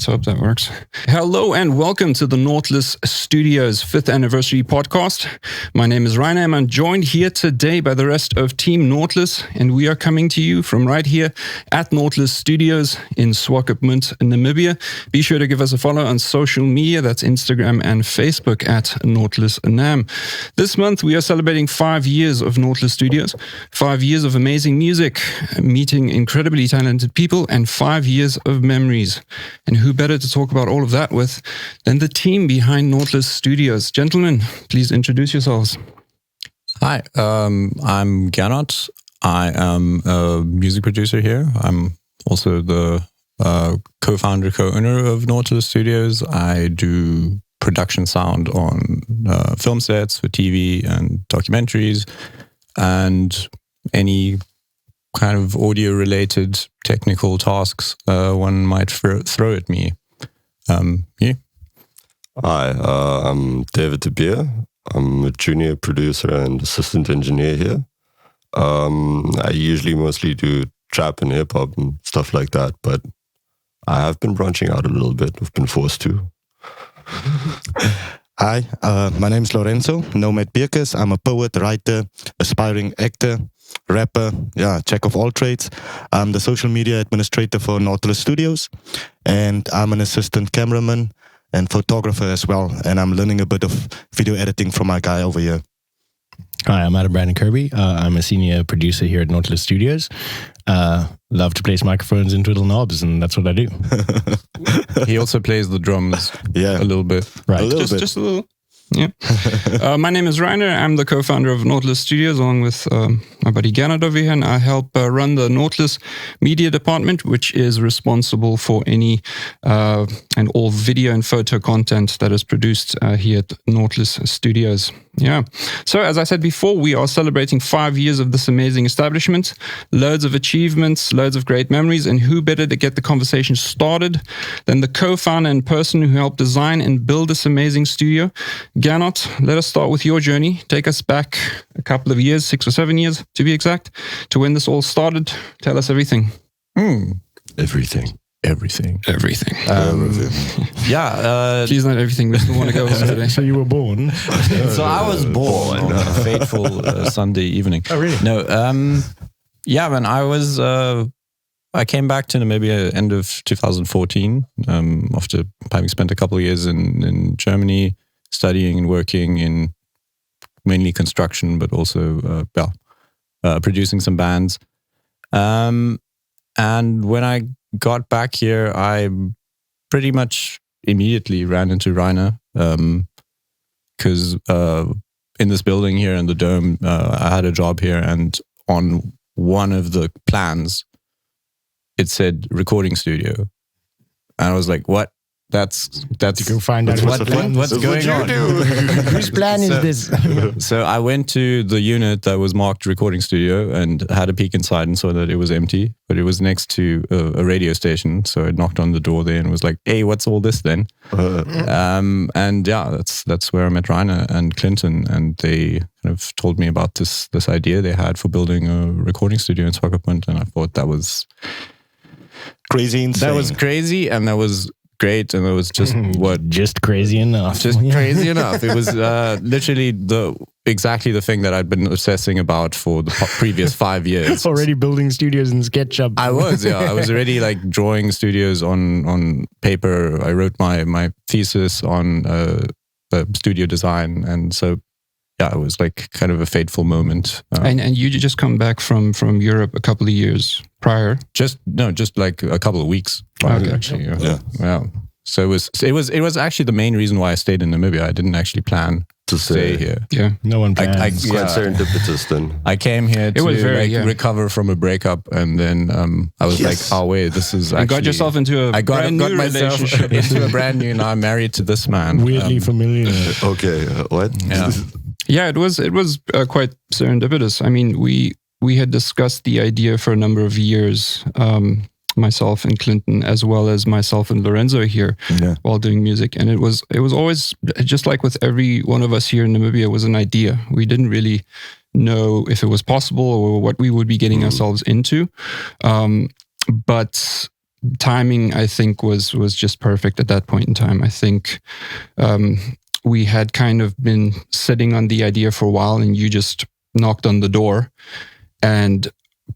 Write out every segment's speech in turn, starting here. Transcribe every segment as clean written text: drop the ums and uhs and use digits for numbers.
Let's hope that works. Hello and welcome to the Nautilus Studios 5th anniversary podcast. My name is Rainer and I'm joined here today by the rest of Team Nautilus, and we are coming to you from right here at Nautilus Studios in Swakopmund, Namibia. Be sure to give us a follow on social media. That's Instagram and Facebook at Nautilus Nam. This month we are celebrating 5 years of Nautilus Studios, 5 years of amazing music, meeting incredibly talented people, and 5 years of memories. And who better to talk about all of that with than the team behind Nautilus Studios. Gentlemen, please introduce yourselves. Hi, I'm Gernot. I am a music producer here. I'm also the co-founder, co-owner of Nautilus Studios. I do production sound on film sets for TV and documentaries, and any kind of audio-related technical tasks one might throw at me. Yeah. Hi, I'm David De Beer. I'm a junior producer and assistant engineer here. I usually mostly do trap and hip-hop and stuff like that, but I have been branching out a little bit. I've been forced to. Hi, my name is Lorenzo Nomad Birkes. I'm a poet, writer, aspiring actor, rapper, jack of all trades. I'm the social media administrator for Nautilus Studios, and I'm an assistant cameraman and photographer as well. And I'm learning a bit of video editing from my guy over here. Hi, I'm Adam Brandon Kirby. I'm a senior producer here at Nautilus Studios. Love to place microphones and twiddle knobs, and that's what I do. He also plays the drums a little bit. Right. Just a little. Yeah. My name is Rainer. I'm the co-founder of Nautilus Studios along with my buddy Gernot over here, and I help run the Nautilus media department, which is responsible for any and all video and photo content that is produced here at Nautilus Studios. Yeah. So as I said before, we are celebrating 5 years of this amazing establishment, loads of achievements, loads of great memories, and who better to get the conversation started than the co-founder and person who helped design and build this amazing studio. Gernot, let us start with your journey. Take us back a couple of years, 6 or 7 years to be exact, to when this all started. Tell us everything. Everything. Please not everything. We still want to go on today. So you were born. So I was born on a fateful Sunday evening. Oh, really? No, when I came back to Namibia end of 2014 after having spent a couple of years in Germany, studying and working in mainly construction, but also producing some bands. And when I got back here, I pretty much immediately ran into Rainer because in this building here in the Dome, I had a job here, and on one of the plans, it said recording studio. And I was like, what? That's to go find out what's going on. Whose plan is this? So I went to the unit that was marked recording studio and had a peek inside and saw that it was empty, but it was next to a radio station. So I knocked on the door there and was like, "Hey, what's all this then?" That's where I met Rainer and Clinton, and they kind of told me about this idea they had for building a recording studio in Swakopmund, and I thought that was Crazy insane. That was crazy, and that was great, and it was just crazy enough. Crazy enough. It was literally exactly the thing that I'd been obsessing about for the previous 5 years. Already building studios in SketchUp. I was already like drawing studios on paper. I wrote my thesis on studio design, and so it was like kind of a fateful moment. And you just come back from Europe a couple of years prior? Just like a couple of weeks prior, okay. Actually. Yeah. So it was actually the main reason why I stayed in Namibia. I didn't actually plan to stay here. Yeah, no one planned. It's quite serendipitous then. I came here to recover from a breakup, and then I was like, oh wait, this is actually... You got yourself into a brand new relationship. Into a brand new, now I'm married to this man. Weirdly familiar. Okay, what? Yeah, it was quite serendipitous. I mean, we had discussed the idea for a number of years, myself and Clinton, as well as myself and Lorenzo here, while doing music. And it was always, just like with every one of us here in Namibia, was an idea. We didn't really know if it was possible or what we would be getting ourselves into. But timing, I think, was just perfect at that point in time. I think we had kind of been sitting on the idea for a while, and you just knocked on the door, and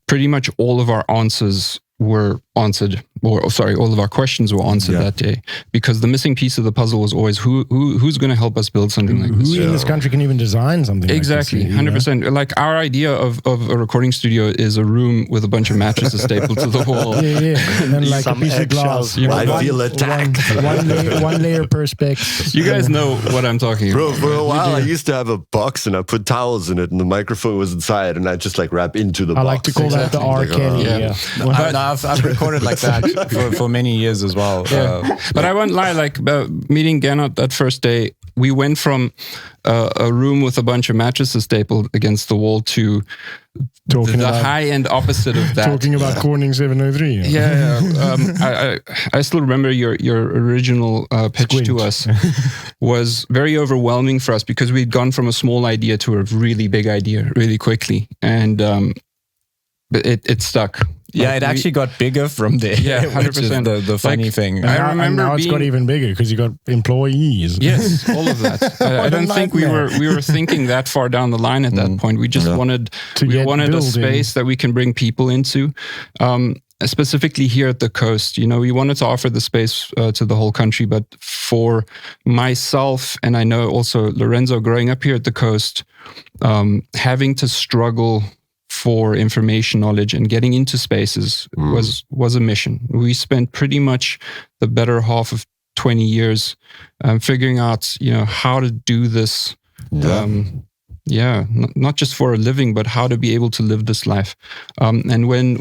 pretty much all of our answers were answered, all of our questions were answered that day, because the missing piece of the puzzle was always who's going to help us build something like this. Who in this country can even design something exactly, like this? 100%. Like, our idea of a recording studio is a room with a bunch of mattresses stapled to the wall. And then like Some a piece of glass. I feel attacked. One layer per specs. You guys know what I'm talking Bro, about. for a while I used to have a box and I put towels in it and the microphone was inside and I just like wrap into the box. I like to call that the R. Kelly. I've recorded like that for many years as well. But I won't lie, like, meeting Gernot that first day, we went from a room with a bunch of mattresses stapled against the wall to the high-end opposite of that. Talking about Corning 703. I still remember your original pitch to us was very overwhelming for us, because we'd gone from a small idea to a really big idea really quickly, and it stuck. Yeah, it actually got bigger from there. Yeah, 100%. Which is the funny thing. I remember now it's got even bigger because you got employees. Yes, all of that. I don't think we were thinking that far down the line at that point. We just wanted a space that we can bring people into. Specifically here at the coast, we wanted to offer the space to the whole country. But for myself, and I know also Lorenzo, growing up here at the coast, having to struggle for information, knowledge, and getting into spaces was a mission. We spent pretty much the better half of 20 years figuring out, how to do this. Not just for a living, but how to be able to live this life. And when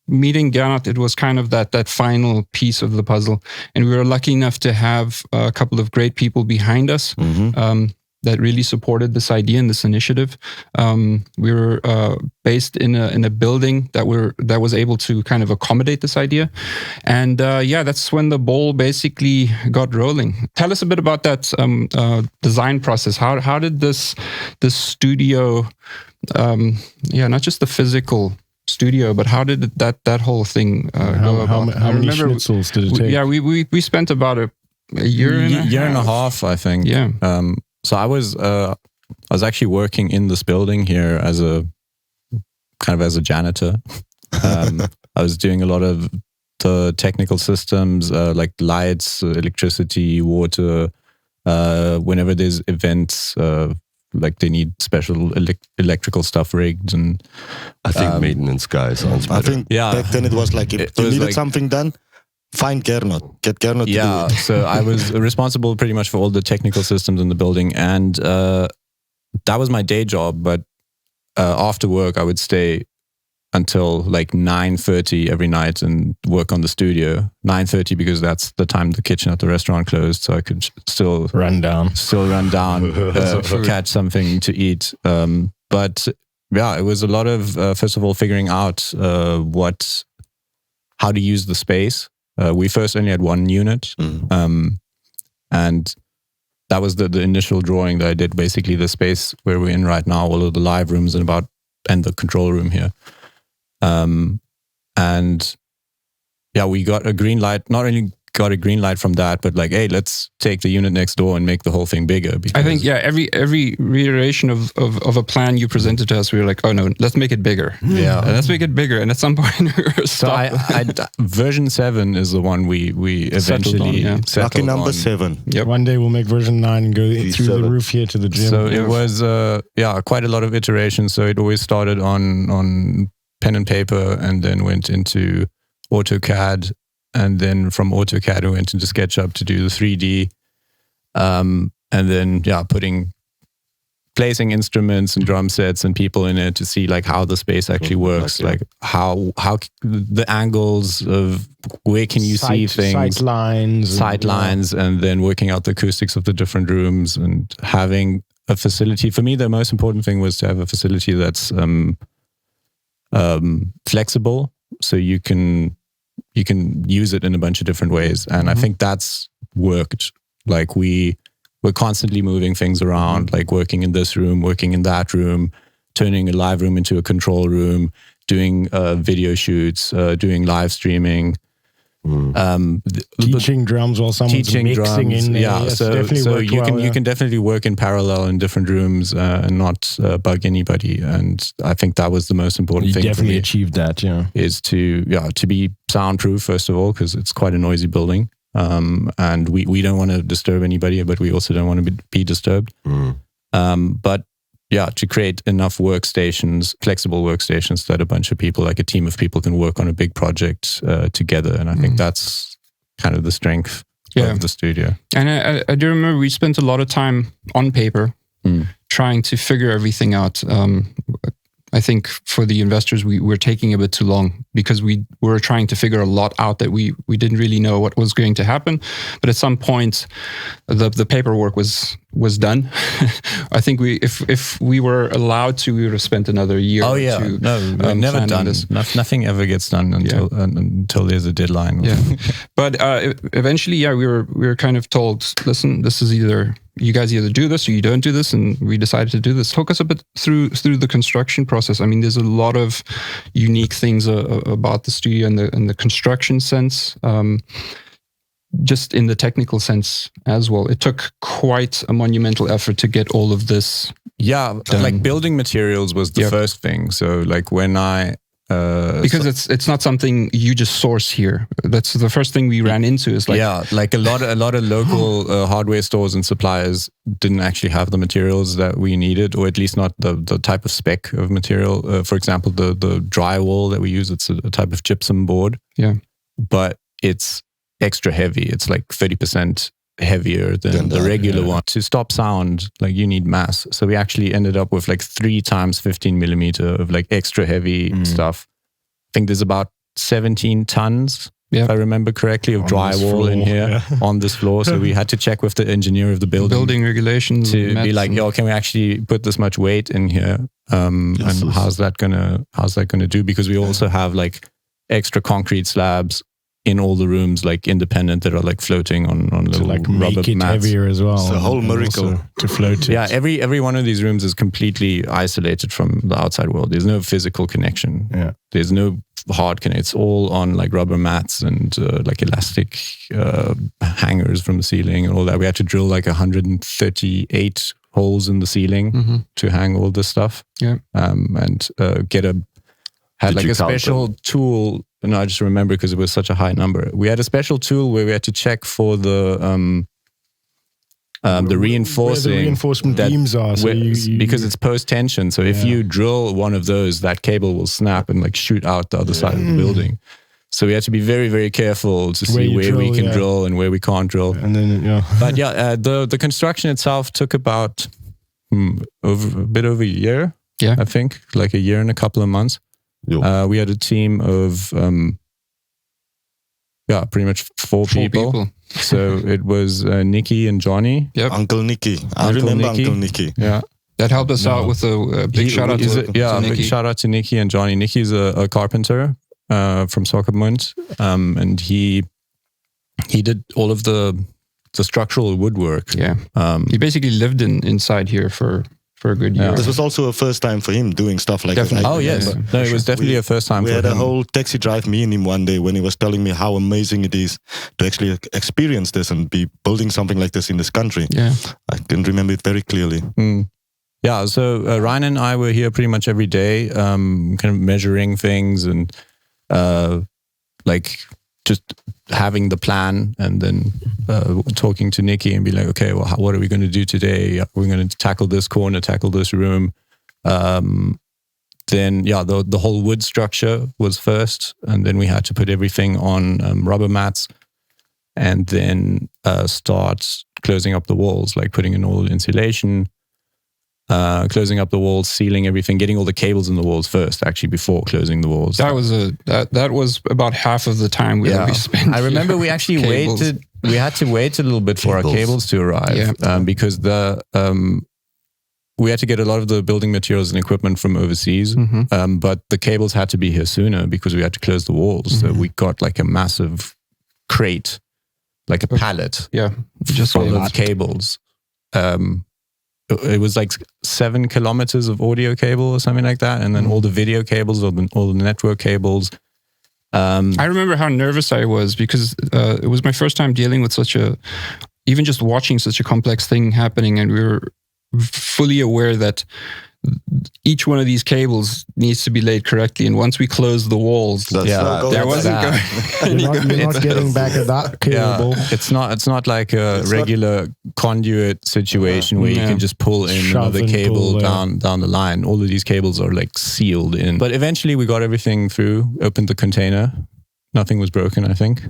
meeting Gernot, it was kind of that final piece of the puzzle. And we were lucky enough to have a couple of great people behind us. That really supported this idea and this initiative. We were based in a building that was able to kind of accommodate this idea, and that's when the ball basically got rolling. Tell us a bit about that design process. How did this studio, not just the physical studio, but how did that whole thing go about? How many schnitzels did it take? We spent about a year and a half, I think. Yeah. So I was actually working in this building here as a janitor. I was doing a lot of the technical systems, like lights, electricity, water. Whenever there's events, like they need special electrical stuff rigged, and I think maintenance guy sounds better. I think back then it was like if you needed something done, find Gernot. Get Gernot to do it. So I was responsible pretty much for all the technical systems in the building, and that was my day job. But after work, I would stay until like 9:30 every night and work on the studio. 9:30 because that's the time the kitchen at the restaurant closed, so I could still run down, catch something to eat. But it was a lot of first of all figuring out how to use the space. We first only had one unit, and that was the initial drawing that I did. Basically, the space where we're in right now, all of the live rooms and the control room here. We got a green light. Not only got a green light from that, but like, hey, let's take the unit next door and make the whole thing bigger. I think every reiteration of a plan you presented to us, we were like, oh no, let's make it bigger. Let's make it bigger. And at some point, we were version 7 is the one we eventually settled on. Lucky number 7. Yep. One day we'll make version 9 and go through the roof here to the gym. So it was quite a lot of iterations. So it always started on pen and paper, and then went into AutoCAD. And then from AutoCAD, we went into SketchUp to do the 3D. And then, placing instruments and drum sets and people in it to see like how the space actually works, like how the angles of where can you see things, sight lines, and then working out the acoustics of the different rooms and having a facility. For me, the most important thing was to have a facility that's flexible, so you can use it in a bunch of different ways. And I think that's worked. Like we're constantly moving things around, like working in this room, working in that room, turning a live room into a control room, doing video shoots, doing live streaming. Teaching drums while someone's mixing in there. Yeah, yes, so you can definitely work in parallel in different rooms and not bug anybody. And I think that was the most important thing. You definitely for me, achieved that. Yeah, is to be soundproof first of all, because it's quite a noisy building. And we don't want to disturb anybody, but we also don't want to be disturbed. But yeah, to create enough workstations, flexible workstations, that a bunch of people, like a team of people, can work on a big project together. And I think that's kind of the strength of the studio. And I do remember we spent a lot of time on paper trying to figure everything out. I think for the investors, we were taking a bit too long because we were trying to figure a lot out that we didn't really know what was going to happen. But at some point, the paperwork was done. I think if we were allowed to, we would have spent another year. Oh yeah, no, never done this. Nothing ever gets done until there's a deadline. Yeah, but eventually, we were kind of told, listen, this is either you guys either do this or you don't do this, and we decided to do this. Talk us a bit through the construction process. I mean, there's a lot of unique things about the studio and the construction sense. Just in the technical sense as well. It took quite a monumental effort to get all of this. Yeah, like building materials was the first thing. So like when I... because it's not something you just source here. That's the first thing we ran into is like... Yeah, like a lot of local hardware stores and suppliers didn't actually have the materials that we needed, or at least not the type of spec of material. For example, the drywall that we use, it's a type of gypsum board. Yeah. But it's extra heavy. It's like 30% heavier than the regular one. To stop sound, like you need mass. So we actually ended up with like 3 times 15 millimeter of like extra heavy stuff. I think there's about 17 tons, if I remember correctly, of drywall in here on this floor. So we had to check with the engineer of the building regulations to be like, can we actually put this much weight in here? And how's that gonna do? Because we also have like extra concrete slabs in all the rooms, like independent, that are like floating on little like rubber make it mats. heavier as well. It's a whole miracle to float it. Yeah, every one of these rooms is completely isolated from the outside world. There's no physical connection. Yeah, there's no hard connection. It's all on like rubber mats and like elastic hangers from the ceiling and all that. We had to drill like 138 holes in the ceiling to hang all this stuff. Yeah, and had like a special tool. And I just remember because it was such a high number. We had a special tool where we had to check for the reinforcing. Where the reinforcement beams are. So because it's post-tension. So if you drill one of those, that cable will snap and like shoot out the other side of the building. So we had to be very, very careful to see where we can drill and where we can't drill. And then, But the construction itself took about a bit over a year, I think. Like a year and a couple of months. We had a team of pretty much four people. So it was Nicky and Johnny. Yep. Uncle Nicky. I remember Uncle Nicky. Yeah. That helped us out with a big shout out to Nicky. Big shout out to Nicky and Johnny. Nicky's a carpenter from Soccermund. And he did all of the structural woodwork. Yeah. He basically lived inside here for a good year. This was also a first time for him doing stuff like that. Oh yes, no, it was definitely a first time. We had a whole taxi drive, me and him, one day when he was telling me how amazing it is to actually experience this and be building something like this in this country. Yeah, I can remember it very clearly. Yeah, so Ryan and I were here pretty much every day, kind of measuring things and like just having the plan, and then talking to Nicky and be like, okay, well, what are we going to do today? We're going to tackle this corner, tackle this room. Then, the whole wood structure was first, and then we had to put everything on rubber mats, and then start closing up the walls, like putting in all the insulation, closing up the walls, sealing everything, getting all the cables in the walls first, actually, before closing the walls. That was about half of the time we spent. I remember we actually waited. We had to wait a little bit for our cables to arrive because we had to get a lot of the building materials and equipment from overseas. But the cables had to be here sooner because we had to close the walls. So we got like a massive crate, like a pallet, just full of cables. It was like 7 kilometers of audio cable or something like that. And then all the video cables, all the network cables. I remember how nervous I was because it was my first time dealing with even just watching such a complex thing happening, and we were fully aware that each one of these cables needs to be laid correctly, and once we close the walls, there wasn't going. You're not getting back at that cable. Yeah. It's not like a regular conduit situation where you can just pull in another cable down the line. All of these cables are like sealed in. But eventually we got everything through, opened the container. Nothing was broken, I think.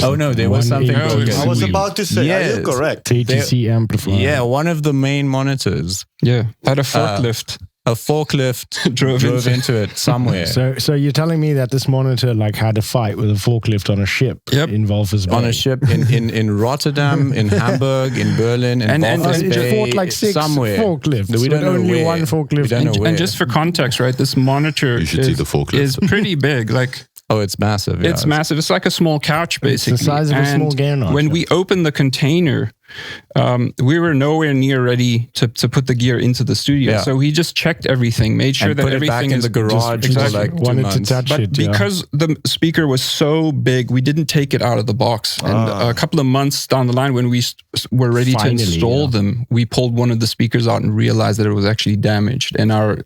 Oh no, there was something broken. I was about to say, are you correct? ATC amplifier. Yeah, one of the main monitors. Yeah, had a forklift. A forklift drove into it somewhere. So you're telling me that this monitor like had a fight with a forklift on a ship in Walvis Bay? On a ship in Rotterdam, in Hamburg, in Berlin, in Walvis Bay, it fought like 6 somewhere. forklifts. We don't know only where. one forklift. We don't know where. And just for context, right? This monitor You should see the forklift. is pretty big. Like, oh, it's massive. Yeah. it's massive. It's like a small couch, basically. It's the size of a small gear notch. When we opened the container, we were nowhere near ready to put the gear into the studio. Yeah. So he just checked everything, made sure and that put it everything back in is the garage for like 2 wanted months. to touch But it. because the speaker was so big, we didn't take it out of the box. And a couple of months down the line, when we were ready Finally, to install them, we pulled one of the speakers out and realized that it was actually damaged. And our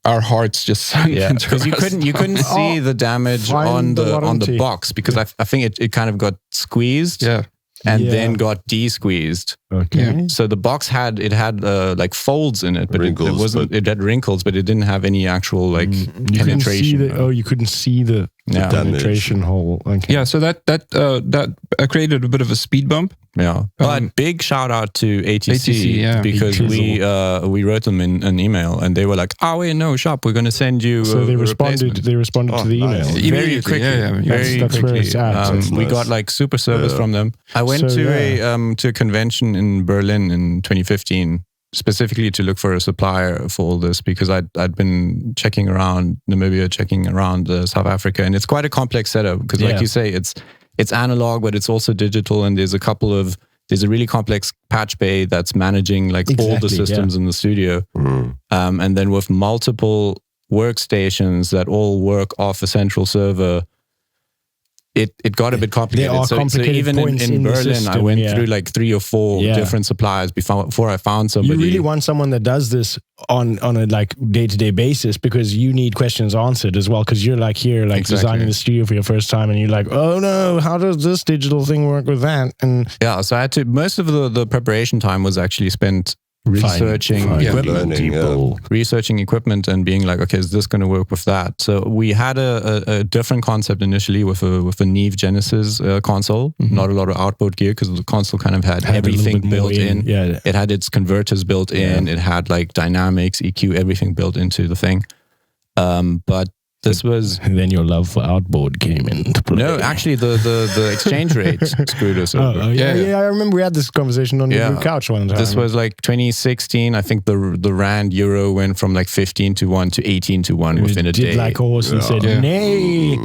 hearts just sunk into because you couldn't see the damage on the warranty. box because I think it kind of got squeezed and then got de-squeezed. Okay. So the box had like folds in it, but Wrinkles, it had wrinkles, but it didn't have any actual like You couldn't see penetration. you couldn't see the Yeah. penetration hole. Okay. Yeah, so that created a bit of a speed bump. Yeah, but big shout out to ATC, because we wrote them in an email and they were like, "Oh wait, no, shop, we're going to send you." So they responded. replacement." They responded to the email. Nice. Very quickly. Very That's where quickly. it's at. We got like super service from them. I went to a convention in Berlin in 2015. Specifically to look for a supplier for all this because I'd been checking around Namibia, checking around South Africa, and it's quite a complex setup because, like you say, it's analog, but it's also digital, and there's a really complex patch bay that's managing like all the systems in the studio, and then with multiple workstations that all work off a central server. It got a bit complicated. There are complicated even points in the Berlin, system, I went through like 3 or 4 different suppliers before I found somebody. You really want someone that does this on a like day-to-day basis because you need questions answered as well because you're like here like designing the studio for your first time and you're like, oh no, how does this digital thing work with that? And yeah, so I had to, most of the preparation time was actually spent researching equipment and being like, okay, is this going to work with that? So we had a different concept initially with a Neve Genesis console, not a lot of outboard gear because the console kind of had everything built in. Yeah. It had its converters built in. It had like dynamics, EQ, everything built into the thing. But this was... And then your love for outboard came into play. No, actually the exchange rate screwed us over. Yeah, I remember we had this conversation on the couch one time. This was like 2016. I think the Rand Euro went from like 15 to 1 to 18 to 1 within a day. Did like a horse and said, nay.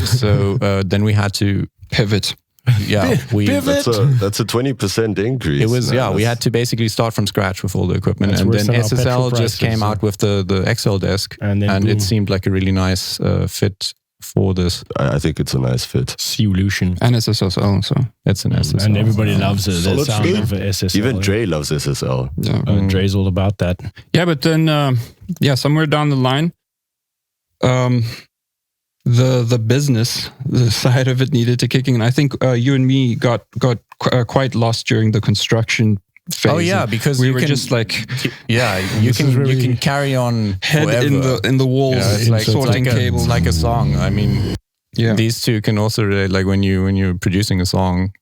So then we had to pivot. Yeah, that's a 20% increase. It was we had to basically start from scratch with all the equipment, and then SSL just came out with the XL desk, and it seemed like a really nice fit for this. I think it's a nice fit. Solution. And SSL also. It's an SSL, and everybody loves it. The sound of SSL. Even Dre loves SSL. Yeah, Dre's all about that. Yeah, but then somewhere down the line, the business, the side of it needed to kick in. I think you and me got quite lost during the construction phase. Oh yeah, because we were just like, you can carry on head forever. in the walls, it's like sorting cables. It's like a song. I mean, these two can also relate. Like when you're producing a song,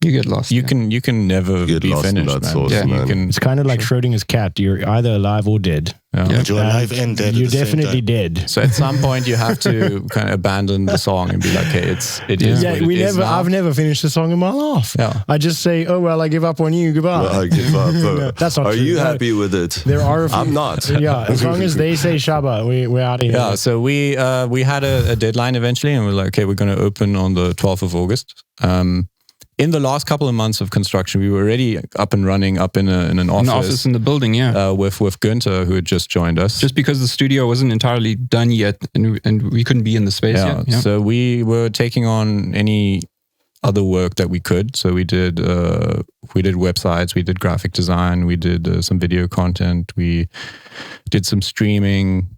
you get lost. You can never be finished, man. It's kind of like Schrodinger's cat. You're either alive or dead. But you're alive and dead. You're definitely dead. So at some point you have to kind of abandon the song and be like, "Hey, it is." Yeah, I've never finished a song in my life. Yeah. I just say, "Oh well, I give up on you. Goodbye." Well, I give up. No, that's not Are true. you happy with it? There are. I'm not. Yeah, as long as they say Shabba, we're out of here. Yeah. So we had a deadline eventually, and we're like, "Okay, we're going to open on the 12th of August." in the last couple of months of construction, we were already up and running, up in an office. An office in the building, yeah. With Günther, who had just joined us. Just because the studio wasn't entirely done yet, and we couldn't be in the space yet. Yeah. So we were taking on any other work that we could. So we did websites, we did graphic design, we did some video content, we did some streaming.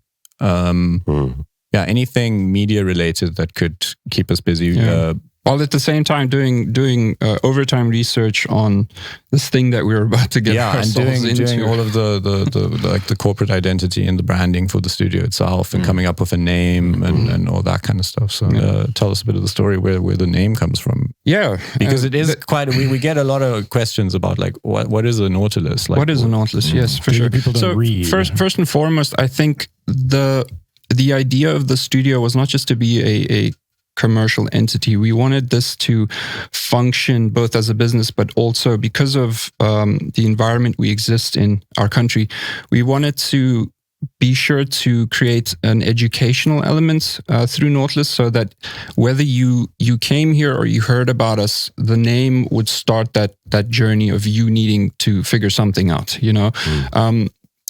Anything media related that could keep us busy. Yeah. While at the same time doing overtime research on this thing that we were about to get ourselves into. Doing all of the corporate identity and the branding for the studio itself, and coming up with a name and all that kind of stuff. So tell us a bit of the story where the name comes from. Yeah, because it is quite. We get a lot of questions about like what is a Nautilus? Like, what is a Nautilus? Yes, for sure. People don't read. First and foremost, I think the idea of the studio was not just to be a commercial entity. We wanted this to function both as a business, but also because of the environment we exist in our country, we wanted to be sure to create an educational element through Nautilus, so that whether you came here or you heard about us, the name would start that journey of you needing to figure something out.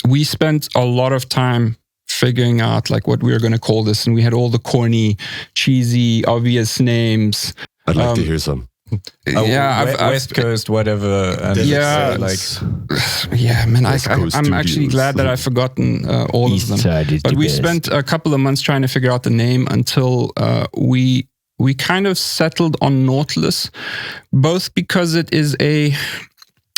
We spent a lot of time figuring out like what we were going to call this, and we had all the corny, cheesy, obvious names. I'd like to hear some. West Coast, whatever. And man. I'm actually glad that I've forgotten all of them. But we spent a couple of months trying to figure out the name until we kind of settled on Nautilus, both because it is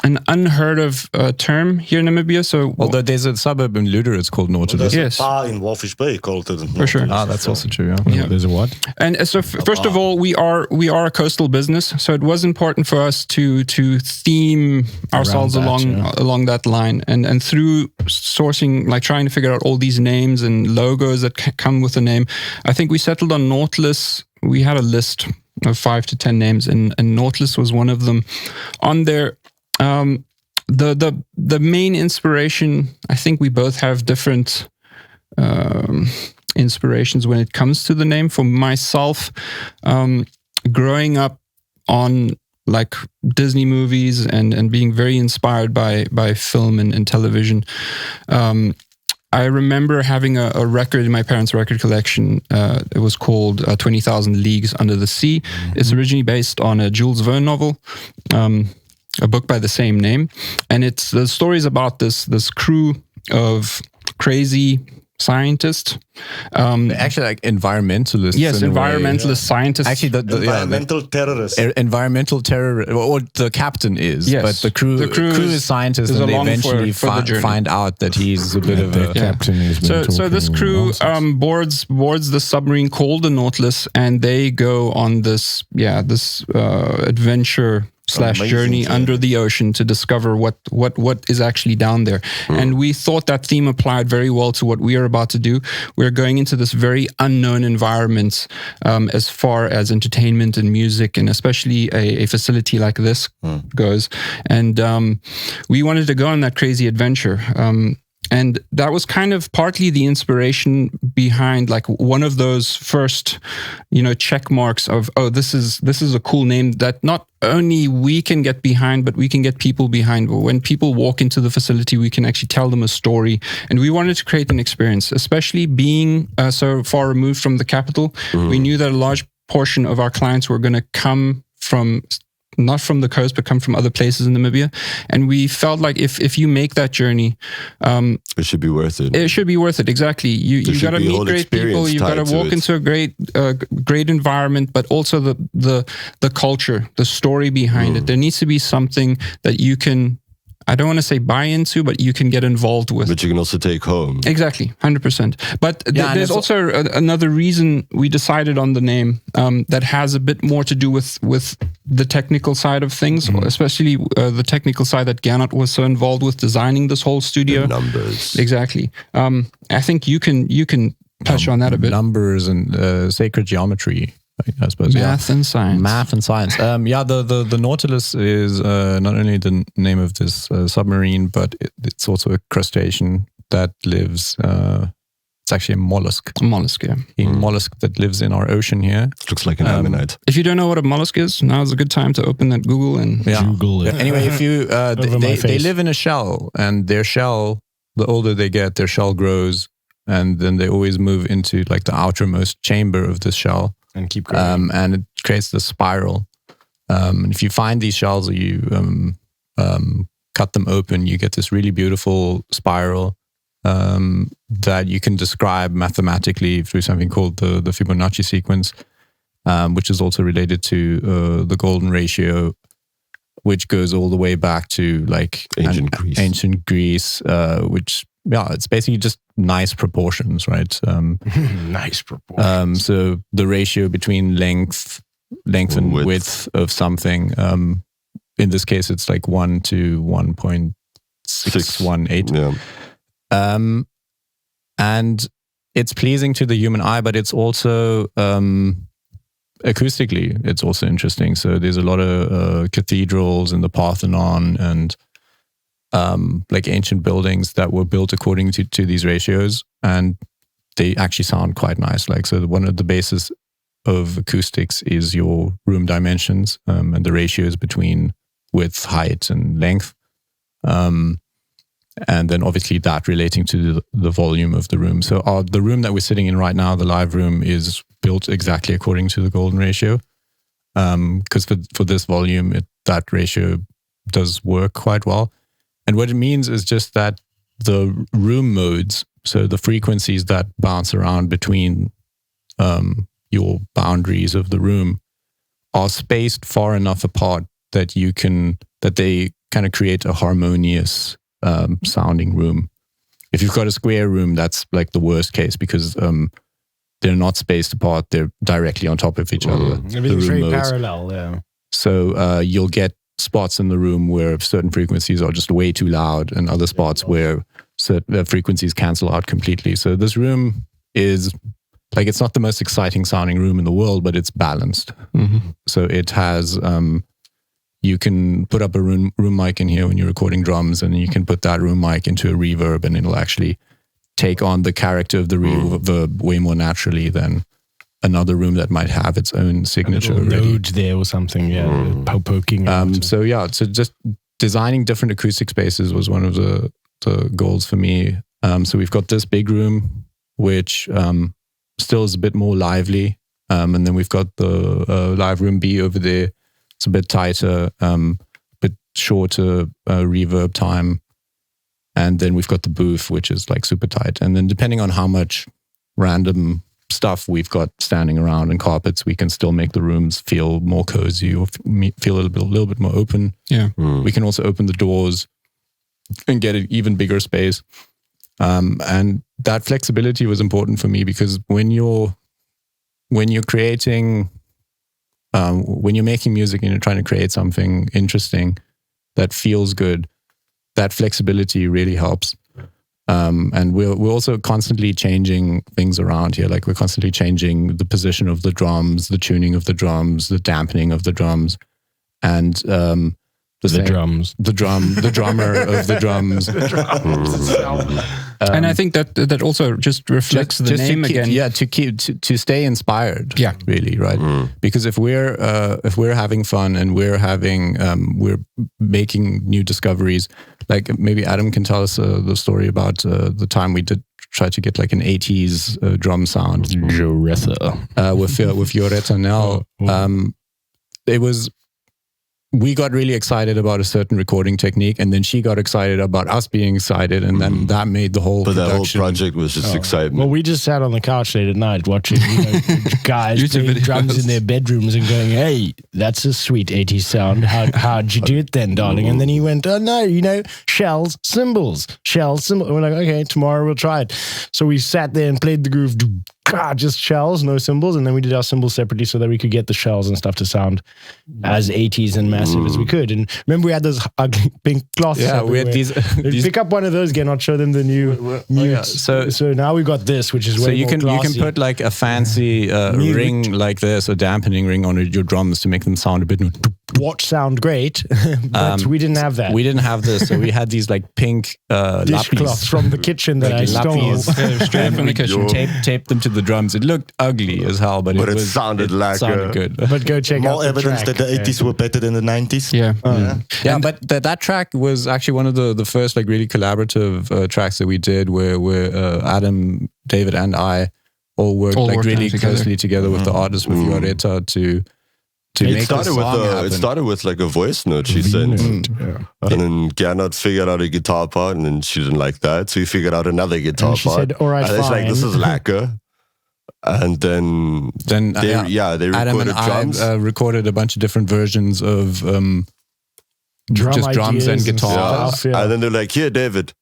an unheard of term here in Namibia. So, although there's a suburb in Luder, it's called Nautilus. There's a bar in Walfish Bay called it. For sure. That's also true. Yeah. There's a what? And so, first of all, we are a coastal business, so it was important for us to theme ourselves along that line, and through sourcing, like trying to figure out all these names and logos that come with the name. I think we settled on Nautilus. We had a list of 5 to 10 names, and Nautilus was one of them. On there. The main inspiration, I think we both have different inspirations when it comes to the name. For myself, growing up on like Disney movies and being very inspired by film and television, I remember having a record in my parents' record collection. It was called 20,000 Leagues Under the Sea. It's originally based on a Jules Verne novel. A book by the same name, and the story's about this crew of crazy scientists, actually like environmentalists. Yes, environmentalist scientists. Actually, environmental terrorists. Environmental terror, or the captain is, yes. but the crew is scientists, and they eventually find out that he's a bit of a captain. So this crew boards the submarine called the Nautilus, and they go on this adventure / journey under the ocean to discover what is actually down there. And we thought that theme applied very well to what we are about to do. We're going into this very unknown environment as far as entertainment and music, and especially a facility like this goes. And we wanted to go on that crazy adventure. And that was kind of partly the inspiration behind like one of those first, check marks of, this is a cool name that not only we can get behind, but we can get people behind. When people walk into the facility, we can actually tell them a story. And we wanted to create an experience, especially being so far removed from the capital. We knew that a large portion of our clients were going to come from not from the coast, but come from other places in Namibia. And we felt like if you make that journey, it should be worth it. It should be worth it. Exactly. You got to meet great people. You got to walk into a great environment, but also the culture, the story behind it. There needs to be something that you can, I don't want to say buy into, but you can get involved with. But you can also take home. Exactly, 100%. But there's also another reason we decided on the name that has a bit more to do with the technical side of things, especially the technical side that Gernot was so involved with designing this whole studio. The numbers. Exactly. I think you can touch on that a bit. Numbers and sacred geometry. I suppose Math and science. The Nautilus is not only the name of this submarine, but it's also a crustacean that lives It's actually a mollusk. A mollusk, yeah. A mollusk that lives in our ocean here. Looks like an ammonite. If you don't know what a mollusk is, now's a good time to open that Google and Google it. Anyway, if you they live in a shell, and their shell, the older they get, their shell grows, and then they always move into like the outermost chamber of the shell and keep growing. and it creates the spiral. And if you find these shells, or you cut them open, you get this really beautiful spiral that you can describe mathematically through something called the Fibonacci sequence, which is also related to the golden ratio, which goes all the way back to like ancient Greece, which it's basically just nice proportions, right? Nice proportions. So the ratio between length and width of something. In this case, it's like 1 to 1.618. Yeah. And it's pleasing to the human eye, but it's also acoustically, it's also interesting. So there's a lot of cathedrals in the Parthenon and like ancient buildings that were built according to these ratios, and they actually sound quite nice. Like, so one of the bases of acoustics is your room dimensions and the ratios between width, height, and length. And then obviously that relating to the volume of the room. So the room that we're sitting in right now, the live room, is built exactly according to the golden ratio. Because for this volume, that ratio does work quite well. And what it means is just that the room modes, so the frequencies that bounce around between your boundaries of the room, are spaced far enough apart that they kind of create a harmonious sounding room. If you've got a square room, that's like the worst case, because they're not spaced apart; they're directly on top of each other. Everything's very parallel. Yeah. So you'll get spots in the room where certain frequencies are just way too loud, and other spots where certain frequencies cancel out completely. So this room is like, it's not the most exciting sounding room in the world, but it's balanced. Mm-hmm. So it has. You can put up a room mic in here when you're recording drums, and you can put that room mic into a reverb, and it'll actually take on the character of the reverb way more naturally than another room that might have its own signature already. Node there or something, poking. So just designing different acoustic spaces was one of the goals for me. So we've got this big room, which still is a bit more lively, and then we've got the live room B over there. It's a bit tighter, bit shorter reverb time. And then we've got the booth, which is like super tight. And then depending on how much random stuff we've got standing around and carpets, we can still make the rooms feel more cozy or feel a little bit more open. Yeah. We can also open the doors and get an even bigger space. And that flexibility was important for me, because when you're creating... when you're making music and you're trying to create something interesting that feels good, that flexibility really helps. And we're also constantly changing things around here. Like, we're constantly changing the position of the drums, the tuning of the drums, the dampening of the drums, and the drummer of the drums. And I think that also just reflects the name again. Yeah, to stay inspired. Yeah, really, right? Because if we're having fun and we're making new discoveries, like maybe Adam can tell us the story about the time we did try to get like an 80s drum sound. Joharetha. With Joharetha Nel. We got really excited about a certain recording technique, and then she got excited about us being excited, and then that made the whole production. That whole project was just exciting. Well, we just sat on the couch late at night watching guys playing drums in their bedrooms and going, "Hey, that's a sweet 80s sound. How'd you do it then, darling?" And then he went, "Oh no, shells, cymbals. And we're like, "Okay, tomorrow we'll try it." So we sat there and played the groove. Just shells, no cymbals, and then we did our cymbals separately so that we could get the shells and stuff to sound as 80s and massive as we could. And remember, we had those ugly pink cloths. Yeah, we had these pick up one of those again. I'll show them the new. So now we got this, which is way more classy. You can put like a fancy ring like this, a dampening ring on your drums to make them sound a bit more. watch sound great, but we didn't have that. We didn't have this, so we had these like pink dishcloths from the kitchen that I stole. Straight from the kitchen. Taped them to the drums. It looked ugly as hell, but it sounded good. But go check out more evidence that the 80s were better than the 90s. Yeah, but that track was actually one of the first like really collaborative tracks that we did, where Adam, David, and I all worked really closely together with the artist, with Joharetha to make the song happen. It started with like a voice note she sent, and then Gernot figured out a guitar part, and then she didn't like that, so he figured out another guitar part. She said, "All right, and it's like, this is lacquer." And then they Adam recorded and drums. I recorded a bunch of different versions of just drums and guitars. And then they're like, "Here, David,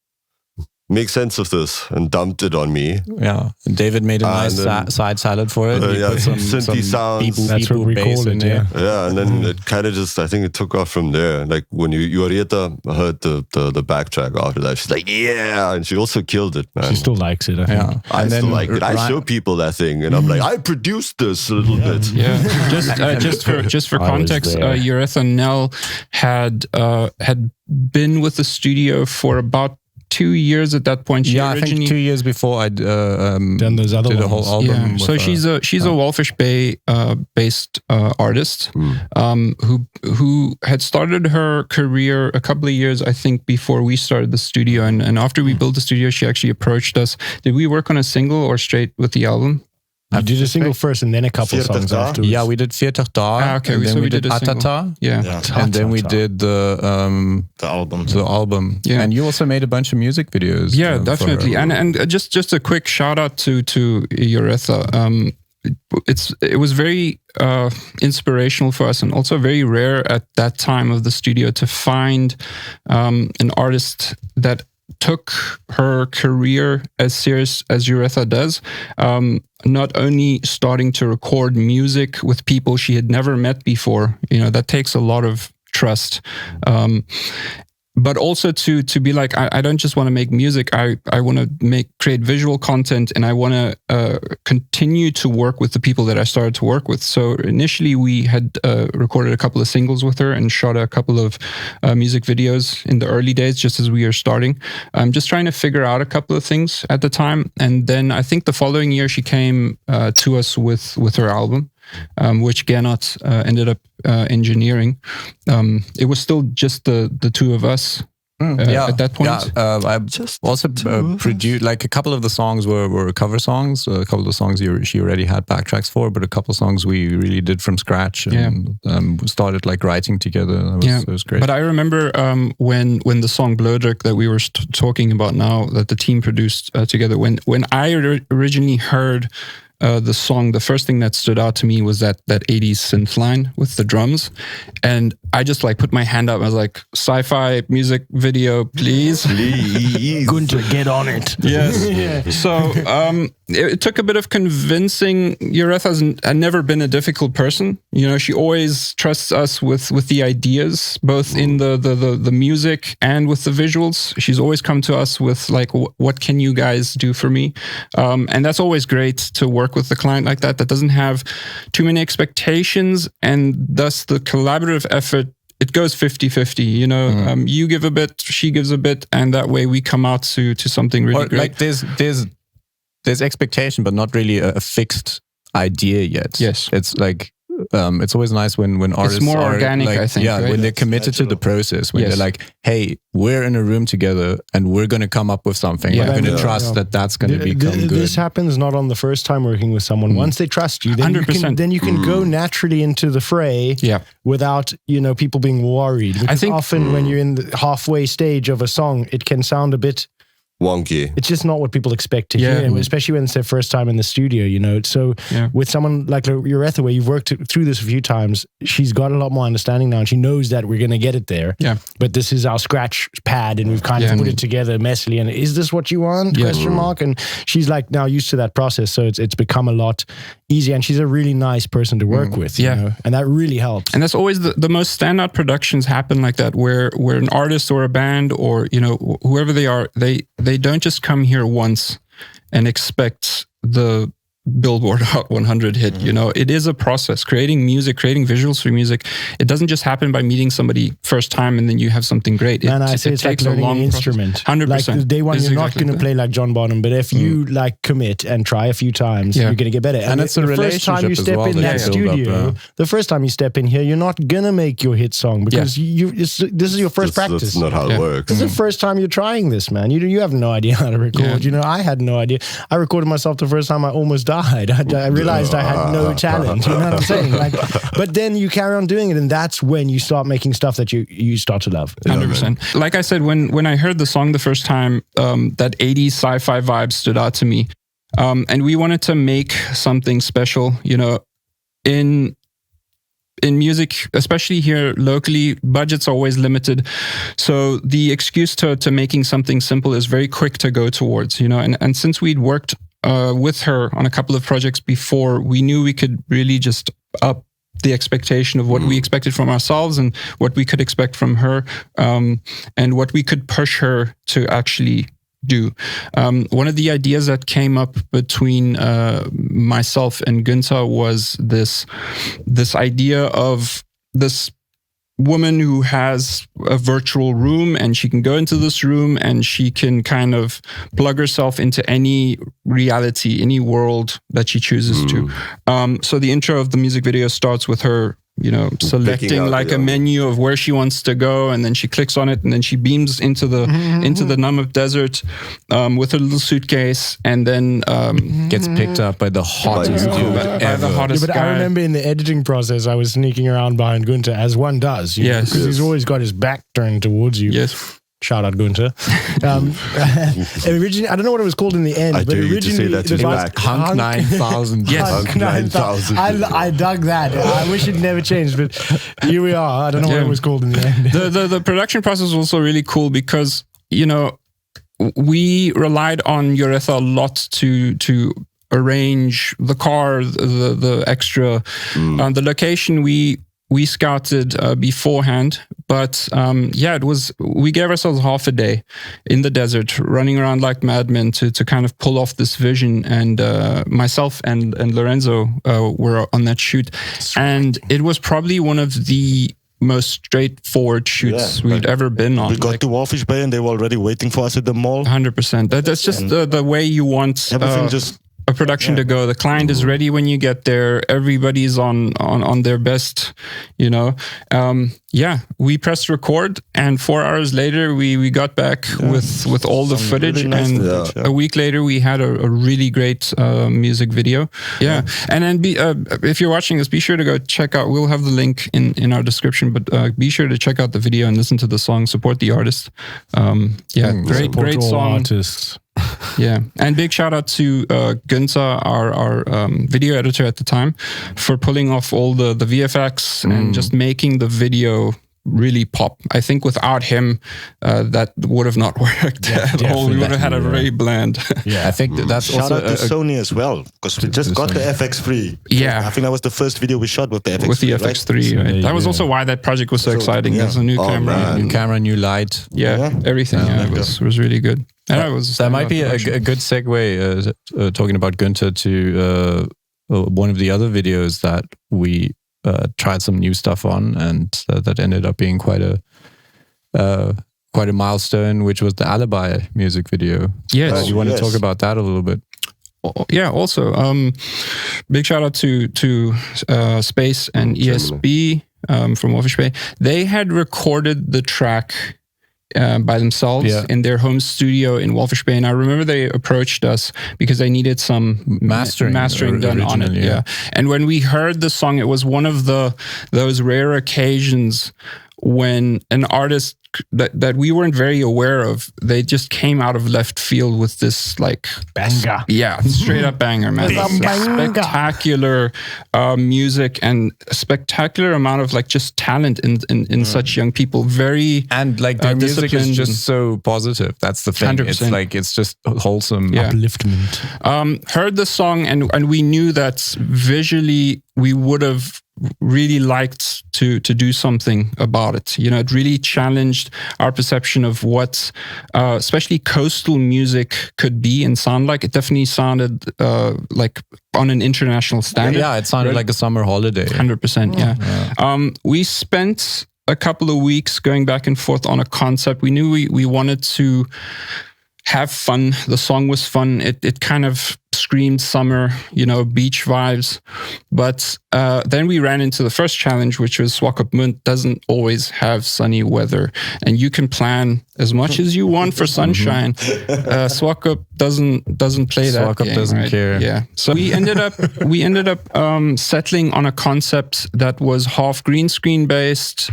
make sense of this," and dumped it on me. Yeah, and David made a nice side salad for it. Some synthy sounds. That's what we call it. Yeah, and then it kind of just, I think it took off from there. Like when Joharetha heard the backtrack after that, she's like, "Yeah," and she also killed it, man. She still likes it. I still like it. I show people that thing, and I'm like, I produced this a little bit. Yeah, just for context, Joharetha Nel had been with the studio for about 2 years at that point. I think 2 years before I'd done those other did a whole album. Yeah. So she's a Walfish Bay based artist who had started her career a couple of years, I think, before we started the studio. And after we built the studio, she actually approached us. Did we work on a single or straight with the album? I did a single first and then a couple songs afterwards. Yeah, we did 40 dagen. Okay, and then we did a Attata. Yeah. And then we did the album. Yeah. And you also made a bunch of music videos. Yeah, definitely. And just a quick shout out to Joharetha. It was very inspirational for us, and also very rare at that time of the studio to find an artist that took her career as serious as Joharetha does. Not only starting to record music with people she had never met before, that takes a lot of trust. But also to be like, I don't just want to make music. I want to create visual content, and I want to continue to work with the people that I started to work with. So initially we had recorded a couple of singles with her and shot a couple of music videos in the early days, just as we were starting. Just trying to figure out a couple of things at the time. And then I think the following year she came to us with her album. Which Gernot ended up engineering. It was still just the two of us at that point. I just also produced, like, a couple of the songs were cover songs. A couple of the songs she already had backtracks for, but a couple of songs we really did from scratch and started like writing together. It was great. But I remember when the song Bloudruk that we were talking about now, that the team produced together, when I originally heard the song, the first thing that stood out to me was that 80s synth line with the drums. And I just like put my hand up. I was like, sci-fi music video, please. Please. Gunther, get on it. Yes. So it took a bit of convincing. Joharetha's never been a difficult person. She always trusts us with the ideas, both in the music and with the visuals. She's always come to us with like, what can you guys do for me? And that's always great to work with the client like that doesn't have too many expectations, and thus the collaborative effort, it goes 50-50. You give a bit, she gives a bit, and that way we come out to something really great. Like there's expectation, but not really a fixed idea yet. Yes, it's like it's always nice when artists it's more are organic, like, I think. Yeah, right? when they're committed to the process, when they're like, hey, we're in a room together and we're going to come up with something. Yeah. We're going to trust that that's going to become good. This happens not on the first time working with someone. Once they trust you, then 100%. you can go naturally into the fray without people being worried. Because I think often when you're in the halfway stage of a song, it can sound a bit wonky. It's just not what people expect to hear, especially when it's their first time in the studio, So with someone like Joharetha, where you've worked through this a few times, she's got a lot more understanding now, and she knows that we're going to get it there. Yeah. But this is our scratch pad, and we've kind of put it together messily. And is this what you want? Question mark. And she's like now used to that process, so it's become a lot easier. And she's a really nice person to work with. And that really helps. And that's always the most standout productions happen like that, where an artist or a band or whoever they are, they don't just come here once and expect the Billboard Hot 100 hit. You know, it is a process. Creating music, creating visuals for music, it doesn't just happen by meeting somebody first time and then you have something great. And I say it's like learning an instrument. 100%. Like the day one, you're not going to play like John Bonham, but if you like commit and try a few times, you're going to get better. And it's a relationship first time you step in that studio, the first time you step in here, you're not going to make your hit song because this is your first practice. That's not how it works. This is the first time you're trying this, man. You have no idea how to record. You know, I had no idea. I recorded myself the first time I almost died. I realized I had no talent. You know what I'm saying? Like, but then you carry on doing it, and that's when you start making stuff that you start to love. 100%. Like I said, when I heard the song the first time, that 80s sci-fi vibe stood out to me. And we wanted to make something special, you know, in music, especially here locally, budgets are always limited. So the excuse to making something simple is very quick to go towards, you know, and since we'd worked with her on a couple of projects before, we knew we could really just up the expectation of what we expected from ourselves and what we could expect from her, and what we could push her to actually do. One of the ideas that came up between myself and Günther was this idea of this woman who has a virtual room, and she can go into this room and she can kind of plug herself into any reality, any world that she chooses to. So the intro of the music video starts with her, you know, selecting like a menu of where she wants to go, and then she clicks on it, and then she beams into the Namib desert with her little suitcase, and then gets picked up by the hottest dude ever. But I remember in the editing process, I was sneaking around behind Günther, as one does. Yes, because he's always got his back turned towards you. Yes. Shout out Günther. Originally, I don't know what it was called in the end, but originally it was Hunk 9000. Yes, Hunk 9000. I dug that. I wish it never changed, but here we are. I don't know what it was called in the end. The production process was also really cool because, you know, we relied on Joharetha a lot to arrange the car, the extra, the location we scouted beforehand, but we gave ourselves half a day in the desert, running around like madmen to kind of pull off this vision. And myself and Lorenzo were on that shoot, and it was probably one of the most straightforward shoots we'd ever been on. We got to Walfish Bay and they were already waiting for us at the mall. 100%. That's just the way you want everything just a production to go. The client is ready when you get there. Everybody's on their best, you know. We pressed record, and 4 hours later we got back with all the footage, really nice, and a week later we had a really great music video. And then if you're watching this, be sure to go check out. We'll have the link in our description, but be sure to check out the video and listen to the song. Support the artist. Great song. Artists. Yeah, and big shout out to Günther, our video editor at the time, for pulling off all the VFX and just making the video really pop. I think without him, that would have not worked at all. We would have had a very bland. I think that's shout also out to Sony as well, because we just got the FX3. Yeah, I think that was the first video we shot with the FX3. With the FX3, right? That was also why that project was so exciting. There's a new camera, new camera, new light. Everything. It was really good. And that might be a good segue talking about Günther to one of the other videos that we tried some new stuff on, and that ended up being quite a milestone, which was the Alibi music video. Yes, you want to talk about that a little bit? Yeah. Also, big shout out to Space and ESB from Walfish Bay. They had recorded the track by themselves in their home studio in Walfish Bay, and I remember they approached us because they needed some mastering done on it. And when we heard the song, it was one of those rare occasions when an artist that we weren't very aware of, they just came out of left field with this like banger. Straight up banger, man. Spectacular music and a spectacular amount of like just talent in such young people. Very and like their music is just so positive. That's the thing. 100%. It's like it's just wholesome upliftment. Heard the song and we knew that visually we would have really liked to do something about it. You know, it really challenged our perception of what especially coastal music could be and sound like. It definitely sounded like on an international standard. Yeah, it sounded like a summer holiday. 100%, yeah. We spent a couple of weeks going back and forth on a concept. We knew we wanted to have fun. The song was fun. It kind of screamed summer, you know, beach vibes. But then we ran into the first challenge, which was Swakopmund doesn't always have sunny weather. And you can plan as much as you want for sunshine. Swakop doesn't play that Swakop game, doesn't right? care. Yeah. So we ended up settling on a concept that was half green screen based,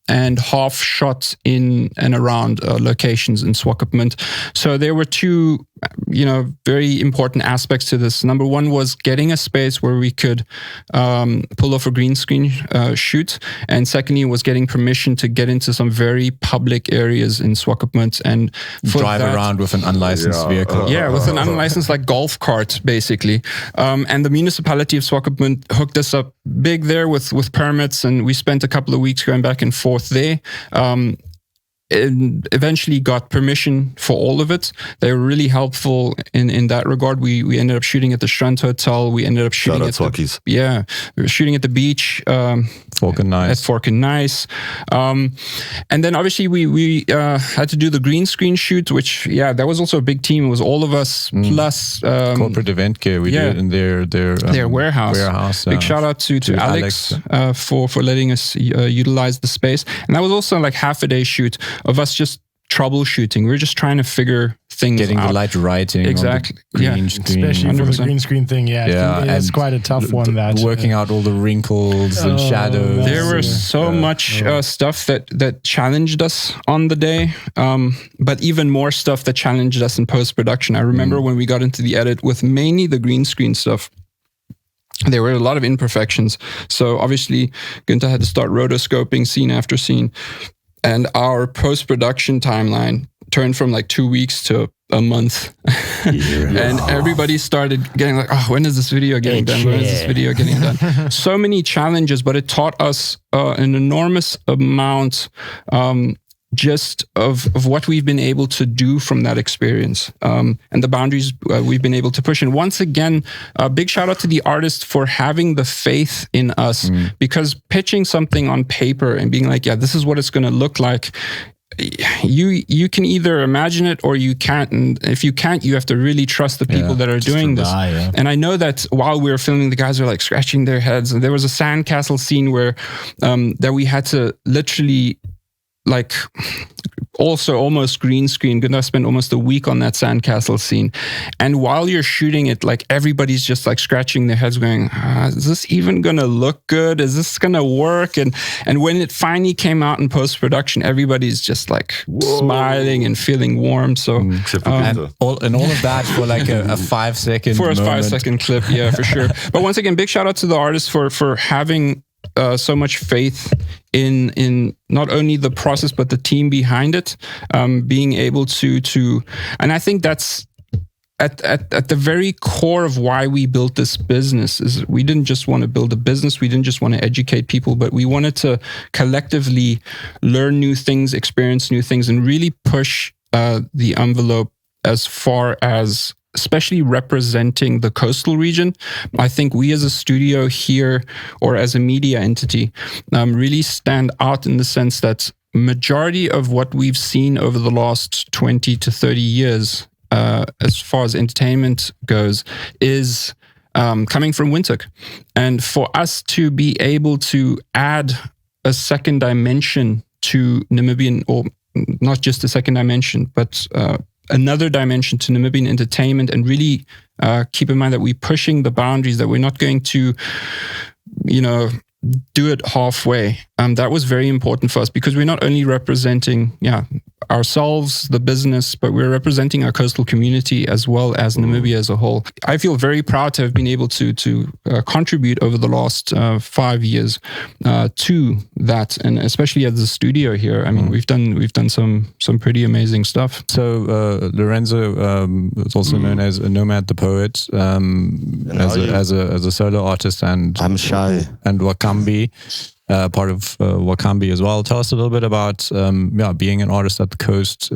and half shot in and around locations in Swakopmund. So there were two, you know, very important aspects to this. Number one was getting a space where we could pull off a green screen shoot. And secondly was getting permission to get into some very public areas in Swakopmund and drive around with an unlicensed vehicle. Yeah, with an unlicensed like golf cart, basically. And the municipality of Swakopmund hooked us up big there with permits, and we spent a couple of weeks going back and forth there. And eventually got permission for all of it. They were really helpful in that regard. We ended up shooting at the Strand Hotel. We ended up shooting at we were shooting at the beach. Fork and Nice. At Fork and Nice. And then obviously we had to do the green screen shoot, which, that was also a big team. It was all of us plus... corporate event care. We did it in their warehouse. Big shout out to Alex for letting us utilize the space. And that was also like half a day shoot of us just troubleshooting. We were just trying to figure things Getting out. The light writing. Exactly. Green screen. Especially for the green screen thing. It's quite a tough one. That working out all the wrinkles and shadows. There was so much stuff that challenged us on the day, but even more stuff that challenged us in post-production. I remember when we got into the edit with mainly the green screen stuff, there were a lot of imperfections. So obviously Günther had to start rotoscoping scene after scene. And our post-production timeline turned from like 2 weeks to a month. And everybody started getting like, when is this video getting done? When is this video getting done? So many challenges, but it taught us an enormous amount just of what we've been able to do from that experience, and the boundaries we've been able to push. And once again, a big shout out to the artist for having the faith in us, because pitching something on paper and being like, this is what it's going to look like. You can either imagine it or you can't. And if you can't, you have to really trust the people that are doing this. And I know that while we were filming, the guys were like scratching their heads. And there was a sandcastle scene where that we had to literally like also almost green screen. Günther spent almost a week on that sandcastle scene. And while you're shooting it, like everybody's just like scratching their heads going, is this even going to look good? Is this going to work? And when it finally came out in post-production, everybody's just like smiling and feeling warm. So, and all of that for like a 5 second for a moment. 5 second clip. Yeah, for sure. But once again, big shout out to the artist for having so much faith in not only the process but the team behind it, being able to and I think that's at the very core of why we built this business. Is we didn't just want to build a business, we didn't just want to educate people, but we wanted to collectively learn new things, experience new things, and really push the envelope as far as especially representing the coastal region. I think we as a studio here, or as a media entity, really stand out in the sense that majority of what we've seen over the last 20 to 30 years, as far as entertainment goes, is coming from Windhoek. And for us to be able to add a second dimension to Namibian, or not just a second dimension, but another dimension to Namibian entertainment, and really keep in mind that we're pushing the boundaries, that we're not going to, do it halfway. That was very important for us, because we're not only representing, ourselves, the business, but we're representing our coastal community as well as Namibia as a whole. I feel very proud to have been able to contribute over the last 5 years to that, and especially at the studio here. I mean, we've done some pretty amazing stuff. So Lorenzo is also known as Nomad the Poet, as a solo artist, and I'm shy. And Wakambi, part of Wakambi as well. Tell us a little bit about being an artist at the coast.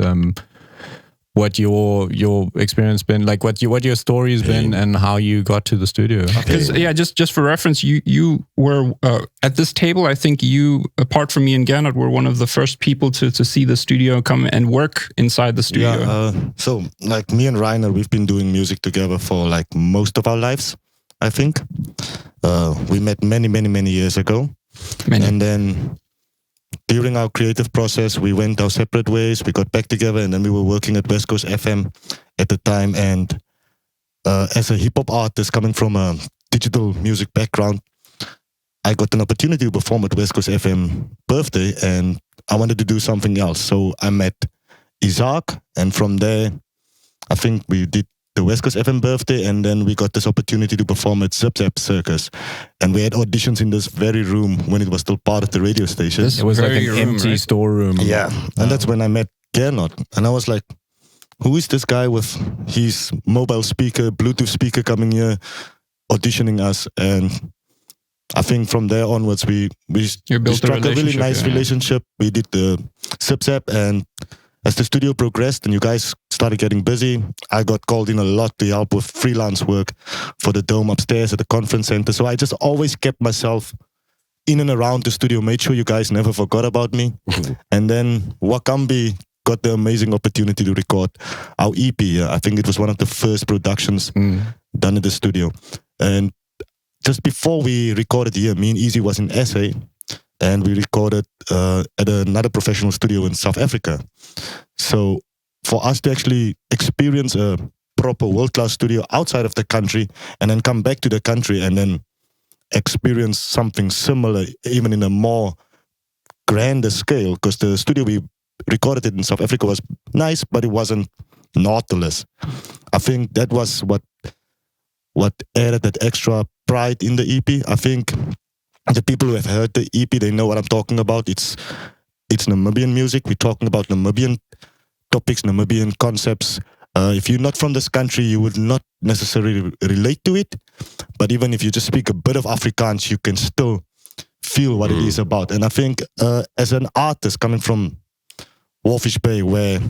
What your experience been like? What your story's been, and how you got to the studio? Because just for reference, you were at this table. I think you, apart from me and Gernot, were one of the first people to see the studio come and work inside the studio. Yeah. So like me and Rainer, we've been doing music together for like most of our lives. I think we met many years ago, and then during our creative process, we went our separate ways. We got back together, and then we were working at West Coast FM at the time. And as a hip hop artist coming from a digital music background, I got an opportunity to perform at West Coast FM birthday, and I wanted to do something else. So I met Isaac, and from there, I think we did the West Coast FM birthday, and then we got this opportunity to perform at Zip Zap Circus. And we had auditions in this very room when it was still part of the radio station. It was like an empty storeroom. Yeah. And that's when I met Gernot. And I was like, who is this guy with his mobile speaker, Bluetooth speaker coming here, auditioning us? And I think from there onwards, we struck a really nice relationship. We did the Zip Zap, and as the studio progressed and you guys started getting busy, I got called in a lot to help with freelance work for the dome upstairs at the conference center. So I just always kept myself in and around the studio, made sure you guys never forgot about me. And then Wakambi got the amazing opportunity to record our EP. I think it was one of the first productions done in the studio. And just before we recorded here, me and Easy was in SA, and we recorded at another professional studio in South Africa. So for us to actually experience a proper world-class studio outside of the country and then come back to the country and then experience something similar, even in a more grander scale, because the studio we recorded it in South Africa was nice, but it wasn't Nautilus. I think that was what added that extra pride in the EP. I think the people who have heard the EP, they know what I'm talking about. It's Namibian music. We're talking about Namibian topics, Namibian concepts. If you're not from this country, you would not necessarily relate to it. But even if you just speak a bit of Afrikaans, you can still feel what it is about. And I think as an artist coming from Walvish Bay, where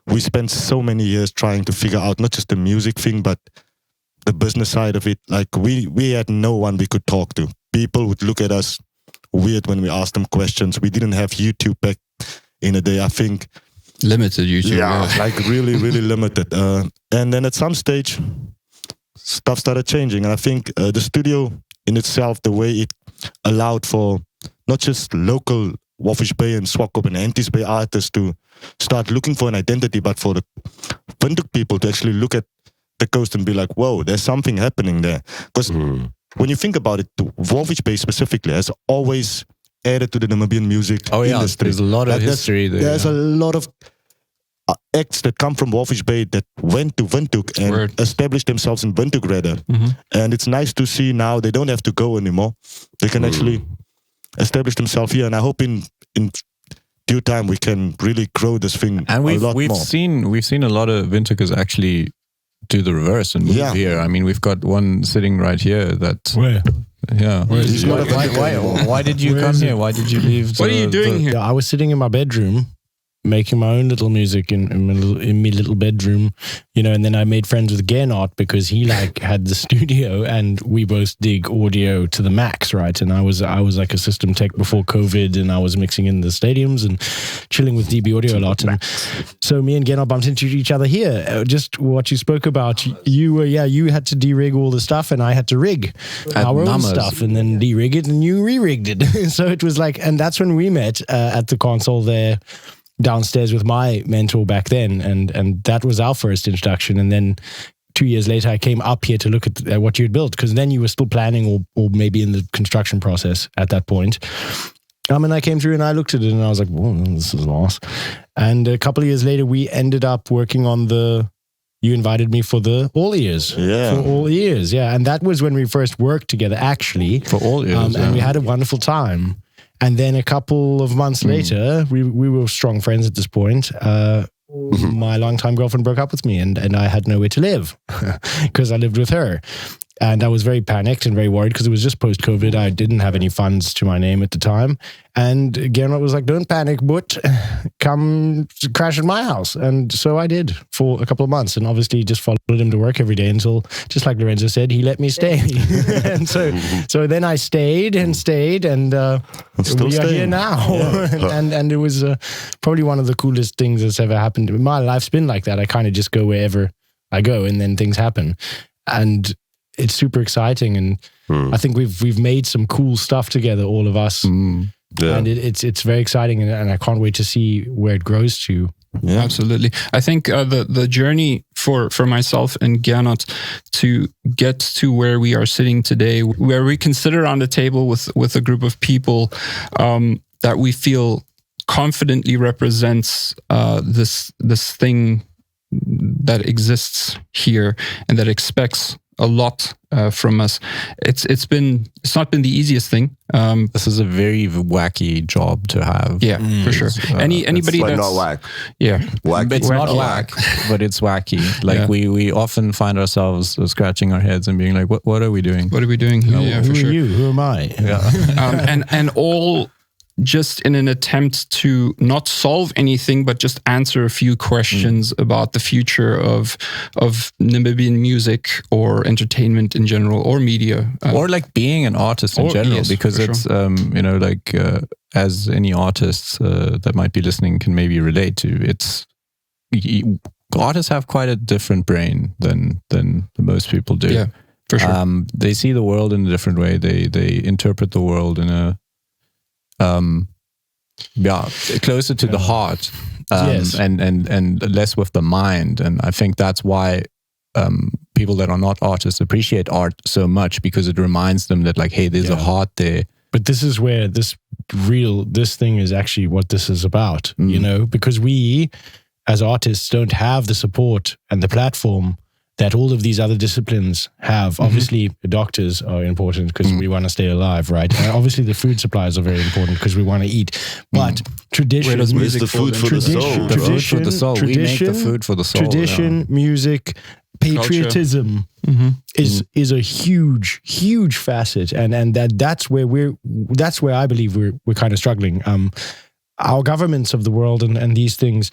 we spent so many years trying to figure out not just the music thing, but the business side of it, like we had no one we could talk to. People would look at us weird when we asked them questions. We didn't have YouTube back in the day. I think limited YouTube. Yeah, like really limited. And then at some stage, stuff started changing. And I think the studio in itself, the way it allowed for not just local Walvish Bay and Swakop and Enchies Bay artists to start looking for an identity, but for the Windhoek people to actually look at the coast and be like, whoa, there's something happening there. Because when you think about it, Walvish Bay specifically has always added to the Namibian music industry. There's a lot of history there. There's a lot of acts that come from Walvish Bay that went to Windhoek and established themselves in Windhoek rather. And it's nice to see now they don't have to go anymore. They can actually establish themselves here. And I hope in due time we can really grow this thing and a lot more. We've seen a lot of Windhoekers actually do the reverse and move here. I mean, we've got one sitting right here that... Where? Yeah. Why did you come here? Why did you leave? What are you doing here? I was sitting in my bedroom making my own little music in my little bedroom, you know, and then I made friends with Gernot because he like had the studio and we both dig audio to the max, right? And I was like a system tech before COVID, and I was mixing in the stadiums and chilling with DB Audio a lot. And so me and Gernot bumped into each other here. Just what you spoke about, you had to de-rig all the stuff and I had to rig our own stuff and then de-rig it and you re-rigged it. So it was like, and that's when we met at the console there downstairs with my mentor back then, and that was our first introduction. And then 2 years later I came up here to look at what you'd built, because then you were still planning or maybe in the construction process at that point. I came through and I looked at it and I was like, whoa, this is nice. And a couple of years later, we ended up working on you invited me for the All Ears. Yeah. For All Ears, yeah. And that was when we first worked together, actually. For All Ears, And we had a wonderful time. And then a couple of months later, we were strong friends at this point. My longtime girlfriend broke up with me and I had nowhere to live because I lived with her. And I was very panicked and very worried because it was just post-COVID. I didn't have any funds to my name at the time. And Gernot was like, don't panic, but come crash at my house. And so I did for a couple of months and obviously just followed him to work every day until, just like Lorenzo said, he let me stay. And so then I stayed and we are here now. Yeah. and it was probably one of the coolest things that's ever happened. My life's been like that. I kind of just go wherever I go and then things happen. And it's super exciting, and I think we've made some cool stuff together, all of us, and it's very exciting, and I can't wait to see where it grows to. Yeah. Absolutely. I think the journey for myself and Gernot to get to where we are sitting today, where we can sit around a table with a group of people that we feel confidently represents this thing that exists here and that expects a lot from us. It's not been the easiest thing. This is a very wacky job to have. Yeah, for sure. Anybody it's that's not whack. Yeah, Wacky. It's not whack, but it's wacky. Like we often find ourselves scratching our heads and being like, "What are we doing? What are we doing here?" Yeah, who for are sure. you? Who am I? Yeah. And all just in an attempt to not solve anything, but just answer a few questions about the future of Namibian music or entertainment in general, or media, or like being an artist in general, because it's as any artists that might be listening can maybe relate to. Artists have quite a different brain than most people do. Yeah, for sure. They see the world in a different way. They interpret the world in a closer to the heart, and less with the mind. And I think that's why people that are not artists appreciate art so much, because it reminds them that, like, hey, there's a heart there. But this is where this thing is actually what this is about, you know, because we as artists don't have the support and the platform that all of these other disciplines have. Obviously, doctors are important because we want to stay alive, right? And obviously, the food supplies are very important because we want to eat. But tradition, where's the food for the soul? The food for the soul. We make the food for the soul. Tradition, music, patriotism is a huge facet, and that's where I believe we're kind of struggling. Our governments of the world and these things,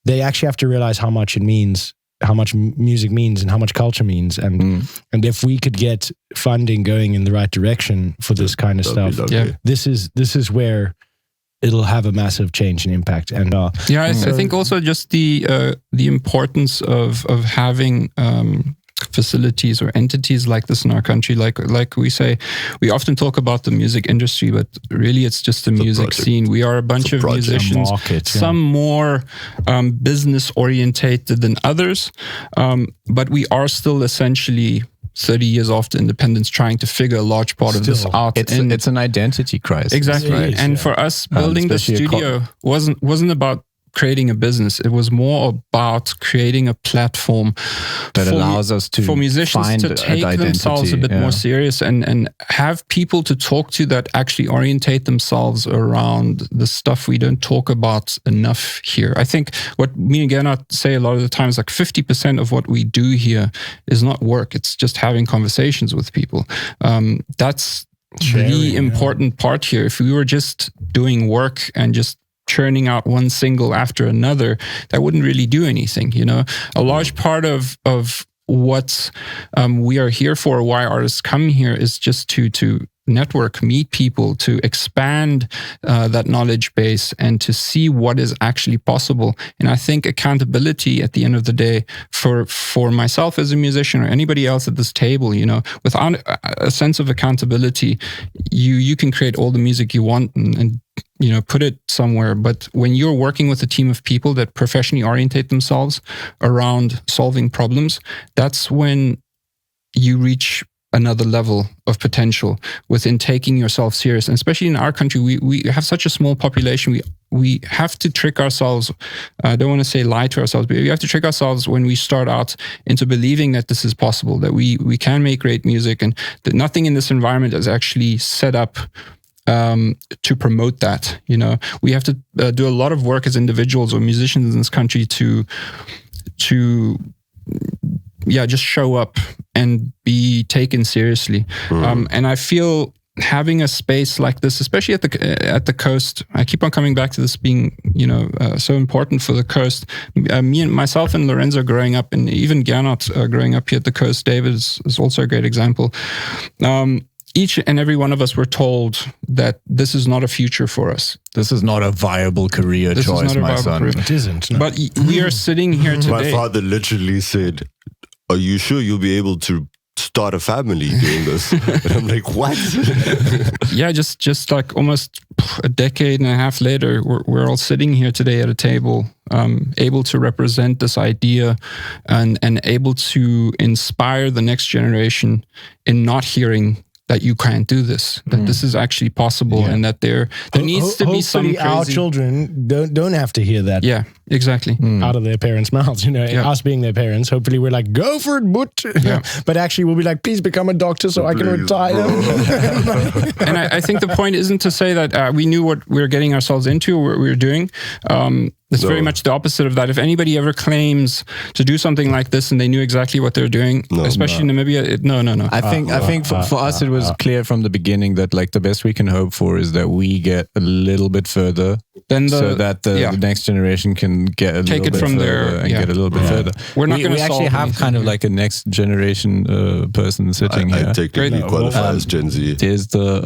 they actually have to realize how much it means, how much music means and how much culture means. And if we could get funding going in the right direction for this kind of stuff, this is where it'll have a massive change and impact. And I think also just the importance of having facilities or entities like this in our country. Like we say, we often talk about the music industry, but really it's just the music scene. We are a bunch of musicians, some more business orientated than others, but we are still essentially 30 years after independence trying to figure a large part of this out. It's an identity crisis. Exactly. Right? And for us, building the studio wasn't about creating a business. It was more about creating a platform that allows us to for musicians to take themselves a bit more serious and have people to talk to that actually orientate themselves around the stuff we don't talk about enough here. I think what me and Gernot say a lot of the time is like 50% of what we do here is not work. It's just having conversations with people. That's the important part here. If we were just doing work and just churning out one single after another, that wouldn't really do anything, you know. A large part of what we are here for, why artists come here, is just to network, meet people, to expand that knowledge base and to see what is actually possible. And I think accountability at the end of the day for myself as a musician or anybody else at this table, you know, without a sense of accountability, you can create all the music you want and you know, put it somewhere. But when you're working with a team of people that professionally orientate themselves around solving problems, that's when you reach another level of potential within taking yourself serious. And especially in our country, we have such a small population. We have to trick ourselves. I don't want to say lie to ourselves, but we have to trick ourselves when we start out into believing that this is possible, that we can make great music, and that nothing in this environment is actually set up to promote that. You know, we have to do a lot of work as individuals or musicians in this country to just show up and be taken seriously. And I feel having a space like this, especially at the coast, I keep on coming back to this being, so important for the coast. Myself and Lorenzo growing up, and even Gernot growing up here at the coast, David is also a great example. Each and every one of us were told that this is not a future for us. This is not a viable career choice, my son. It isn't. No. But we are sitting here today. My father literally said, "Are you sure you'll be able to start a family doing this?" And I'm like, what? Yeah, just like almost a decade and a half later, we're all sitting here today at a table, able to represent this idea and able to inspire the next generation in not hearing that you can't do this, that this is actually possible, and that there needs to be some crazy... our children don't have to hear that. Yeah, exactly. Out of their parents' mouths, us being their parents. Hopefully we're like, go for it, but but actually we'll be like, please become a doctor so I can retire. And I think the point isn't to say that we knew what we were getting ourselves into or what we were doing. It's very much the opposite of that. If anybody ever claims to do something like this and they knew exactly what they're doing, especially in Namibia, no. I think for us it was clear from the beginning that like the best we can hope for is that we get a little bit further, so that the next generation can get a little bit further and get a little bit further. We're not going to actually have kind of like a next generation person sitting here. I technically qualify as Gen Z. There's the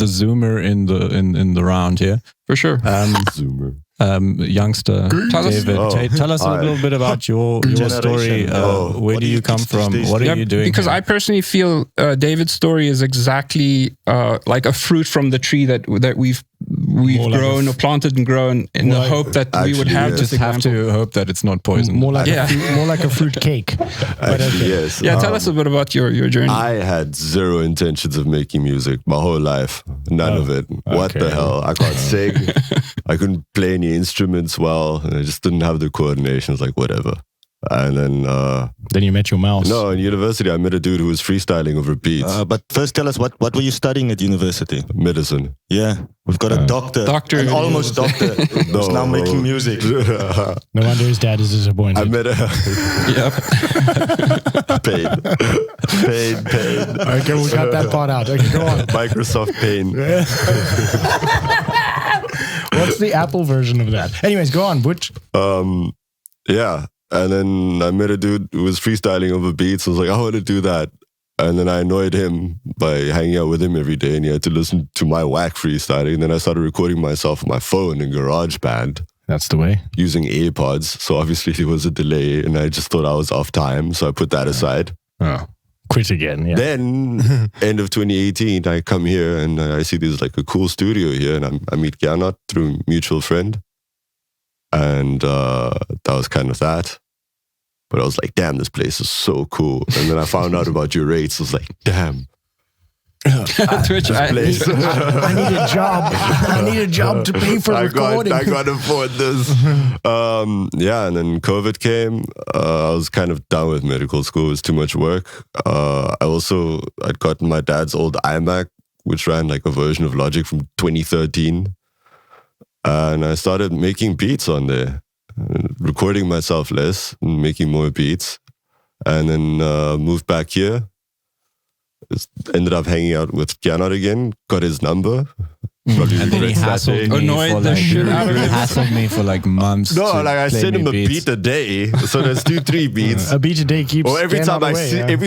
Zoomer in the round here. For sure. Zoomer. Youngster David, tell us a little bit about your story. Where do you come from? What are you doing? Because here? I personally feel David's story is exactly like a fruit from the tree that we've grown or planted and grown in the hope that we would have. Just have to hope that it's not poison. More like a fruit cake. Yes. Yeah, tell us a bit about your journey. I had zero intentions of making music my whole life. None of it. What the hell? I can't sing. I couldn't play any instruments well. And I just didn't have the coordination. It's like, whatever. And then you met your mouse. No, in university I met a dude who was freestyling over beats. But first tell us, what were you studying at university? Medicine. Yeah, we've got a doctor, an almost doctor, who's now making music. No wonder his dad is disappointed. I met a... Pain. Okay, we'll cut that part out. Okay, go on. Microsoft Paint. What's the Apple version of that? Anyways, go on, Butch. Yeah. And then I met a dude who was freestyling over beats. I was like, I want to do that. And then I annoyed him by hanging out with him every day, and he had to listen to my whack freestyling. And then I started recording myself on my phone in GarageBand. That's the way. Using AirPods. So obviously there was a delay, and I just thought I was off time. So I put that aside. Oh, quit again. Yeah. Then, end of 2018, I come here and I see there's like a cool studio here, and I meet Gernot through a mutual friend. And that was kind of that. But I was like, damn, this place is so cool. And then I found out about your rates. I was like, damn. Twitch, I need a job. I need a job to pay for recording. I can't afford this. And then COVID came. I was kind of done with medical school. It was too much work. I'd gotten my dad's old iMac, which ran like a version of Logic from 2013. And I started making beats on there, recording myself less and making more beats. And then moved back here. Ended up hanging out with Gernot again, got his number. And then he hassled me for like months. No, like I sent him a beat a day. So there's 2-3 beats. A beat a day keeps. Or every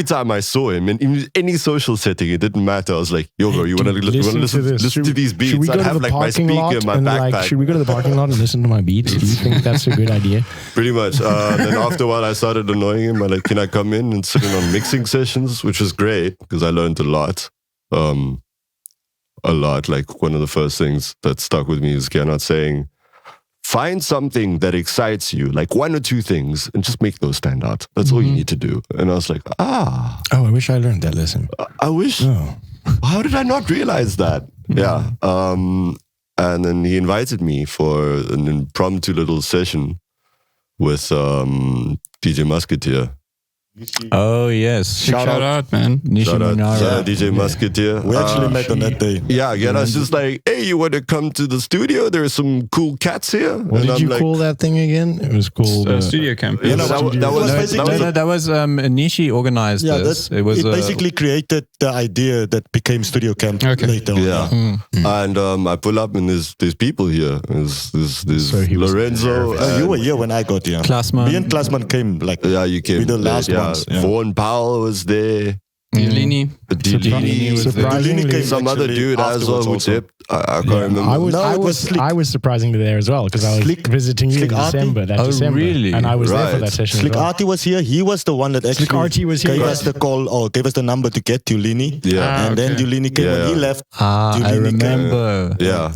time I saw him in any social setting, it didn't matter. I was like, yo, bro, you want to listen to these beats? I'd have like my speaker in my backpack. Should we go to the parking lot and listen to my beats? Do you think that's a good idea? Pretty much. Then after a while, I started annoying him. I'm like, can I come in and sit in on mixing sessions? Which was great because I learned a lot. Like one of the first things that stuck with me is Gernot saying, find something that excites you, like 1 or 2 things, and just make those stand out. That's all you need to do. And I was like, Oh, I wish I learned that lesson. I wish. Oh. How did I not realize that? Yeah. And then he invited me for an impromptu little session with DJ Musketeer. Oh, yes. Shout out, man. Shout out DJ Musketeer. We actually met on that day. Yeah, I was just like, hey, you want to come to the studio? There are some cool cats here. What did you call that thing again? It was called Studio Camp. Yeah, that was Nishi organized this. It basically created the idea that became Studio Camp later on. Yeah. And I pull up and there's people here. There's Lorenzo. You were here when I got here. Klassmann. Me and Klassmann came you came. With the last ones. Yeah. Vaughn Powell was there. Dulini. Dulini came. Some other dude as well who dipped. I can't remember. I was surprisingly there as well because I was visiting you in December. December, really? And I was there for that session. Slick Artie was here. He was the one that actually gave us the call or gave us the number to get Dulini. Yeah. And then Dulini came when he left. I remember. Yeah.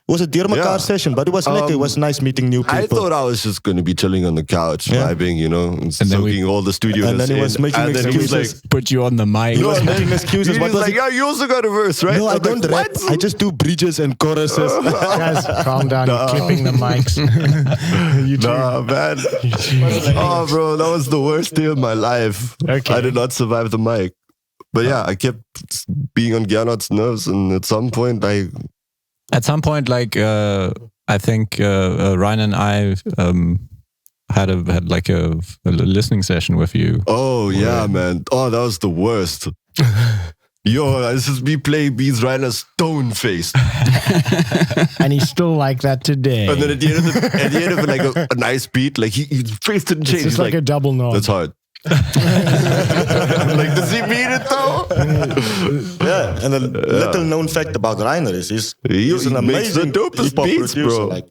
It was a Diermekaar session, but it was lekker. It was nice meeting new people. I thought I was just going to be chilling on the couch, vibing, and soaking all the studios. And then he was making excuses. Like, put you on the mic. He was making excuses. He was like, yeah, you also got a verse, right? No, I don't rap. I just do bridges and choruses. Guys, calm down. You're clipping the mics. Nah, man. Oh, bro, that was the worst day of my life. Okay. I did not survive the mic. But yeah, I kept being on Gernot's nerves, and at some point, I think Ryan and I had like a listening session with you. Oh yeah, man. Oh, that was the worst. Yo, this is me playing beats, Ryan stone faced, and he's still like that today. And then at the end of like a nice beat, like his face didn't change. It's like a double nod. That's hard. Like, does he mean it though? Yeah, and a little known fact about Reiner is he's an amazing dopest beats, producer.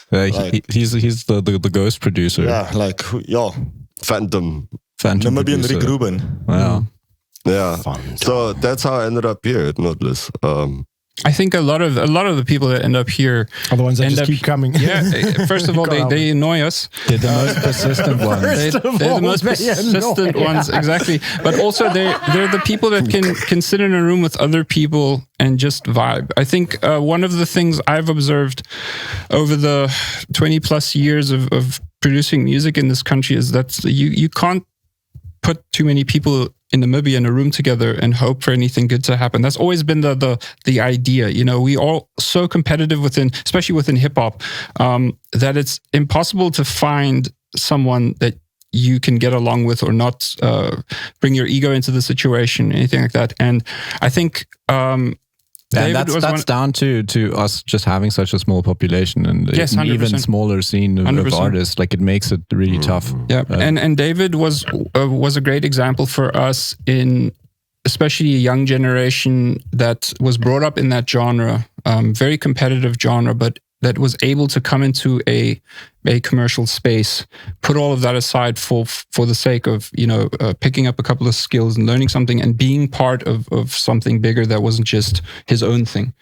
Bro. He's the ghost producer. Yeah, Phantom Namibian producer. Rick Rubin. Wow. Yeah. So that's how I ended up here at Nautilus. I think a lot of the people that end up here are the ones that just keep coming. Yeah. First of all, they annoy us. They're the most persistent ones. They're the most persistent ones, exactly. But also they're the people that can sit in a room with other people and just vibe. I think one of the things I've observed over the 20 plus years of producing music in this country is that you can't put too many people in Namibia in a room together and hope for anything good to happen. That's always been the idea. We all so competitive especially within hip hop, that it's impossible to find someone that you can get along with or not bring your ego into the situation, anything like that. And I think that's down to us just having such a small population and an even smaller scene of artists. Like, it makes it really tough. Yeah, and David was a great example for us in especially a young generation that was brought up in that genre, very competitive genre, but that was able to come into a commercial space, put all of that aside for the sake of picking up a couple of skills and learning something and being part of something bigger that wasn't just his own thing.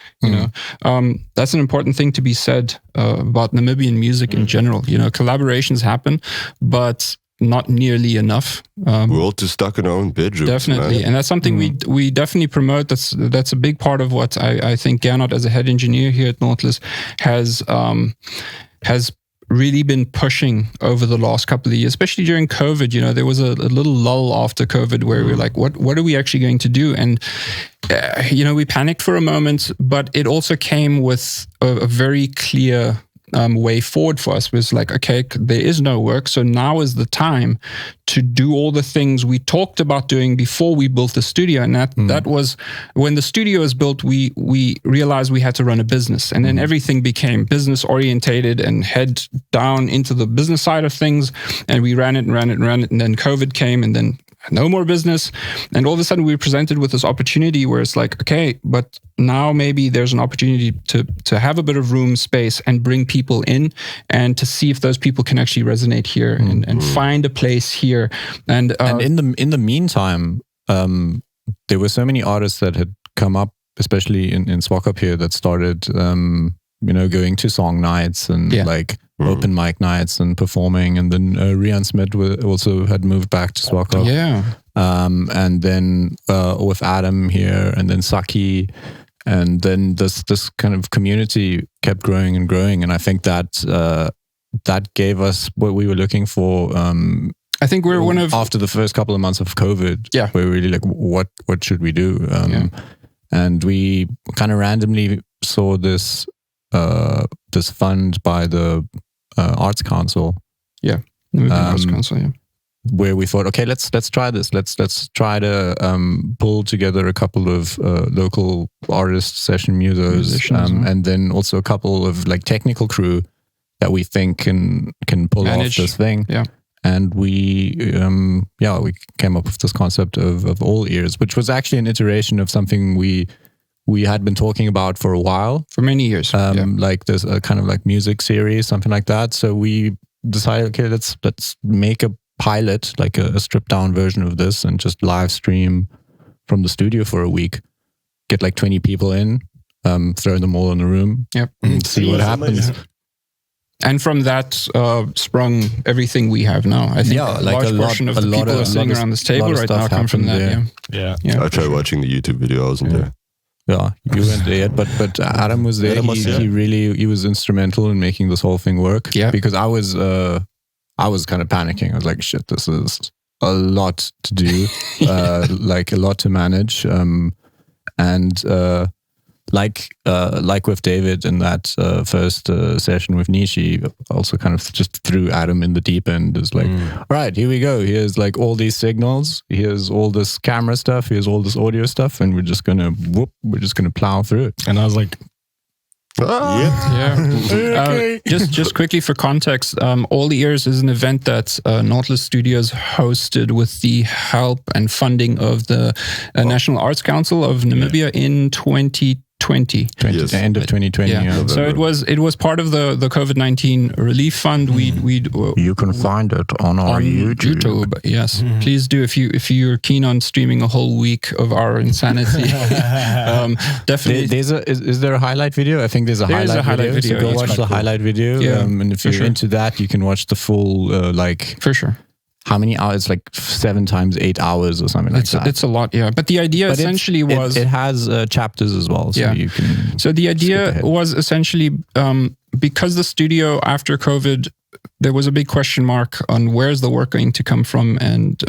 That's an important thing to be said about Namibian music in general. Collaborations happen, but not nearly enough. We're all too stuck in our own bedrooms. Definitely, man. and that's something we definitely promote. That's a big part of what I think Gernot, as a head engineer here at Nautilus, has really been pushing over the last couple of years, especially during COVID. There was a little lull after COVID where we were like, what are we actually going to do? And we panicked for a moment, but it also came with a very clear way forward for us. It was like, okay, there is no work, so now is the time to do all the things we talked about doing before we built the studio. And that was when the studio was built, we realized we had to run a business, and then everything became business orientated and head down into the business side of things, and we ran it, and then COVID came, and then no more business. And all of a sudden we were presented with this opportunity where it's like, okay, but now maybe there's an opportunity to have a bit of room space and bring people in and to see if those people can actually resonate here and find a place here. And in the meantime, there were so many artists that had come up, especially in Swakop here, that started going to song nights and open mic nights and performing. And then Rian Smith also had moved back to Swakop. Yeah. And then with Adam here, and then Saki, and then this kind of community kept growing and growing. And I think that gave us what we were looking for. I think we're one of after the first couple of months of COVID. Yeah, we're really like, what should we do? And we kind of randomly saw this fund by the Arts Council. Yeah, the Arts Council. Yeah. Where we thought, okay, let's try this. Let's try to pull together a couple of local artists, session musicians, and then also a couple of like technical crew that we think can pull off this thing. Yeah. And we came up with this concept of All Ears, which was actually an iteration of something we had been talking about for a while, for many years. Like there's a kind of like music series, something like that. So we decided, okay, let's make a pilot, like a stripped down version of this, and just live stream from the studio for a week. Get like 20 people in, throw them all in the room, see what happens. And from that sprung everything we have now. I think a large portion of the people who are sitting around this table right now come from that. Yeah. I tried watching the YouTube video. I wasn't there. Yeah, you weren't there yet, but Adam was there. He was instrumental in making this whole thing work. Yeah, because I was kind of panicking. I was like, shit, this is a lot to do, like a lot to manage, and like with David in that first session with Nishi, also kind of just threw Adam in the deep end. Is like, all right, here we go. Here's like all these signals. Here's all this camera stuff. Here's all this audio stuff, and we're just gonna plow through it. And I was like, okay. Just quickly for context, All Ears is an event that Nautilus Studios hosted with the help and funding of the National Arts Council of Namibia in 2020. The end of 2020. Yeah. So it was part of the COVID-19 relief fund. You can find it on our YouTube. Yes, please do if you're keen on streaming a whole week of our insanity. Definitely. Is there a highlight video? I think there's a highlight video. So go watch the highlight video. Yeah, and if you're into that, you can watch the full for sure. How many hours? Like 7 times 8 hours or something like that. It's a lot, yeah. But the idea essentially was... It has chapters as well, so you can... So the idea was essentially, because the studio after COVID, there was a big question mark on where's the work going to come from, and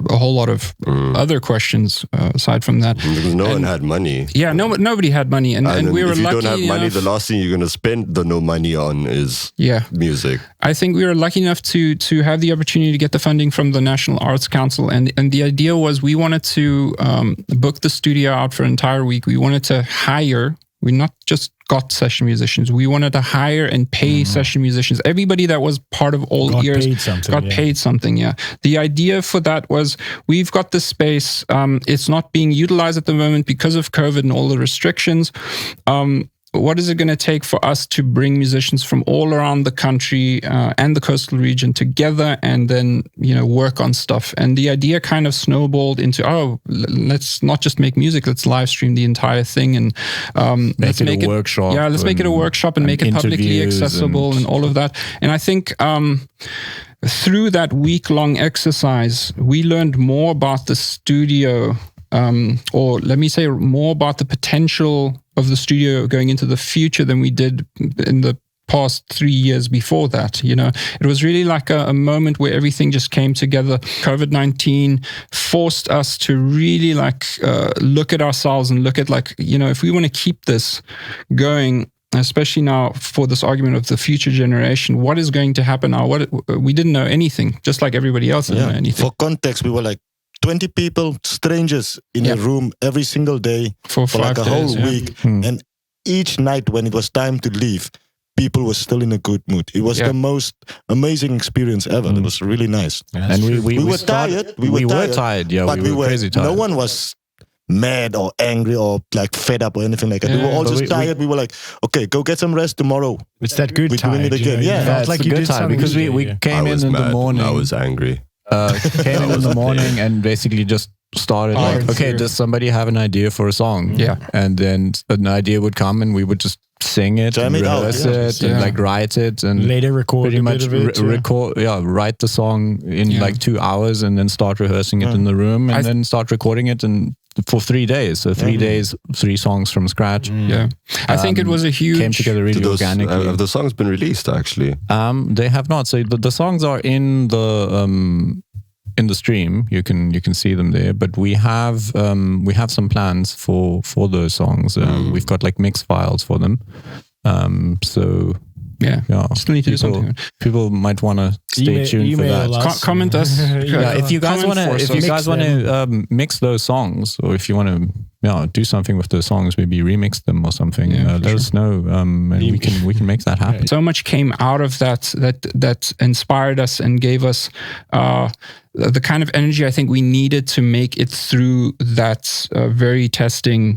a whole lot of other questions aside from that. Because no one had money. Yeah, nobody had money. And we were lucky. If you don't have money, the last thing you're going to spend the no money on is music. I think we were lucky enough to have the opportunity to get the funding from the National Arts Council. And the idea was we wanted to book the studio out for an entire week. We wanted to hire... We not just got session musicians. We wanted to hire and pay session musicians. Everybody that was part of All Ears got paid something. Yeah. The idea for that was we've got this space. It's not being utilized at the moment because of COVID and all the restrictions. What is it going to take for us to bring musicians from all around the country and the coastal region together and then, work on stuff? And the idea kind of snowballed into, let's not just make music, let's live stream the entire thing and let's make it a workshop. Yeah, let's make it a workshop and make it publicly accessible and all of that. And I think through that week-long exercise, we learned more about the studio, or let me say more about the potential of the studio going into the future than we did in the past 3 years before that. It was really like a moment where everything just came together. COVID-19 forced us to really look at ourselves and look at if we want to keep this going, especially now for this argument of the future generation, what is going to happen now? We didn't know anything, just like everybody else didn't know anything. For context, we were like 20 people, strangers in a room every single day for like a whole week. And each night when it was time to leave, people were still in a good mood. It was the most amazing experience ever. It was really nice. Yeah, and we were tired. We were tired. Yeah, but we were crazy tired. No one was mad or angry or like fed up or anything like that. We were all just tired. We were like, okay, go get some rest tomorrow. It's that good time. We're doing it again. Felt like you did something because we came in the morning. I was angry. Came in the morning and basically just started like, okay, does somebody have an idea for a song? Yeah. And then an idea would come and we would just sing it, Jam and it out, rehearse yeah. it, and like write it, and later record pretty a much bit of it, write the song in like 2 hours, and then start rehearsing it in the room, and then start recording it for 3 days. So 3 days, 3 songs from scratch. Yeah, I think it was a huge came together really organically. Have the songs been released actually? They have not. So the songs are in the stream. You can see them there. But we have some plans for those songs. We've got like mix files for them. So yeah, still need to do something. People might want to stay tuned for that. Comment us. If you guys want to mix those songs, or if you want to do something with those songs, maybe remix them or something, let us know, and we can make that happen. So much came out of that inspired us and gave us the kind of energy I think we needed to make it through that very testing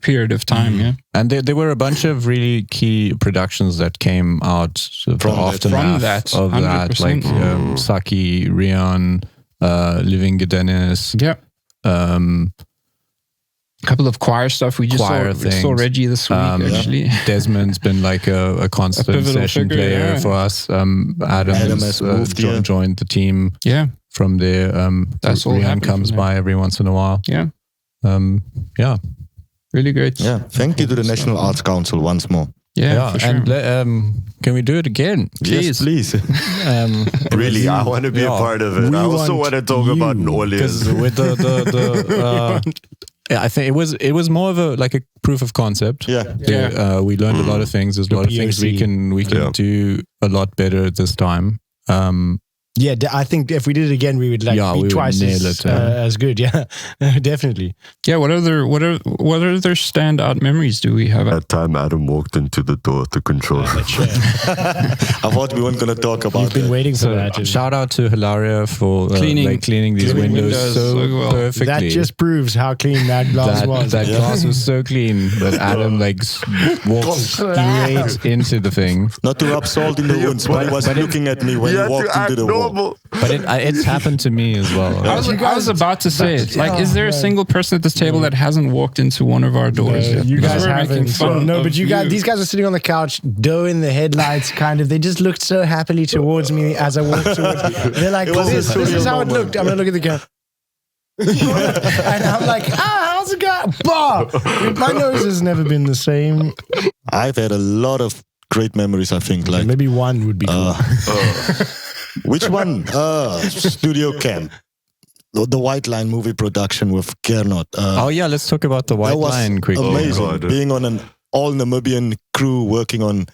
period of time. Yeah, and there were a bunch of really key productions that came out from that, like Saki, Rian, Living Gedenis. Yeah. A couple of choir stuff. We just saw Reggie this week, actually. Desmond's been like a constant session player for us. Adam has joined the team. Yeah. From there, that's all. Rian comes by every once in a while. Yeah. Yeah. Really great. Yeah. Thank you to the National Arts Council once more. Yeah, for sure. And can we do it again? Yes, please. Really, I want to be a part of it. I also want to talk about Nautilus. Because with I think it was more of a proof of concept. Yeah. We learned a lot of things. There's a lot of things we can do a lot a this time. Yeah, I think if we did it again, we would be twice as good. Yeah, definitely. Yeah. What other standout memories do we have? That time Adam walked into the door to control. I thought we weren't going to talk about. We've been waiting for that. Shout out to Hilaria for cleaning these windows so well. Perfectly. That just proves how clean that glass was. That glass was so clean that Adam walked straight into the thing. Not to rub salt in the wounds, but he was looking at me when he walked into the wall. But it's happened to me as well. I was about to say it. Like, is there a single person at this table that hasn't walked into one of our doors yet? You guys haven't. These guys are sitting on the couch, dough in the headlights, kind of. They just looked so happily towards me as I walked towards them. They're like, this is how it looked. I'm going to look at the camera. And I'm like, how's it going? Bah! My nose has never been the same. I've had a lot of great memories, I think. Like maybe one would be cool. Which one? Studio Camp. The White Line movie production with Gernot. Let's talk about the White Line quickly. Amazing. Being on an all Namibian crew working on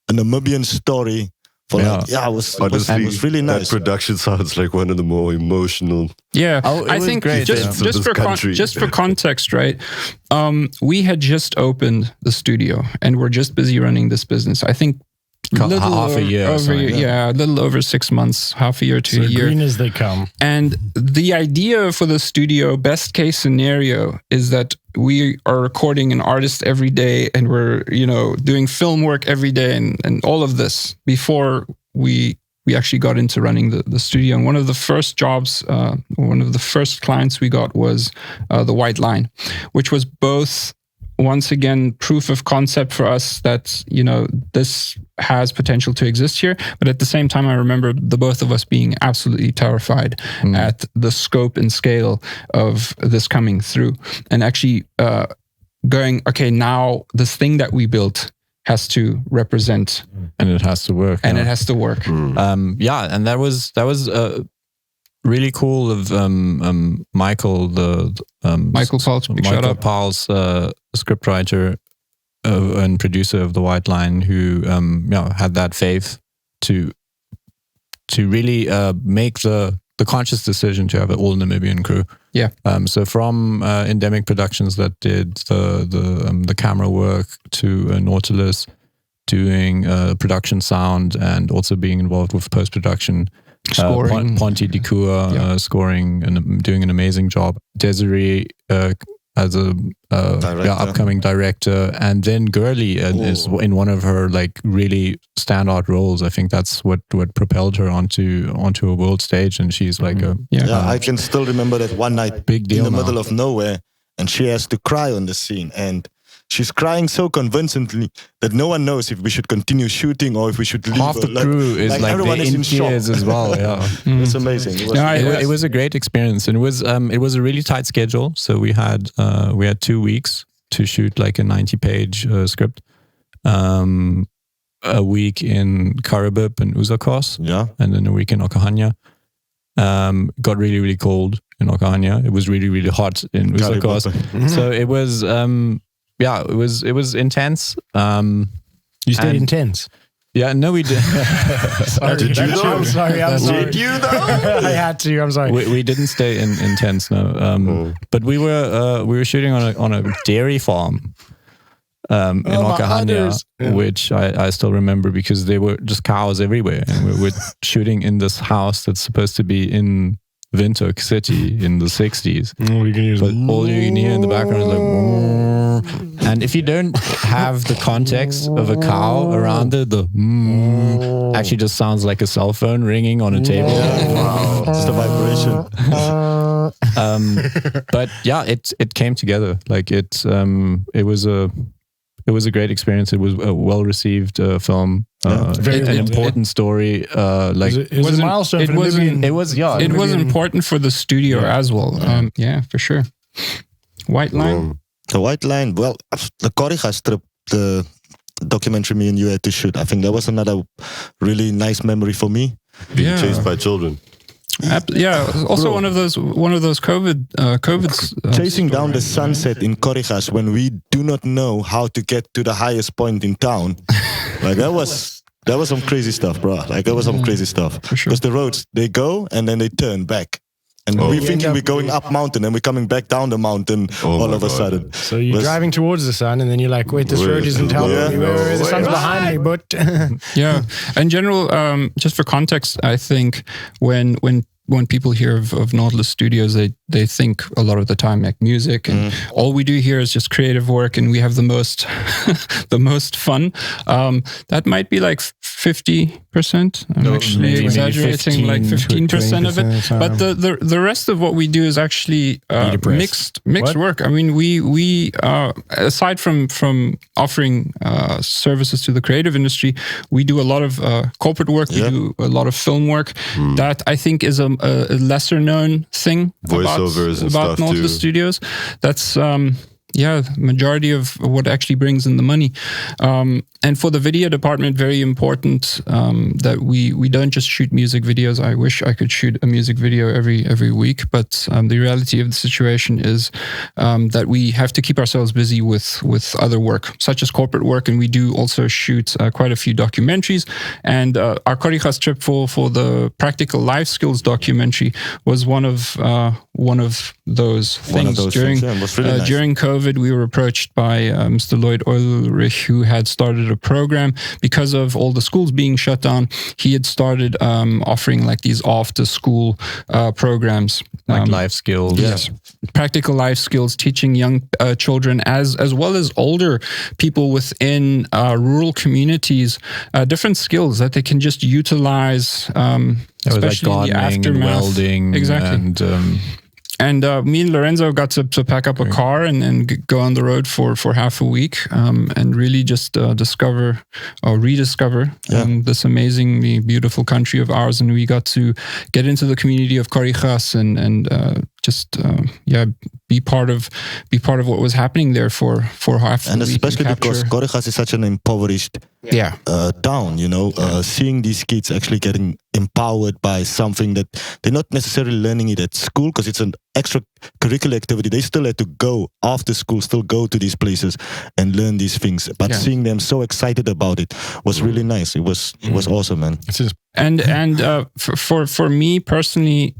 a Namibian story. It was really nice. That production sounds like one of the more emotional. Yeah, I think great. Just for context, right? We had just opened the studio and we're just busy running this business. I think half a year. A little over 6 months, half a year to a year. Green as they come. And the idea for the studio, best case scenario, is that we are recording an artist every day and we're, doing film work every day and all of this before we actually got into running the studio. And one of the first jobs, one of the first clients we got was the White Line, which was both, once again, proof of concept for us that, this has potential to exist here. But at the same time, I remember the both of us being absolutely terrified at the scope and scale of this coming through. And actually going, okay, now this thing that we built has to represent. And it has to work. And it has to work. And that was really cool of Michael, Michael Paul's scriptwriter and producer of the White Line, who had that faith to really make the conscious decision to have an all Namibian crew. Yeah. So from Endemic Productions that did the camera work to Nautilus, doing production sound and also being involved with post production. Scoring. Ponty Dikua scoring and doing an amazing job. Desiree as a upcoming director, and then Gurley is in one of her like really standout roles. I think that's what propelled her onto a world stage, and she's like I can still remember that one night, big deal in the now. middle of nowhere, and she has to cry on the scene, and she's crying so convincingly that no one knows if we should continue shooting or if we should leave. Half the crew is like everyone is in tears as well. Yeah, it's amazing. It was a great experience, and it was a really tight schedule. So we had 2 weeks to shoot like a 90-page script, a week in Karabib and Uzakos, and then a week in Okahanya. Got really, really cold in Okahanya. It was really, really hot in Uzakos. So it was. It was intense. You stayed intense? Yeah, no, we did. Sorry, did you though? I'm sorry. Did you though? I had to. I'm sorry. We didn't stay intense, no. But we were shooting on a dairy farm in Okahanya, which I still remember because there were just cows everywhere, and we were shooting in this house that's supposed to be in Windhoek City in the 60s. But all you can hear in the background is like, and if you don't have the context of a cow around it, the actually just sounds like a cell phone ringing on a table. Wow, it's the vibration. But yeah, it came together. Like it was a great experience. It was a well-received film. An important story. It was a milestone. It was important for the studio as well. For sure. White Line. The White Line. Well, the Koriga trip, the documentary me and you had to shoot. I think that was another really nice memory for me. Being chased by children. Also one of those COVID chasing down the sunset in Korigas when we do not know how to get to the highest point in town. Like that was some crazy stuff, bro. Like that was some crazy stuff. For sure. Because the roads, they go and then they turn back. And we're thinking we're going up mountain and we're coming back down the mountain all of a sudden. So you're driving towards the sun and then you're like, wait, this road isn't helping me. The sun's behind me, but... In general, just for context, I think when people hear of Nautilus Studios, they think a lot of the time like music, and all we do here is just creative work, and we have the most fun. That might be like 50%. I'm actually exaggerating, like 15% of it. But the rest of what we do is actually mixed work. I mean, we aside from offering services to the creative industry, we do a lot of corporate work. We do a lot of film work. That I think is a lesser known thing about Nautilus Studios. That's majority of what actually brings in the money. And for the video department, very important that we don't just shoot music videos. I wish I could shoot a music video every week, but the reality of the situation is that we have to keep ourselves busy with other work, such as corporate work, and we do also shoot quite a few documentaries. And our Korigas trip for the practical life skills documentary was one of those things. During COVID, we were approached by Mr. Lloyd Ulrich, who had started a program because of all the schools being shut down. He had started offering like these after-school programs, like life skills. Yes, practical life skills, teaching young children as well as older people within rural communities different skills that they can just utilize, especially like in the aftermath. And welding, exactly. And me and Lorenzo got to pack up a car and go on the road for half a week and really just discover or rediscover this amazingly beautiful country of ours. And we got to get into the community of Korigas and just be part of what was happening there for half the week. And especially because Korigas is such an impoverished town, seeing these kids actually getting empowered by something that they're not necessarily learning it at school because it's an extracurricular activity. They still had to go after school, still go to these places and learn these things. But seeing them so excited about it was really nice. It was awesome, man. And for me personally,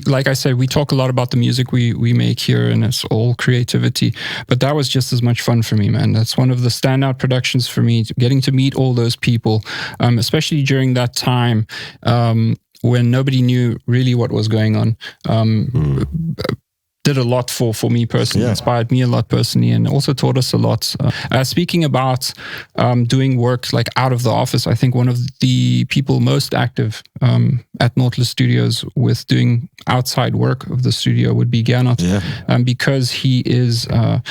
like I said, we talk a lot about the music we make here, and it's all creativity. But that was just as much fun for me, man. That's one of the standout productions for me, getting to meet all those people, especially during that time when nobody knew really what was going on. did a lot for me personally, inspired me a lot personally, and also taught us a lot. Speaking about doing work like out of the office, I think one of the people most active at Nautilus Studios with doing outside work of the studio would be Gernot, because he is a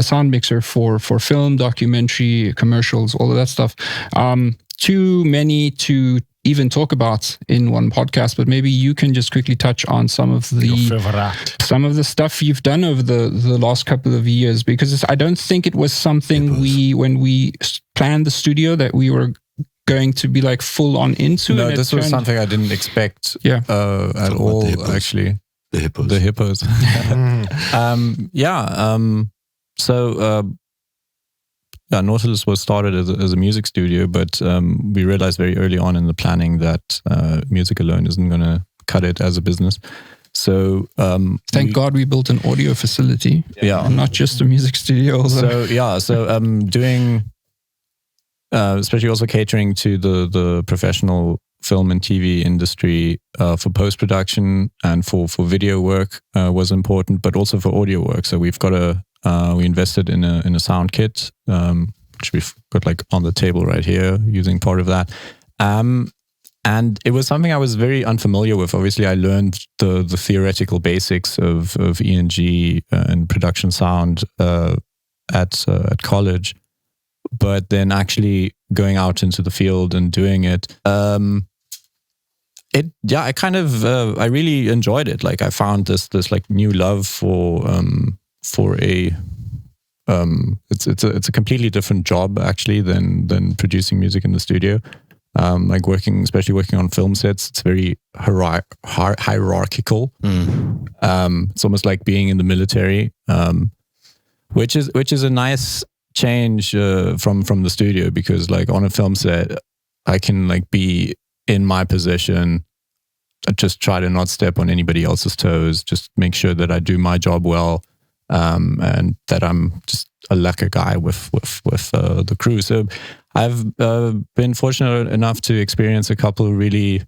sound mixer for film, documentary, commercials, all of that stuff. Too many to even talk about in one podcast, but maybe you can just quickly touch on some of the stuff you've done over the last couple of years, because I don't think it was something when we planned the studio that we were going to be like full on into. No, this was something I didn't expect at all, actually. The hippos. The hippos. Nautilus was started as a music studio, but we realized very early on in the planning that music alone isn't going to cut it as a business. So thank God we built an audio facility, and not just a music studio. So doing, especially also catering to the professional film and TV industry for post-production and for video work was important, but also for audio work. So we've got we invested in a sound kit, which we've got like on the table right here, using part of that. And it was something I was very unfamiliar with. Obviously, I learned the theoretical basics of ENG and production sound at college, but then actually going out into the field and doing it, I really enjoyed it. Like I found this like new love for a it's a completely different job actually than producing music in the studio. Like especially working on film sets, it's very hierarchical. It's almost like being in the military, which is a nice change from the studio, because like on a film set, I can like be in my position, just try to not step on anybody else's toes, just make sure that I do my job well. And that I'm just a lacquer guy with the crew. So I've been fortunate enough to experience a couple of really,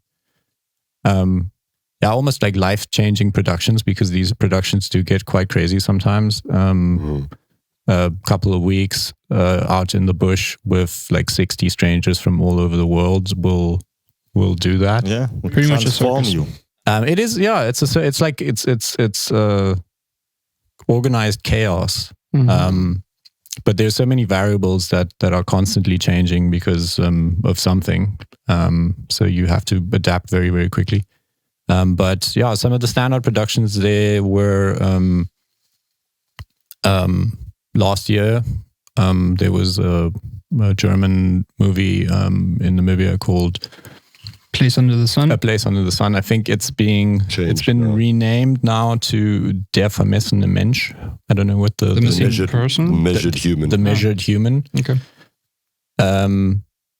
almost like life-changing productions, because these productions do get quite crazy sometimes. A couple of weeks out in the bush with like 60 strangers from all over the world will do that. Yeah, pretty much transform you. It is. Yeah, it's organized chaos. But there's so many variables that are constantly changing because of something. So you have to adapt very, very quickly. But yeah, some of the standout productions there were last year. There was a German movie in Namibia called Place Under the Sun. A Place Under the Sun. I think it's been renamed now to Der vermessene Mensch. I don't know what the missing person, measured human. The measured human. Okay.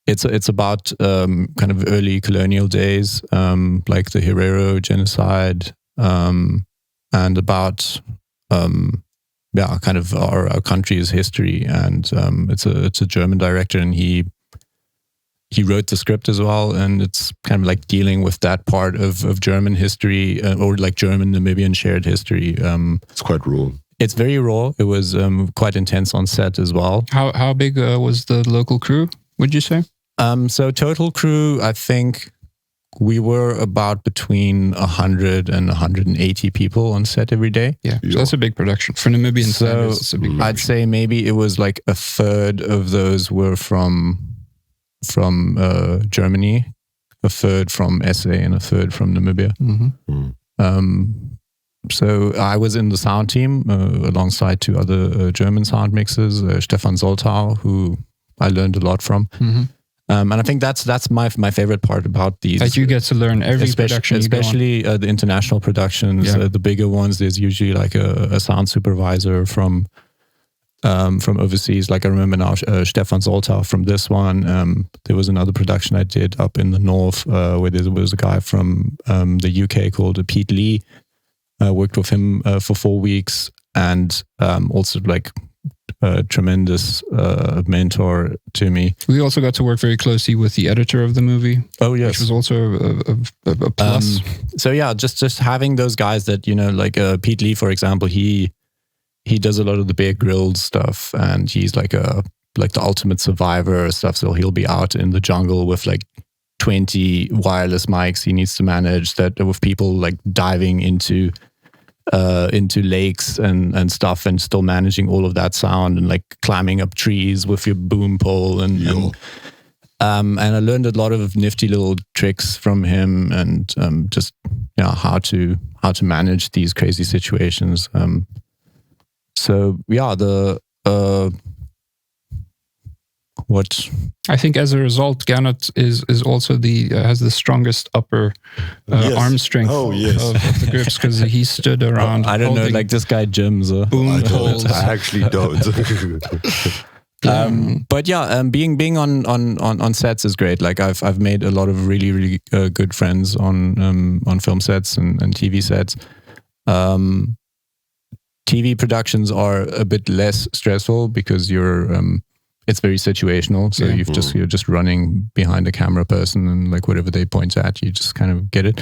It's about kind of early colonial days, like the Herero genocide, and about kind of our country's history. And it's a German director, and he wrote the script as well, and it's kind of like dealing with that part of German history, or like German Namibian shared history. It's quite raw. It's very raw. It was quite intense on set as well. How big was the local crew, would you say? So total crew, I think we were about between 100 and 180 people on set every day. Yeah, so that's a big production. For Namibian standards, it's a big production. I'd say maybe it was like a third of those were from Germany, a third from SA, and a third from Namibia. So I was in the sound team alongside two other German sound mixers, Stefan Soltau, who I learned a lot from. And I think that's my favorite part about these. That you get to learn every production, especially the international productions, the bigger ones. There's usually like a sound supervisor from overseas. Like I remember now, Stefan Soltau from this one. There was another production I did up in the north where there was a guy from the UK called Pete Lee. I worked with him for 4 weeks, and also like tremendous mentor to me. We also got to work very closely with the editor of the movie. Oh yes, which was also a plus. So yeah, just having those guys that, you know, like Pete Lee, for example, he does a lot of the Bear Grylls stuff, and he's like the ultimate survivor stuff. So he'll be out in the jungle with like 20 wireless mics he needs to manage, that with people like diving into lakes and stuff, and still managing all of that sound, and like climbing up trees with your boom pole and I learned a lot of nifty little tricks from him, and just how to manage these crazy situations. So yeah, what I think as a result, Gernot is also has the strongest upper arm strength of the groups, because he stood around. I don't know, like this guy gyms. Boom poles. I actually don't. But yeah, being on sets is great. Like I've made a lot of really really good friends on film sets and TV sets. TV productions are a bit less stressful because it's very situational. So you're just running behind a camera person, and like whatever they point at, you just kind of get it.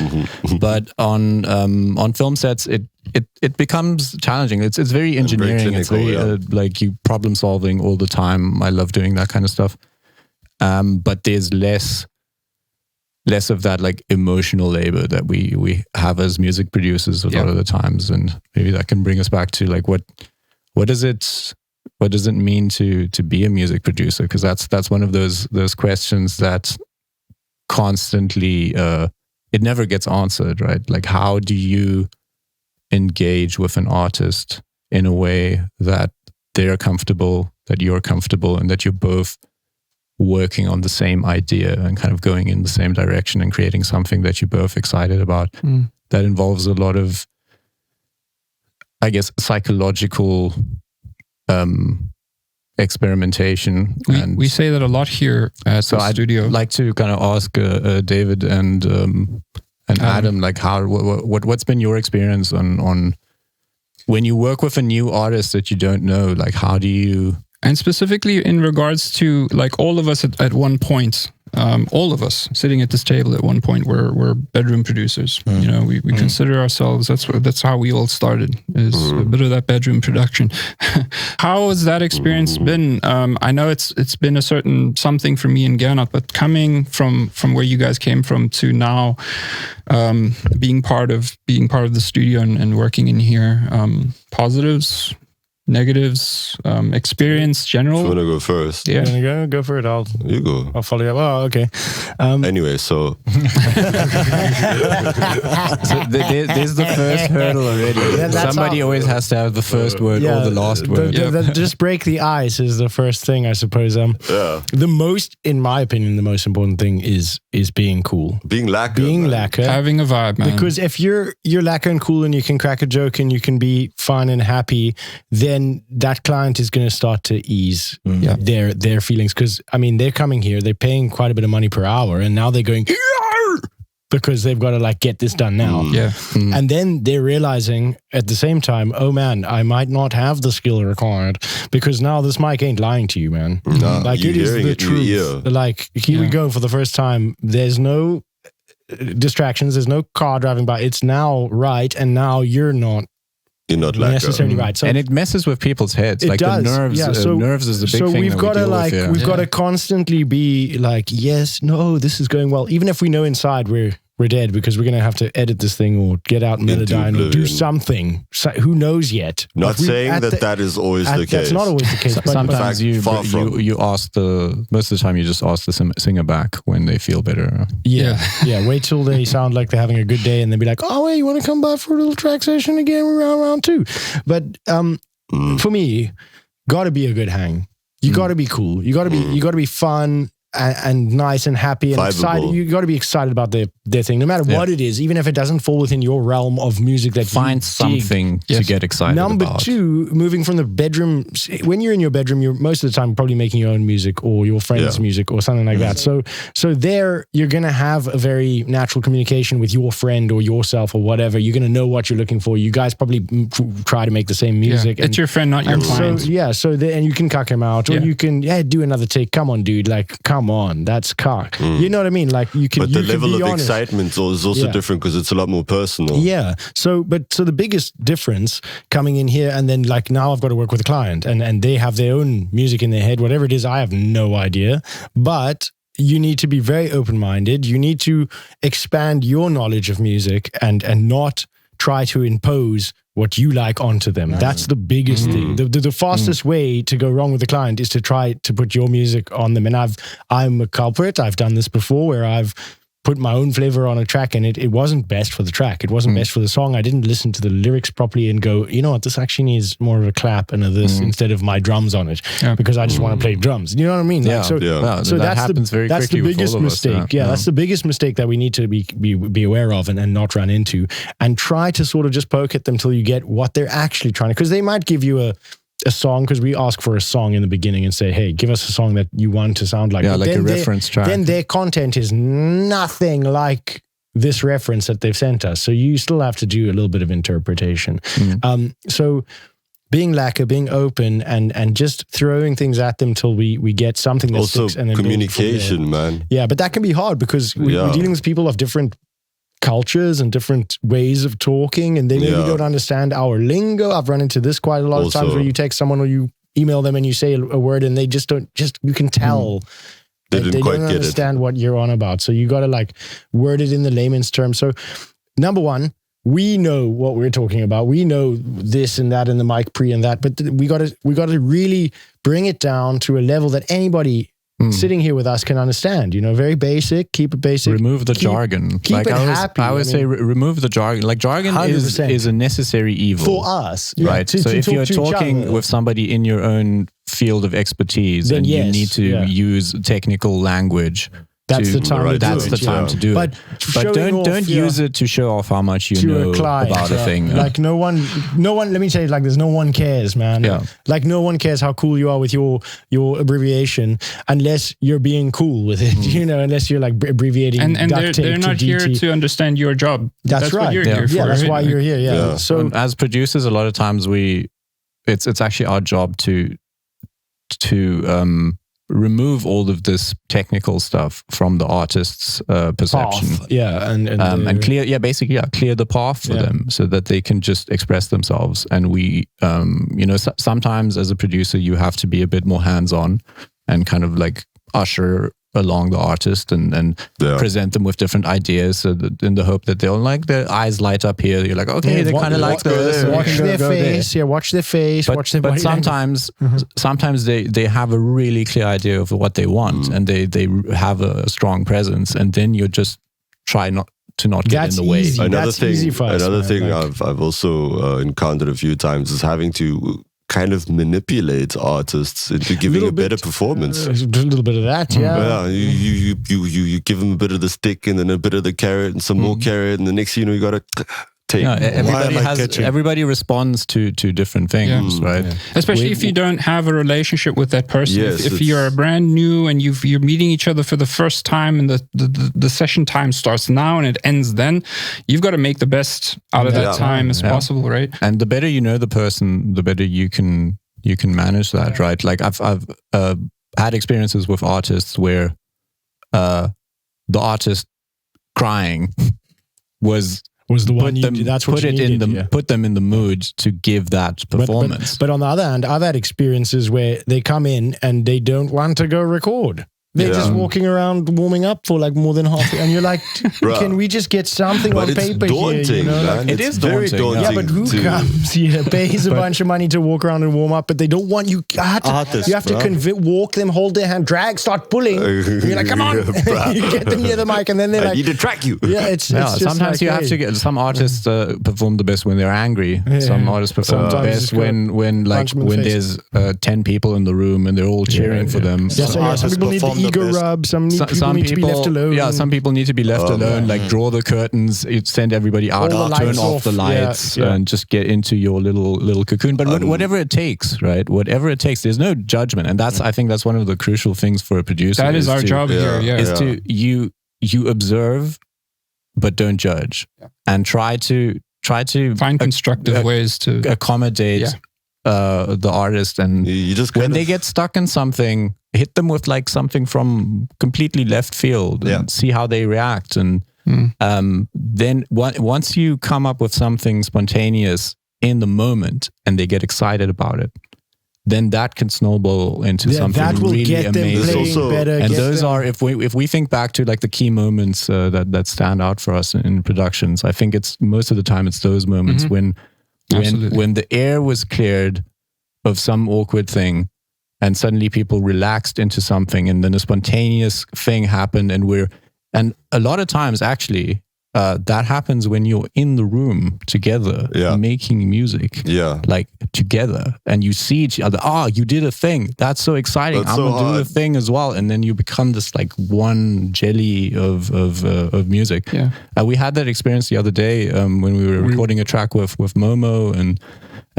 But on film sets, it becomes challenging. It's very engineering. It's very like you problem solving all the time. I love doing that kind of stuff. But there's less of that like emotional labor that we have as music producers a lot of the times, and maybe that can bring us back to like what does it mean to be a music producer? Because that's one of those questions that constantly it never gets answered, right? Like, how do you engage with an artist in a way that they're comfortable, that you're comfortable, and that you're both working on the same idea and kind of going in the same direction and creating something that you're both excited about? That involves a lot of, I guess, psychological experimentation. We say that a lot here at the studio. I'd like to kind of ask David and Adam, like what's been your experience on when you work with a new artist that you don't know, like how do you... And specifically in regards to like all of us at one point, all of us sitting at this table at one point were bedroom producers. You know, we consider ourselves, that's how we all started, is a bit of that bedroom production. How has that experience been? I know it's been a certain something for me and Gernot, but coming from where you guys came from to now, being part of the studio and working in here, positives, negatives, experience, general. You want to go first? Yeah. You want to go for it? I'll follow you up. Oh, okay. Anyway, so... there's the first hurdle already. Somebody always has to have the first word or the last word. Just break the ice is the first thing, I suppose. The most, in my opinion, the most important thing is being cool. Being lacquer. Having a vibe, man. Because if you're lacquer and cool and you can crack a joke and you can be fun and happy, then that client is going to start to ease their feelings. Because, I mean, they're coming here, they're paying quite a bit of money per hour, and now they're going, because they've got to like get this done now. And then they're realizing at the same time, oh man, I might not have the skill required, because now this mic ain't lying to you, man. Like, it is the truth. Like, here we go for the first time. There's no distractions, there's no car driving by. It's now right, and now you're not necessarily right. So, and it messes with people's heads. Like does. The nerves. Nerves is the big thing. So we've got to we've got to constantly be like, yes, no, this is going well, even if we know inside we're dead, because we're going to have to edit this thing or get out Melodyne or do something. So, who knows yet? Not saying that is always the case. That's not always the case. But sometimes you ask most of the time you just ask the singer back when they feel better. Yeah. Wait till they sound like they're having a good day, and then be like, oh, wait, you want to come by for a little track session again? We're round two. But for me, got to be a good hang. You got to be cool. You got to be fun. and nice and happy and excited. You got to be excited about their thing, no matter what it is, even if it doesn't fall within your realm of music. That find something to get excited about. Number 2, moving from the bedroom. When you're in your bedroom, you're most of the time probably making your own music or your friend's music or something like that. So there you're going to have a very natural communication with your friend or yourself or whatever. You're going to know what you're looking for. You guys probably try to make the same music. It's your friend, not your client. And you can cuck him out, or you can do another take. Come on, dude. Like, come on, that's cock. You know what I mean? Like, you can. But the level of excitement is also different because it's a lot more personal. Yeah. So the biggest difference coming in here, and then like now I've got to work with a client, and they have their own music in their head, whatever it is. I have no idea, but you need to be very open-minded. You need to expand your knowledge of music and not try to impose what you like onto them. That's the biggest thing. The fastest way to go wrong with the client is to try to put your music on them. And I'm a culprit. I've done this before where I've put my own flavor on a track and it wasn't best for the track. It wasn't best for the song. I didn't listen to the lyrics properly and go, you know what, this actually needs more of a clap and a this instead of my drums on it because I just want to play drums. You know what I mean? Yeah. Like, so that happens very quickly. That's the biggest mistake. That's the biggest mistake that we need to be aware of and not run into, and try to sort of just poke at them till you get what they're actually trying to, because they might give you a song, because we ask for a song in the beginning and say, hey, give us a song that you want to sound like. Yeah, like a reference track. Then their content is nothing like this reference that they've sent us. So you still have to do a little bit of interpretation. So being lacquer, being open, and just throwing things at them till we get something that also sticks. And then communication, man. Yeah, but that can be hard because we're dealing with people of different cultures and different ways of talking, and they maybe don't understand our lingo. I've run into this quite a lot of times where you text someone or you email them and you say a word and they you can tell they don't understand what you're on about. So you got to like word it in the layman's terms. So number 1, we know what we're talking about. We know this and that and the mic pre and that, but we got to really bring it down to a level that anybody sitting here with us can understand, very basic, keep it basic. Remove the jargon. Keep it happy. I would say remove the jargon. Like jargon is a necessary evil. For us. Right. So if you're talking with somebody in your own field of expertise, then you need to use technical language. That's the time. That's the time to do it. But don't use it to show off how much you know about a thing. Like no one. Let me tell you, like no one cares, man. Yeah. Like no one cares how cool you are with your abbreviation unless you're being cool with it. Unless you're like abbreviating. And they're not here to understand your job. That's right. What you're here for, that's right? why you're here. Yeah. So as producers, a lot of times it's actually our job to remove all of this technical stuff from the artist's perception. And clear, clear the path for them so that they can just express themselves. And we, sometimes as a producer, you have to be a bit more hands-on and kind of like usher along the artist and present them with different ideas, so that in the hope that they'll like their eyes light up here. You're like, okay, they kind of like this. Watch their face. Yeah, watch their face. Watch their body. But sometimes they have a really clear idea of what they want, and they have a strong presence, and then you just try not get in the way. Another thing I've also encountered a few times is having to kind of manipulate artists into giving a better performance. A little bit of that, yeah. You give them a bit of the stick and then a bit of the carrot and some more carrot, and the next thing you know, you got to take. Everybody responds to different things, right? Yeah. Especially if you don't have a relationship with that person. If you're brand new and you're meeting each other for the first time, and the session time starts now and it ends then, you've got to make the best out of that time as possible, right? And the better you know the person, the better you can manage that, right? Like I've had experiences with artists where the artist crying was the one put them in the mood to give that performance. But on the other hand, I've had experiences where they come in and they don't want to go record. They're just walking around warming up for like more than half, and you're like, can we just get something on paper daunting, here? Man. It is very daunting. Yeah, but who comes here, pays a bunch of money to walk around and warm up, but they don't want you. You have to walk them, hold their hand, drag, start pulling. You're like, come on, you get them near the mic, and then they're like, I need to track you. Yeah, it's sometimes you have to get. Some artists perform the best when they're angry. Some artists perform the best when there's 10 people in the room and they're all cheering for them. Some artists perform ego rub. Some people need to be left alone. Yeah, some people need to be left alone. Like draw the curtains, send everybody out, turn off the lights, and just get into your little cocoon. But whatever it takes, right? Whatever it takes. There's no judgment, and I think that's one of the crucial things for a producer. That is our job here. Is to you observe, but don't judge, and try to find constructive ways to accommodate the artist. And you just when they get stuck in something, hit them with like something from completely left field and see how they react. And then once you come up with something spontaneous in the moment and they get excited about it, then that can snowball into something that will really get them amazing. Playing better, and those are, if we think back to like the key moments that stand out for us in productions, I think it's most of the time it's those moments when the air was cleared of some awkward thing, and suddenly people relaxed into something, and then a spontaneous thing happened, and a lot of times actually. That happens when you're in the room together making music, like together, and you see each other. You did a thing. That's so exciting. I'm gonna do a thing as well, and then you become this like one jelly of music. Yeah, we had that experience the other day when we were recording a track with Momo and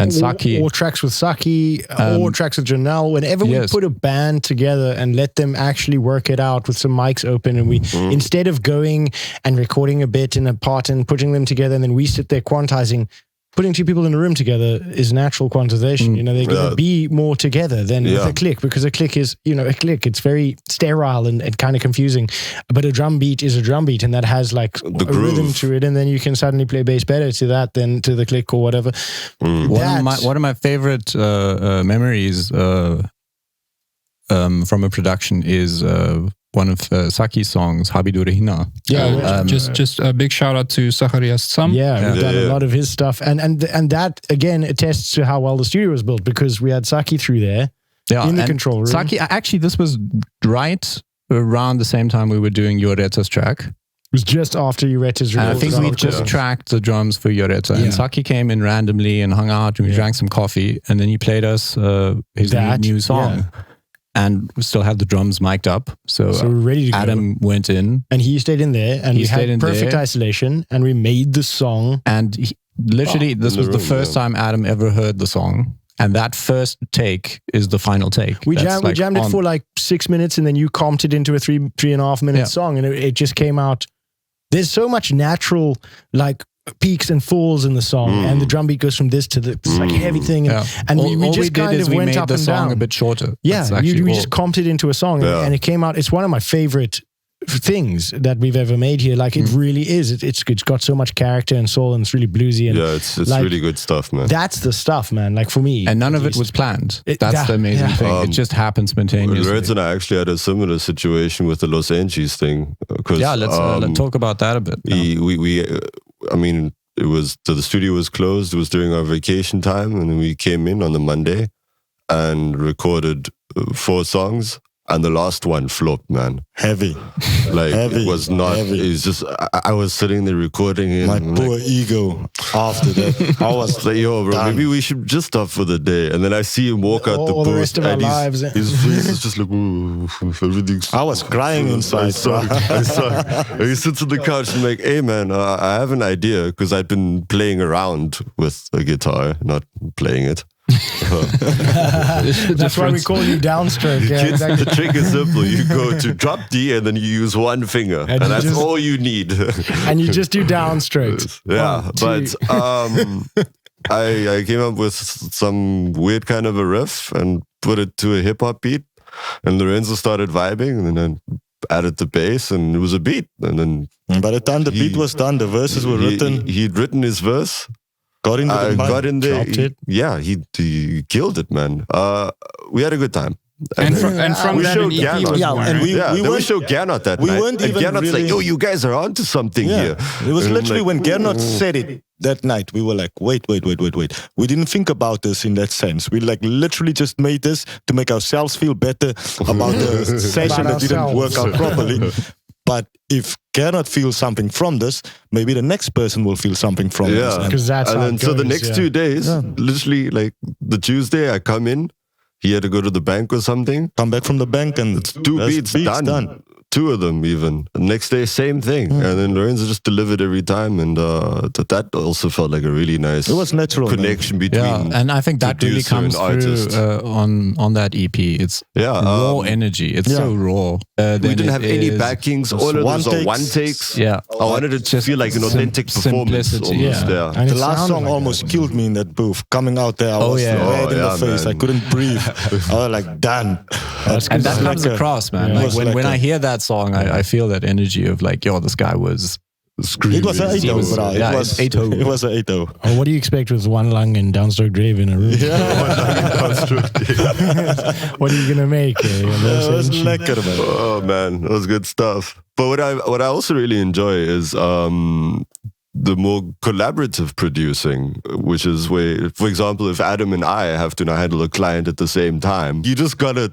Saki. Or tracks with Saki, or tracks with Janelle. Whenever we put a band together and let them actually work it out with some mics open, and we, instead of going and recording a bit in a part and putting them together, and then we sit there quantizing, putting two people in a room together is natural quantization. You know, they're going to be more together than with a click, because a click is, a click. It's very sterile and kind of confusing. But a drum beat is a drum beat, and that has like a rhythm to it, and then you can suddenly play bass better to that than to the click or whatever. One of my favorite memories from a production is one of Saki's songs, Habidurihina. Just a big shout out to Zacharias Sam. We've done a lot of his stuff, and that again attests to how well the studio was built, because we had Saki through there in the control room. Saki, actually, this was right around the same time we were doing Joharetha's track. It was just after Joharetha's. I think we just tracked the drums for Joharetha, and Saki came in randomly and hung out, and we drank some coffee, and then he played us his new song. And we still had the drums mic'd up. So we're ready to Adam went in. And he stayed in there. And we had perfect isolation. And we made the song. And this was the first time Adam ever heard the song. And that first take is the final take. We jammed it for like 6 minutes, and then you comped it into a 3.5 minute song. And it just came out. There's so much natural, like, peaks and falls in the song, and the drum beat goes from this to the like heavy thing, and we just kind of went up and down. A bit shorter. We just comped it into a song, and it came out. It's one of my favorite things that we've ever made here. Like, it really is. It's got so much character and soul, and it's really bluesy. And it's like, really good stuff, man. That's the stuff, man. Like, for me, and none of it was planned. That's the amazing thing. It just happened spontaneously. Lorenzo and I actually had a similar situation with the Los Enchies thing. Let's talk about that a bit. It was the studio was closed. It was during our vacation time, and we came in on the Monday and recorded 4 songs, and the last one flopped, man. Heavy. It was not. It's just I was sitting there recording it. My poor ego. After that, I was like, "Yo, bro, maybe we should just stop for the day." And then I see him walk out the booth, the rest of our lives. His face is just like, "Ooh, everything's." I was crying inside. I saw. He sits on the couch and like, "Hey, man, I have an idea," because I'd been playing around with a guitar, not playing it. That's why we call you downstroke. Kids, the trick is simple. You go to drop D and then you use one finger, and that's all you need. And you just do downstrokes. I came up with some weird kind of a riff and put it to a hip hop beat, and Lorenzo started vibing, and then added the bass, and it was a beat. And then by the time the beat was done, the verses were written. He'd written his verse. Got in there. He killed it, man. We had a good time. And from that, showed Gernot. We showed Gernot that night. Weren't even Gernot's really, like, "Yo, you guys are onto something here." It was literally when Gernot said it that night, we were like, wait. We didn't think about this in that sense. We like literally just made this to make ourselves feel better about the session that didn't work out properly. But if Gernot feels something from this, maybe the next person will feel something from this. Because that's and then so the next 2 days, literally like the Tuesday, I come in, he had to go to the bank or something. Come back from the bank and It's 2 beats done. 2 of them even. The next day, same thing. And then Lorenzo just delivered every time. And that also felt like a really nice connection between and I think that really comes through on that EP. It's raw energy. It's so raw. We didn't have any backings. All of those are one takes. Yeah. I wanted it to feel like an authentic performance. Almost, And the last song almost killed me in that booth. Coming out there, I was red in the face. Man. I couldn't breathe. I was like, damn. And that comes across, man. Like when I hear that song, I feel that energy of like, yo, this guy was screaming. It was an 8-0, bro. It was 8-0. It was an 8-0. Oh, what do you expect with one lung and downstroke drive in a room? What are you gonna make? That was lekker, man. Oh man, that was good stuff. But what I also really enjoy is the more collaborative producing, which is where, for example, if Adam and I have to now handle a client at the same time, you just gotta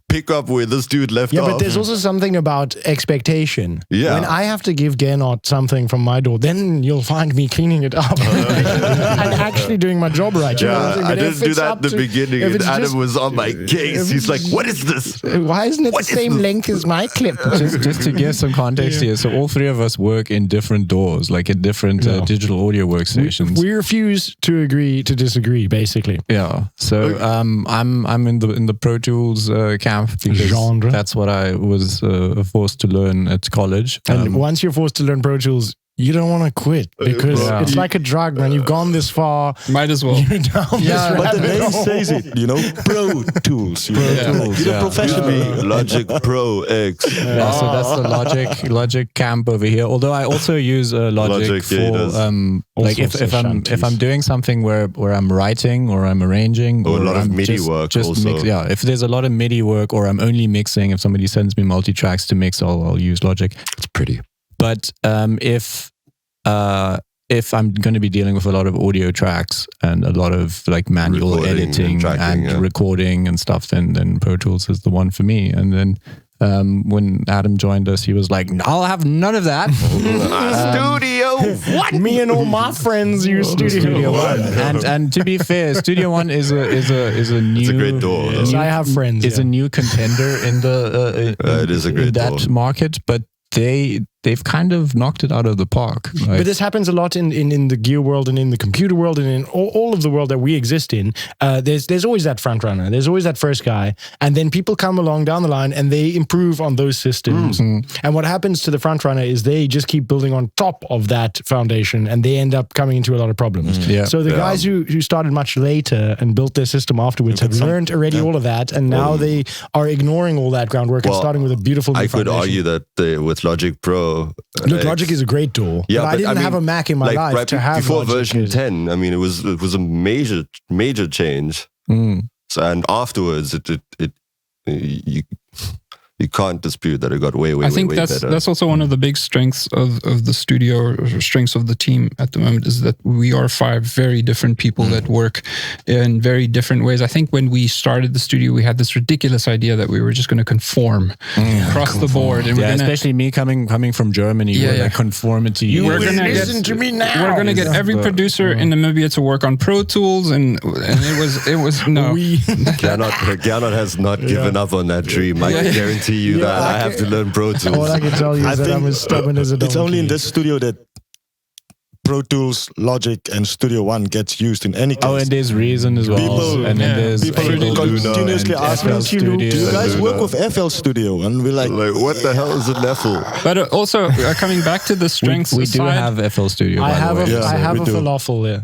pick up where this dude left off. Yeah, but there's also something about expectation. Yeah. When I have to give Gernot something from my door, then you'll find me cleaning it up and actually doing my job right. You know what I'm saying? I didn't do that at the beginning. And Adam was on my case. He's like, what is this? Why isn't it the same length as my clip? Just to give some context here, so all 3 of us work in different doors, like in different digital audio workstations. We refuse to agree to disagree, basically. Yeah. So I'm in the Pro Tools camp because genre. That's what I was forced to learn at college. And once you're forced to learn Pro Tools, you don't want to quit because it's like a drug, man. You've gone this far. Might as well. You're down this But the rabbit name hole. says it, Pro Tools. You're professional. Logic Pro X. Yeah, so that's the Logic camp over here. Although I also use Logic for like if I'm doing something where I'm writing or I'm arranging or a lot I'm of MIDI work also. If there's a lot of MIDI work or I'm only mixing, if somebody sends me multi-tracks to mix, I'll use Logic. It's pretty. But if I'm going to be dealing with a lot of audio tracks and a lot of like manual editing and recording and stuff, then Pro Tools is the one for me. And then when Adam joined us, he was like, "I'll have none of that." Studio One. Me and all my friends use Studio One. And to be fair, Studio One is a new. It's a great door. I have friends. It's a new contender in the it is a great that door. market, but they've kind of knocked it out of the park. Like, but this happens a lot in the gear world and in the computer world and in all of the world that we exist in. There's always that front runner. There's always that first guy. And then people come along down the line and they improve on those systems. And what happens to the front runner is they just keep building on top of that foundation and they end up coming into a lot of problems. So the guys who started much later and built their system afterwards have learned already all of that. And now they are ignoring all that groundwork and starting with a beautiful new foundation. I could argue that with Logic Pro, Logic is a great tool. Yeah, but I didn't have a Mac in my life right to have before Logic. version 10. I mean, it was a major change. So, and afterwards, you can't dispute that it got way I think better. that's also one of the big strengths of the studio or strengths of the team at the moment is that we are 5 very different people that work in very different ways. I think when we started the studio, we had this ridiculous idea that we were just going to conform across the board. And especially me coming from Germany, where like conformity. We're going to listen to me now. We're going to get every producer in Namibia to work on Pro Tools, and it was no. Gernot has not given up on that dream. I can guarantee you that I have to learn Pro Tools. All I can tell you is that I'm as stubborn as a donkey. It's only in this studio that Pro Tools, Logic, and Studio One gets used in any case. Oh, and there's Reason as well. People continuously ask me, do you guys work with FL Studio? And we're like, what the hell is an FL? But also, coming back to the strengths, we do have FL Studio. I have a falafel.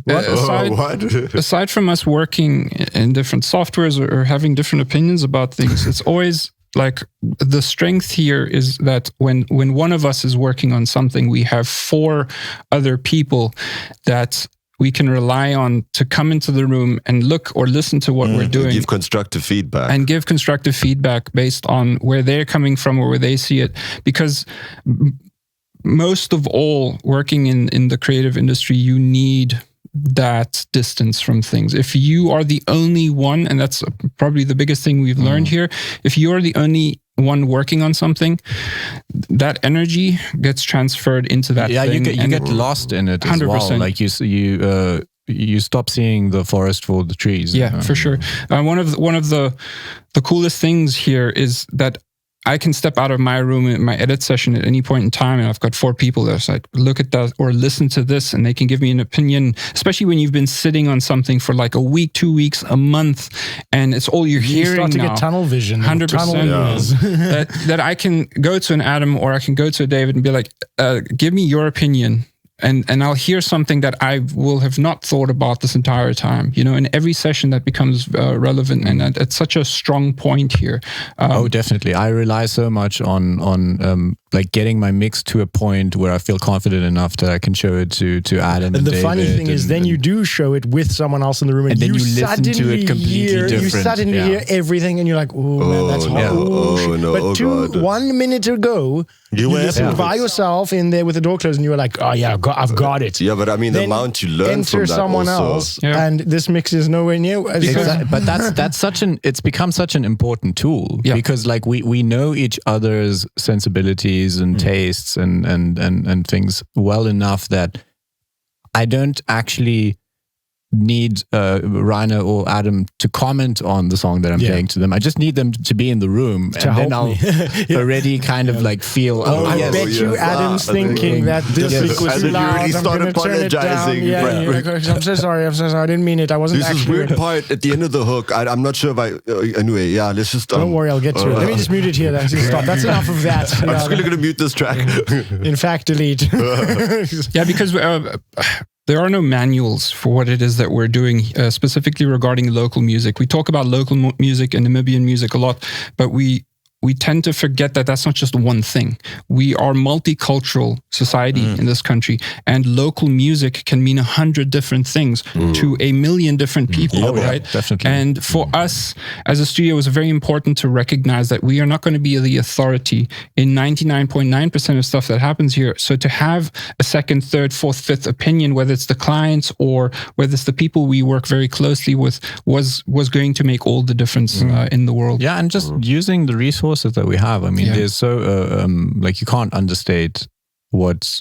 Aside from us working in different softwares or having different opinions about things, it's always like the strength here is that when one of us is working on something, we have 4 other people that we can rely on to come into the room and look or listen to what we're doing. Give constructive feedback. And give constructive feedback based on where they're coming from or where they see it. Because most of all, working in the creative industry, you need that distance from things. If you are the only one, and that's probably the biggest thing we've learned here, if you're the only one working on something, that energy gets transferred into that thing. You get lost in it as 100%. Well. Like you stop seeing the forest for the trees. Yeah, for sure. One of the coolest things here is that I can step out of my room in my edit session at any point in time, and I've got 4 people that's like, look at that or listen to this, and they can give me an opinion, especially when you've been sitting on something for like a week, 2 weeks, a month, and it's all you're hearing. You start to now. get tunnel vision. 100%. That I can go to an Adam or I can go to a David and be like, give me your opinion. And I'll hear something that I will have not thought about this entire time. In every session that becomes relevant, and it's such a strong point here. Definitely. I rely so much on like getting my mix to a point where I feel confident enough that I can show it to Adam. And the David funny thing is, then you do show it with someone else in the room, and then you listen to it completely different. You suddenly hear everything, and you're like, "Oh man, that's hot." But 1 minute ago, you listened by yourself in there with the door closed, and you were like, "Oh yeah, I've got it." Yeah, but I mean, the amount you learn from that someone also. else, and this mix is nowhere near. But it's become such an important tool because like we know each other's sensibilities and tastes and things well enough that I don't actually need Rainer or Adam to comment on the song that I'm playing to them. I just need them to be in the room, and then I'll already kind of like feel. I bet you Adam's thinking that this week was too loud. Already started apologizing. I'm so sorry. I didn't mean it. I wasn't. This is weird part at the end of the hook. I'm not sure if I. Anyway, yeah. Let's just. Don't worry, I'll get to it. Let me just mute it here. Stop. That's enough of that. I'm just going to mute this track. In fact, delete. Yeah, because there are no manuals for what it is that we're doing, specifically regarding local music. We talk about local music and Namibian music a lot, but we tend to forget that that's not just one thing. We are multicultural society in this country, and local music can mean 100 different things to a million different people, right? Definitely. And for us as a studio, it was very important to recognize that we are not going to be the authority in 99.9% of stuff that happens here. So to have a second, third, fourth, fifth opinion, whether it's the clients or whether it's the people we work very closely with, was going to make all the difference in the world. Yeah, and just using the resources that we have. I mean, there's so like you can't understate what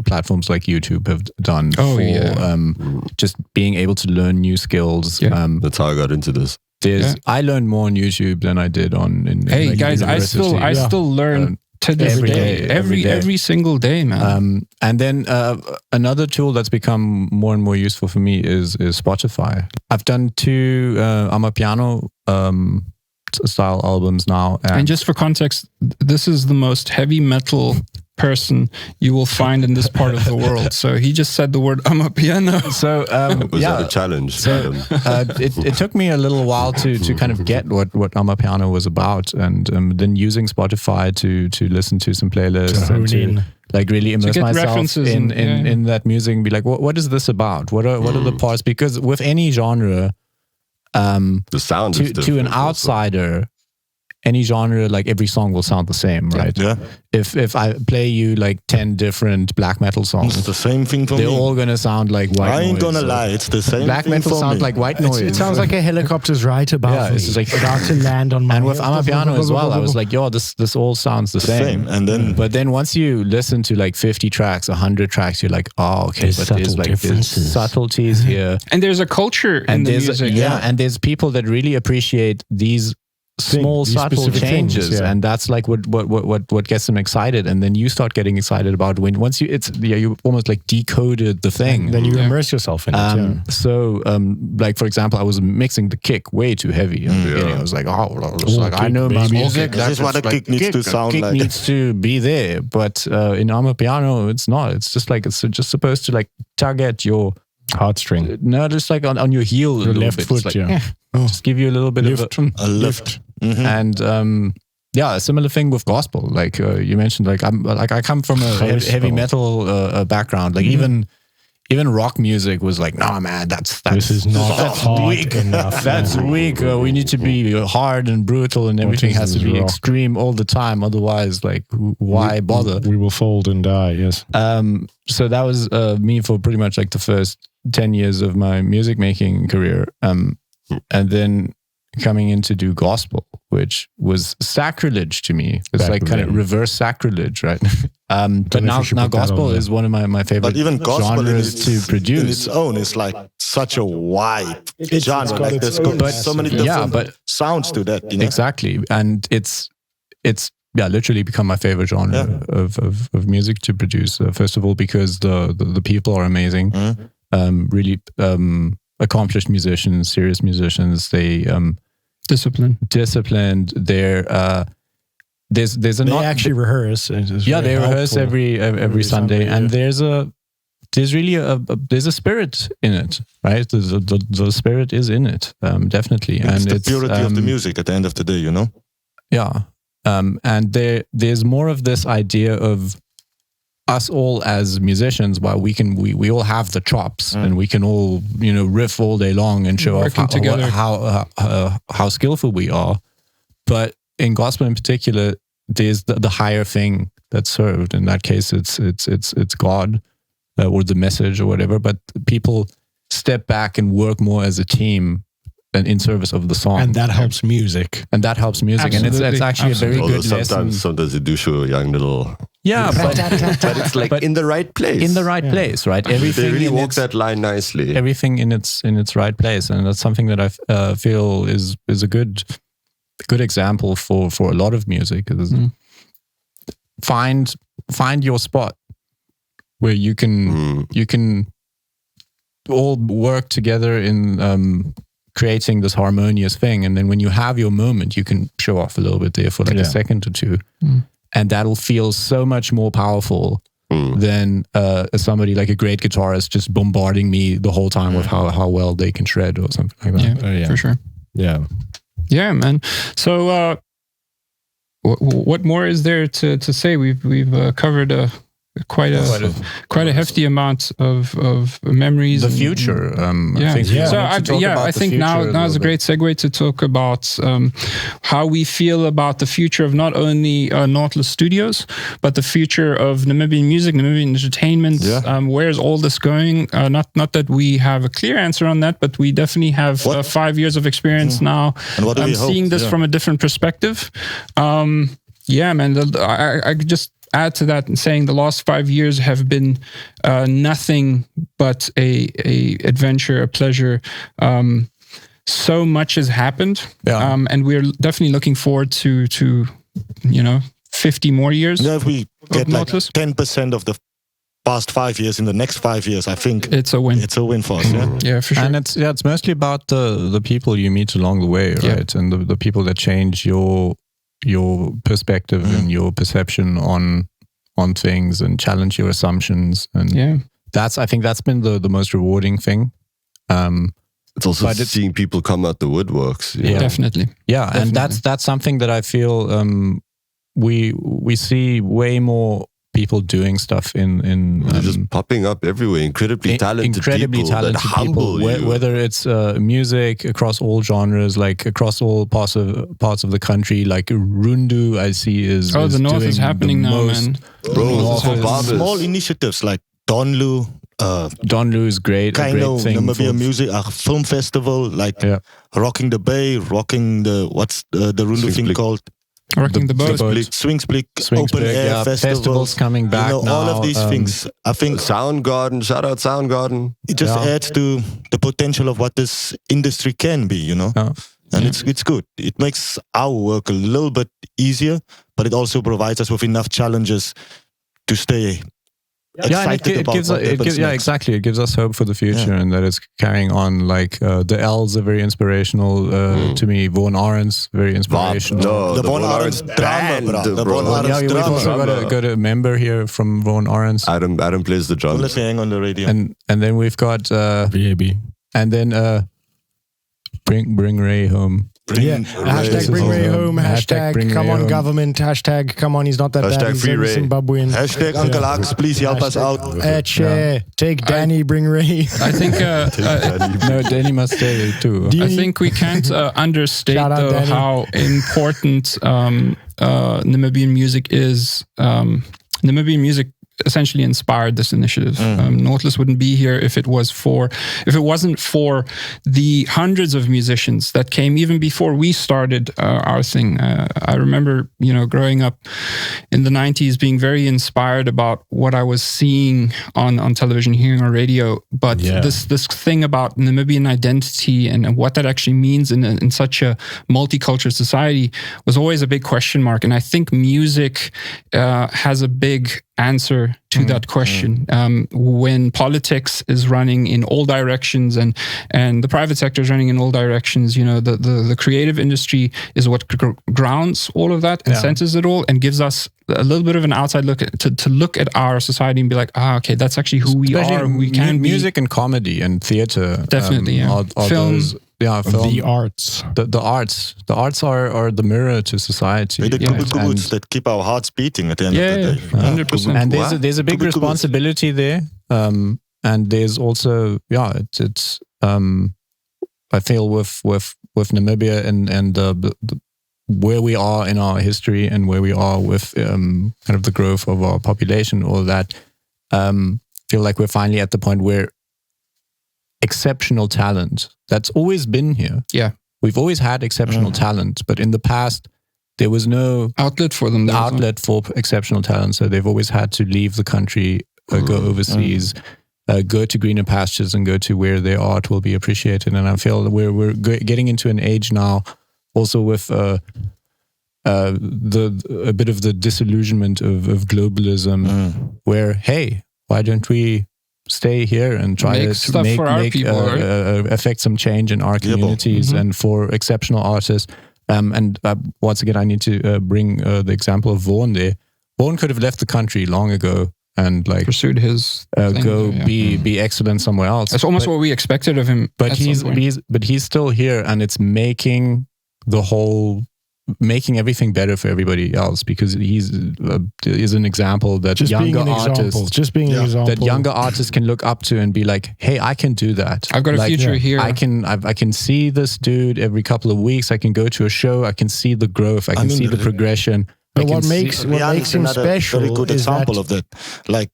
platforms like YouTube have done for just being able to learn new skills. That's how I got into this. I learned more on YouTube than I did on. Hey guys, I still learn to this day. Every single day, man. And then another tool that's become more and more useful for me is Spotify. I've done 2 Amapiano style albums now. And just for context, this is the most heavy metal person you will find in this part of the world. So he just said the word Amapiano. So was that a challenge? So it took me a little while to kind of get what Amapiano was about, and then using Spotify to listen to some playlists and to like really immerse myself in that music and be like, what is this about? What are the parts? Because with any genre, the sound to an outsider, any genre, like every song will sound the same, right? Yeah. If I play you like 10 different black metal songs, it's the same thing for me. They're all gonna sound like white noise. I ain't gonna lie, it's the same black thing metal for sounds me. like white noise. It sounds like a helicopter's right above me. It's like about to land on my And with Amapiano as well, I was like, yo, this all sounds the same. And then once you listen to like 50 tracks, 100 tracks, you're like, oh, okay, but there's like there's subtleties here. And there's a culture in the music. And there's people that really appreciate these small subtle changes, and that's like what gets them excited, and then you start getting excited about once you almost like decoded the thing, and then you immerse yourself in it. So like for example, I was mixing the kick way too heavy in the beginning. I was like, I know my music. This is what a kick needs to sound like. Kick needs to be there, but in Amapiano it's not. It's just like it's just supposed to like tug at your heartstring. No, just like on your heel, your left foot. Like, just give you a little bit of a lift. Mm-hmm. And a similar thing with gospel. Like you mentioned, like I come from a heavy metal background. Like even rock music was like, no man, that's this is not weak enough. That's weak. We need to be hard and brutal, and everything has to be extreme all the time. Otherwise, like why bother? We will fold and die. Yes. So that was me for pretty much like the first 10 years of my music making career. And then coming in to do gospel, which was sacrilege to me. It's like kind of reverse sacrilege, right? But now gospel is one of my favorite but even gospel genres to produce. In its own is like such a wide genre. Like there's so many different sounds to that. You know? Exactly, and it's literally become my favorite genre of music to produce. First of all, because the people are amazing, really accomplished musicians, serious musicians. They disciplined. They actually rehearse. They rehearse every Sunday, and there's really a spirit in it, right? The spirit is in it, definitely, and it's the purity of the music at the end of the day, you know. Yeah, and there's more of this idea of us all as musicians. While we all have the chops, and we can all riff all day long and show off how skillful we are, but in gospel in particular, there's the higher thing that's served. In that case, it's God or the message or whatever. But people step back and work more as a team and in service of the song, and that helps music. Absolutely. And it's actually a very good lesson. Sometimes you do show a young little. Yeah, but it's like in the right place. In the right place, right? Everything they really walk that line nicely. Everything in its right place, and that's something that I feel is a good example for a lot of music. Find your spot where you can all work together in creating this harmonious thing, and then when you have your moment, you can show off a little bit there for like a second or two, and that'll feel so much more powerful than somebody like a great guitarist just bombarding me the whole time with how well they can shred or something like that. Yeah, for sure. Yeah, man. So what more is there to say? We've covered quite a hefty amount of memories. The future. I think now is a great segue to talk about how we feel about the future of not only Nautilus Studios, but the future of Namibian music, Namibian entertainment. Where's all this going? Not that we have a clear answer on that, but we definitely have 5 years of experience now. And what do we hope? Seeing this from a different perspective. I just add to that and saying the last 5 years have been nothing but a adventure, a pleasure. So much has happened, and we're definitely looking forward to 50 more years. If we get like 10% of the past 5 years in the next 5 years, I think it's a win. It's a win for us. Yeah, for sure. And it's mostly about the people you meet along the way, right? And the people that change your perspective and your perception on things and challenge your assumptions, and I think that's been the most rewarding thing. It's also seeing people come out the woodworks. Definitely. And that's something that I feel we see way more people doing stuff in they're just popping up everywhere. Incredibly talented people, whether it's music across all genres, like across all parts of the country. Like Rundu, I see is the North is happening now, man. Small initiatives like Donlu. Donlu is great. Kaino, Namibia Music, a film festival, like Rocking the Bay, rocking the Rundu thing called? Rocking the boat. Swingsblik, open air festivals coming back now. All of these things. I think Soundgarden, shout out Soundgarden. It just adds to the potential of what this industry can be, And it's good. It makes our work a little bit easier, but it also provides us with enough challenges to stay excited about what happens next. Exactly. It gives us hope for the future and that it's carrying on. Like the L's are very inspirational to me. Vaughn Ahrens, very inspirational. The Vaughn Ahrens drama, bro. The Vaughn Ahrens we've also got a member here from Vaughn Ahrens. Adam plays the drums. Let me hang on the radio. And then we've got VAB. And then bring Ray home. Hashtag bring Ray home. Hashtag come on government. Hashtag come on, he's not that bad. He's only Zimbabwean. Hashtag Uncle Axe, please help us out. Take Danny, bring Ray. I think no, Danny must stay too. I think we can't understate though how important Namibian music is. Namibian music essentially inspired this initiative. Nautilus wouldn't be here if it wasn't for the hundreds of musicians that came even before we started our thing. I remember, growing up in the 90s, being very inspired about what I was seeing on television, hearing on radio. But this thing about Namibian identity and what that actually means in such a multicultural society was always a big question mark. And I think music has a big answer to that question. When politics is running in all directions and the private sector is running in all directions, the creative industry is what grounds all of that and centers it all and gives us a little bit of an outside look to look at our society and be like, okay, that's actually who we are, who we can be. Music and comedy and theater. Definitely, are film. Film. The arts. The arts are the mirror to society. The kubus that keep our hearts beating at the end of the day. 100%. And there's a big responsibility there. And there's also it's I feel with Namibia and the where we are in our history and where we are with kind of the growth of our population, all that. Feel like we're finally at the point where exceptional talent that's always been here. Yeah. We've always had exceptional talent, but in the past, there was no outlet for them. Outlet for exceptional talent. So they've always had to leave the country, go overseas, go to greener pastures and go to where their art will be appreciated. And I feel we're getting into an age now also with a bit of the disillusionment of globalism where, hey, why don't we stay here and try to affect some change in our communities and for exceptional artists. And once again, I need to bring the example of Vaughn there. Vaughn could have left the country long ago and pursued his be excellent somewhere else. That's almost what we expected of him. But he's still here, and it's making everything better for everybody else because he's is an example that younger artists can look up to and be like, hey, I can do that. I've got a future here. I can see this dude every couple of weeks. I can go to a show. I can see the growth. I can see the progression. But what makes him special very good example of that. Like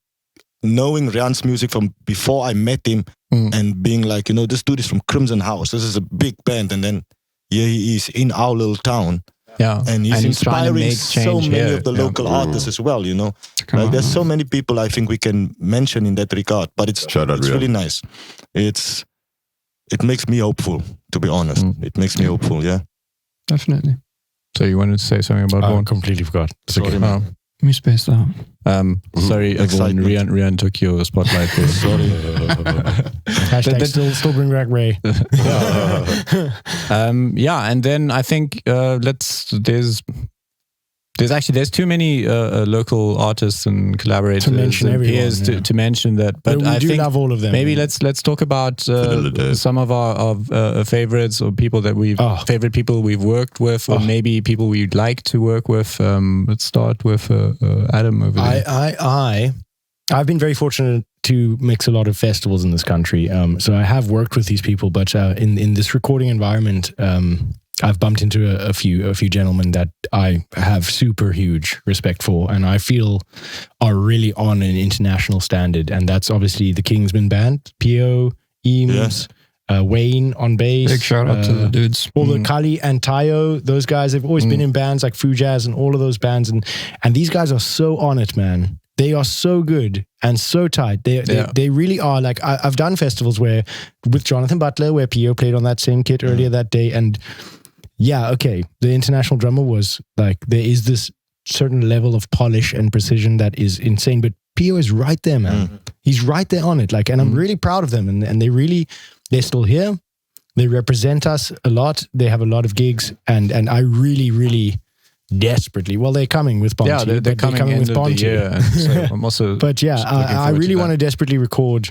knowing Rian's music from before I met him and being like, this dude is from Crimson House. This is a big band, and then here he is in our little town. Yeah, and he's inspiring so many of the local artists as well, Like there's so many people I think we can mention in that regard, but it's really nice. It makes me hopeful, to be honest. It makes me hopeful, yeah. Definitely. So you wanted to say something about Vaughn? I completely forgot. Sorry, me spaced out. Sorry, Rian took your spotlight. Sorry. Hashtag still bring back Ray. And then I think there's too many local artists and collaborators and peers to mention that. But I think love all of them. Maybe let's talk about some of our favorites or people that favorite people we've worked with, or maybe people we'd like to work with. Let's start with Adam over there. I've been very fortunate to mix a lot of festivals in this country. So I have worked with these people, but in this recording environment, I've bumped into a few gentlemen that I have super huge respect for, and I feel are really on an international standard. And that's obviously the Kingsman Band, Pio, Eames, Wayne on bass. Big shout out to the dudes. All the Kali and Tayo, those guys have always been in bands like Fujaz and all of those bands, and these guys are so on it, man. They are so good and so tight. They really are. Like I've done festivals with Jonathan Butler, where Pio played on that same kit earlier that day, and the international drummer was like, there is this certain level of polish and precision that is insane, but Pio is right there, man. He's right there on it. Like, and I'm really proud of them, and they're still here. They represent us a lot. They have a lot of gigs, and I really, really desperately. Well, they're coming with Bonte. Yeah, they're coming with Bonte. So I'm also. But I really want to desperately record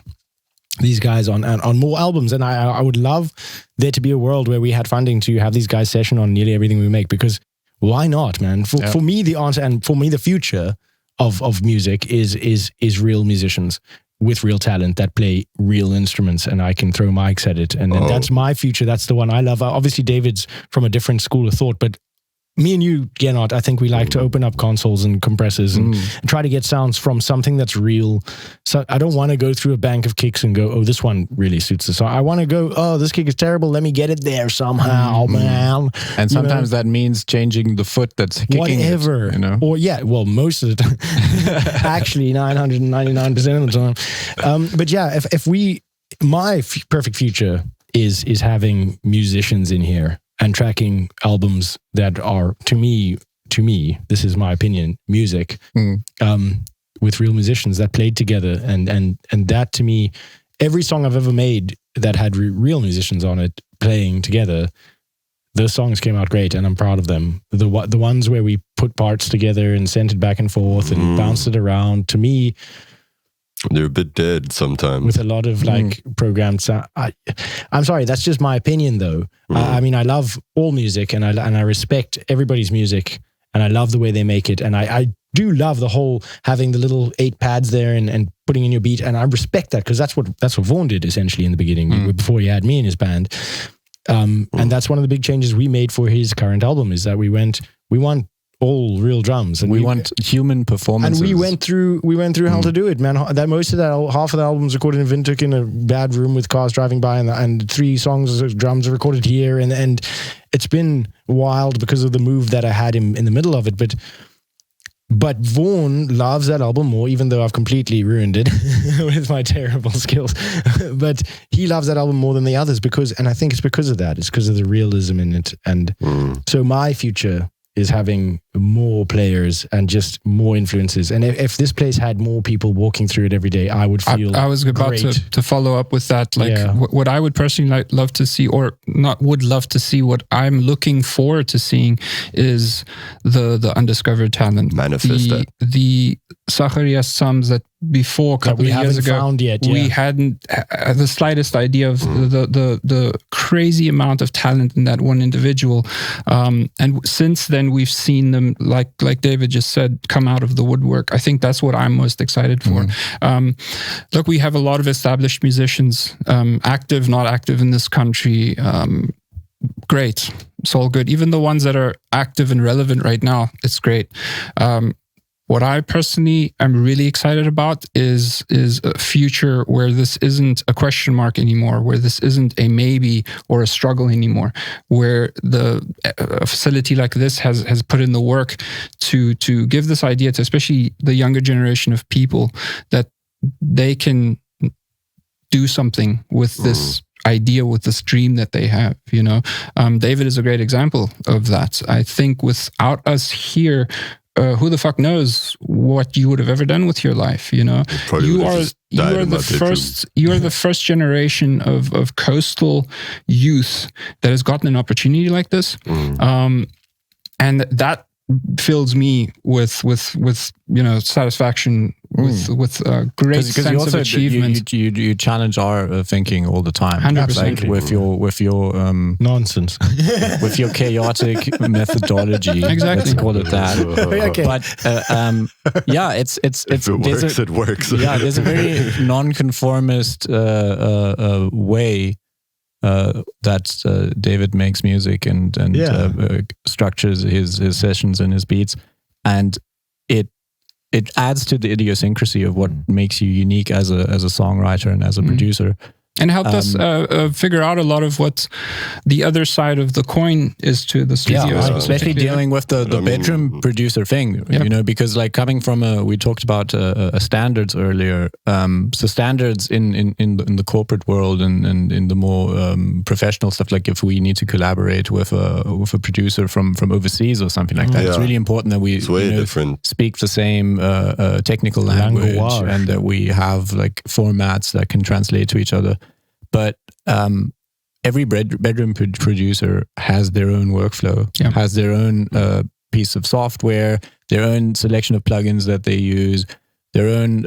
these guys on more albums, and I would love there to be a world where we had funding to have these guys session on nearly everything we make, because why not, man? For me, the answer, and for me, the future of music is real musicians with real talent that play real instruments, and I can throw mics at it, and that's my future. That's the one I love. Obviously, David's from a different school of thought, but me and you, Gernot, I think we like to open up consoles and compressors and try to get sounds from something that's real. So I don't want to go through a bank of kicks and go, oh, this one really suits the song. I want to go, oh, this kick is terrible. Let me get it there somehow, man. And sometimes that means changing the foot that's kicking whatever. It, you know? Or well, most of the time. Actually, 999% of the time. But yeah, if my perfect future is having musicians in here and tracking albums that are, to me, this is my opinion, music, with real musicians that played together. And that, to me, every song I've ever made that had real musicians on it playing together, those songs came out great, and I'm proud of them. The ones where we put parts together and sent it back and forth and bounced it around, to me, they're a bit dead sometimes. With a lot of programmed sound. I'm sorry, that's just my opinion though. I mean, I love all music and I respect everybody's music and I love the way they make it. And I do love the whole having the little 8 pads there and putting in your beat. And I respect that because that's what Vaughn did essentially in the beginning before he had me in his band. And that's one of the big changes we made for his current album is that we want all real drums, and we want human performances. And we went through how to do it, man. That most of that, half of the album's recorded in Windhoek in a bad room with cars driving by, and 3 songs of drums are recorded here, and it's been wild because of the move that I had in the middle of it, But Vaughn loves that album more, even though I've completely ruined it with my terrible skills. But he loves that album more than the others and I think it's because of that. It's because of the realism in it. And so my future is having more players and just more influences. And if this place had more people walking through it every day, I would feel I was about to follow up with that. What I would personally love to see, or not would love to see, what I'm looking forward to seeing is the undiscovered talent. Manifest that. The Zacharias Sams that before a couple of years ago found yet, we hadn't the slightest idea of the crazy amount of talent in that one individual. And since then we've seen them, like David just said, come out of the woodwork. I think that's what I'm most excited for. Look, we have a lot of established musicians, active, not active in this country. Great. It's all good. Even the ones that are active and relevant right now, it's great. What I personally am really excited about is a future where this isn't a question mark anymore, where this isn't a maybe or a struggle anymore, where a facility like this has put in the work to give this idea to especially the younger generation of people that they can do something with this idea, with this dream that they have, David is a great example of that. I think without us here, who the fuck knows what you would have ever done with your life? You are the first generation of coastal youth that has gotten an opportunity like this, and that fills me with satisfaction, with a great sense of achievement. You challenge our thinking all the time, 100%. with your nonsense, with your chaotic methodology. Exactly. Let's call it that. Okay. But it's if it works, it works. Yeah, there's a very nonconformist way that David makes music and structures his sessions and his beats, and it adds to the idiosyncrasy of what makes you unique as a songwriter and as a producer. And helped us figure out a lot of what the other side of the coin is to the studio. Especially dealing with the bedroom producer thing, because coming from we talked about standards earlier. So standards in the corporate world and in the more professional stuff, like if we need to collaborate with a producer from overseas or something like that, it's really important that we speak the same technical language and that we have formats that can translate to each other. But every bedroom producer has their own workflow, has their own piece of software, their own selection of plugins that they use, their own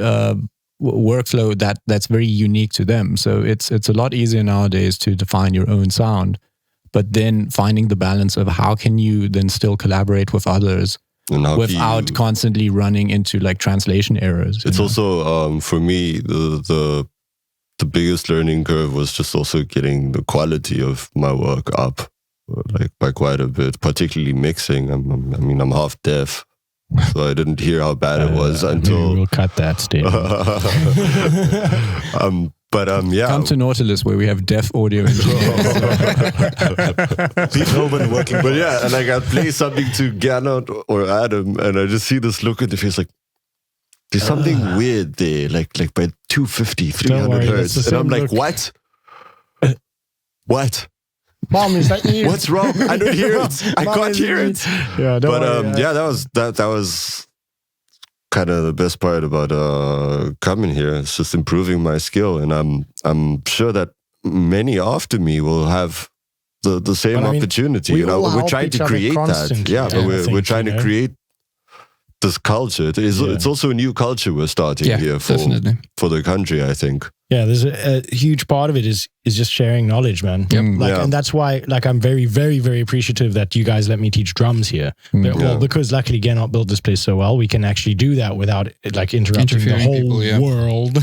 workflow that's very unique to them. So it's a lot easier nowadays to define your own sound, but then finding the balance of how can you then still collaborate with others without constantly running into translation errors. It's also for me the biggest learning curve was just also getting the quality of my work up. like by quite a bit, particularly mixing. I'm half deaf, so I didn't hear how bad it was until we'll cut that statement. Yeah. Come to Nautilus where we have deaf audio engineers. But yeah, and like I play something to Gernot or Adam, and I just see this look at the face like, there's something weird there, like by 250, 300 hertz. And I'm like, what? What? Mom, is that you? What's wrong? I don't hear it. I can't hear it. Yeah, But that was kind of the best part about coming here. It's just improving my skill, and I'm sure that many after me will have the same opportunity. We're trying to create that. Yeah, but we're trying to create this culture. It's also a new culture we're starting here for the country, I think. Yeah, there's a huge part of it is just sharing knowledge, man. Yep. And that's why, I'm very, very, very appreciative that you guys let me teach drums here. Well, because luckily Gernot built this place so well, we can actually do that without interrupting the whole world.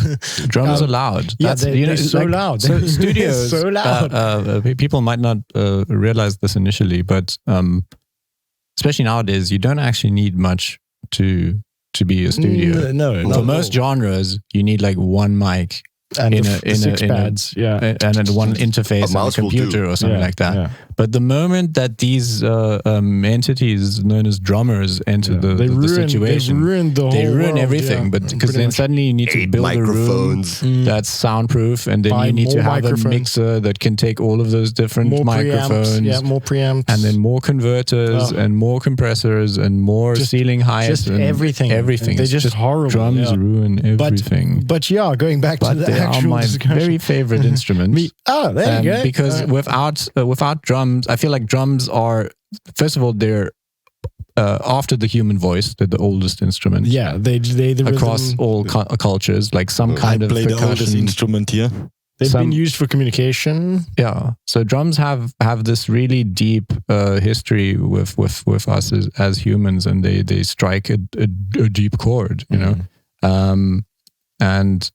Drums are loud. They're so loud. So studios, so loud. People might not realize this initially, but especially nowadays, you don't actually need much to be a studio. No. For most genres, you need like one mic. And six pads, and one interface on a computer or something like that. Yeah. But the moment that these entities known as drummers enter the situation, they ruin everything. But because then suddenly you need to build a room that's soundproof, and then you need to have a mixer that can take all of those different microphones, more preamps, and then more converters and more compressors and more ceiling height, just and everything. They're just horrible. Drums ruin everything. But going back to the are my discussion. very favorite instrument. There you go. Because without drums, I feel like drums are, first of all, they're after the human voice, they're the oldest instrument. Yeah, they across all cultures, like some kind of percussion. The oldest instrument here. They've been used for communication. Yeah, so drums have this really deep history with us as humans, and they strike a deep chord, you know, and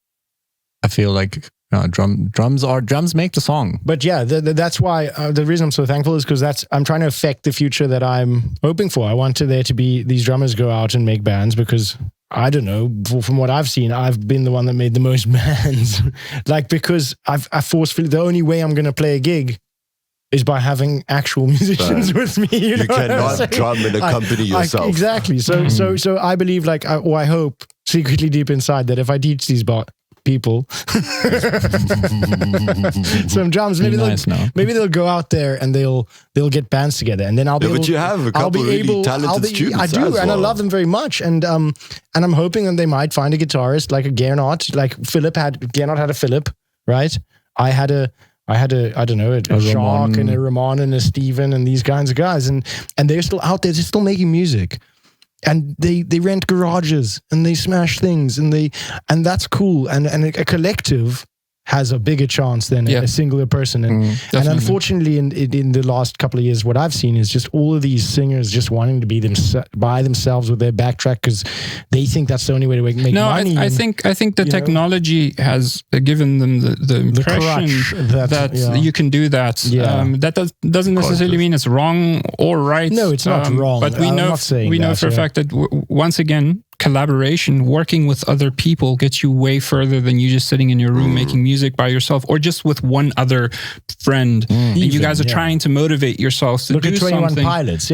I feel like drums make the song. But that's why the reason I'm so thankful is because I'm trying to affect the future that I'm hoping for. I want there to be these drummers go out and make bands, because I don't know, from what I've seen, I've been the one that made the most bands. Because I forcefully, the only way I'm going to play a gig is by having actual musicians with me. You cannot drum and accompany yourself. Exactly. So I believe, I hope secretly deep inside that if I teach these people some drums, maybe they'll go out there and they'll get bands together, and then I'll be able. But you have a couple really talented students. I do, and I love them very much, and I'm hoping that they might find a guitarist like a Gernot, like Gernot had a Philip, right? I had a I don't know, a Jacques and a Ramon and a Steven and these kinds of guys, and they're still out there, they're still making music. And they rent garages and they smash things and that's cool. And a collective has a bigger chance than a singular person. And unfortunately, in the last couple of years, what I've seen is just all of these singers just wanting to be by themselves with their backtrack because they think that's the only way to make money. I think the technology has given them the impression that you can do that. Yeah. That doesn't necessarily mean it's wrong or right. No, it's not wrong. But we know for a fact that once again, collaboration, working with other people gets you way further than you just sitting in your room making music by yourself, or just with one other friend. And you guys are trying to motivate yourselves to do something. Look at 21 Pilots,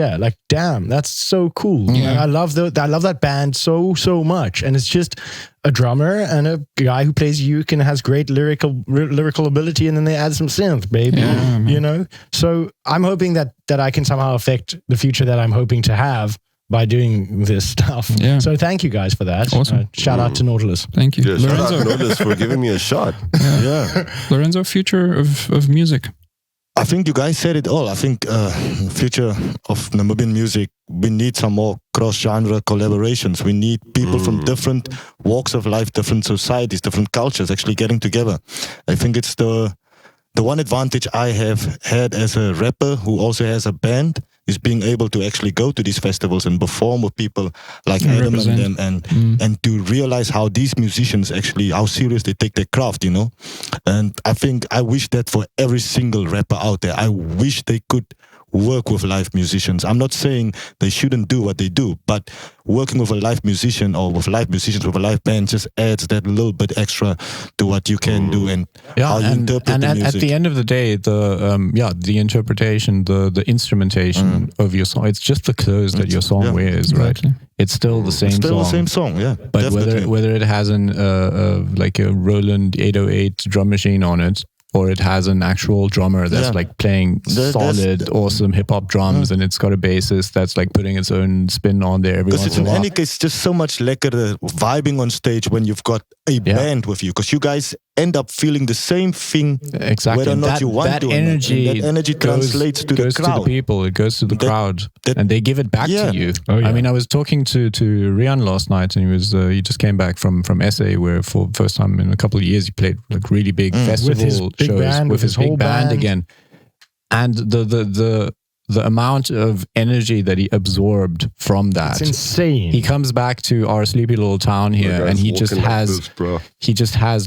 damn, that's so cool. Yeah. I love that band so much, and it's just a drummer and a guy who plays uke and has great lyrical ability, and then they add some synth, baby. You know. So I'm hoping that I can somehow affect the future that I'm hoping to have by doing this stuff. Yeah. So thank you guys for that. Awesome. Shout out to Nautilus. Thank you. Yeah, shout out to Nautilus for giving me a shot. Yeah. Lorenzo, future of music. I think you guys said it all. I think future of Namibian music, we need some more cross-genre collaborations. We need people from different walks of life, different societies, different cultures actually getting together. I think it's the one advantage I have had as a rapper who also has a band is being able to actually go to these festivals and perform with people like Adam and to realize how these musicians actually, how serious they take their craft, you know. And I wish that for every single rapper out there. I wish they could work with live musicians. I'm not saying they shouldn't do what they do, but working with a live musician or with live musicians with a live band just adds that little bit extra to what you can do and how you interpret the music. At the end of the day, the interpretation, the instrumentation of your song, it's just the clothes that your song wears, right? Exactly. It's still the same still song. the same song, yeah. But definitely. whether it has like a Roland 808 drum machine on it, or it has an actual drummer that's like playing solid, awesome hip hop drums, and it's got a bassist that's like putting its own spin on there every once in a while. In any case, just so much lekkerder vibing on stage when you've got a band with you, because you guys end up feeling the same thing, exactly. whether or not you want that to. Energy that energy translates to the crowd. To the people. It goes to the crowd, and they give it back to you. Oh, yeah. I mean, I was talking to Rian last night, and he just came back from SA, where for the first time in a couple of years he played like really big festival shows with his big band again, and the amount of energy that he absorbed from that, it's insane. He comes back to our sleepy little town here, and he just has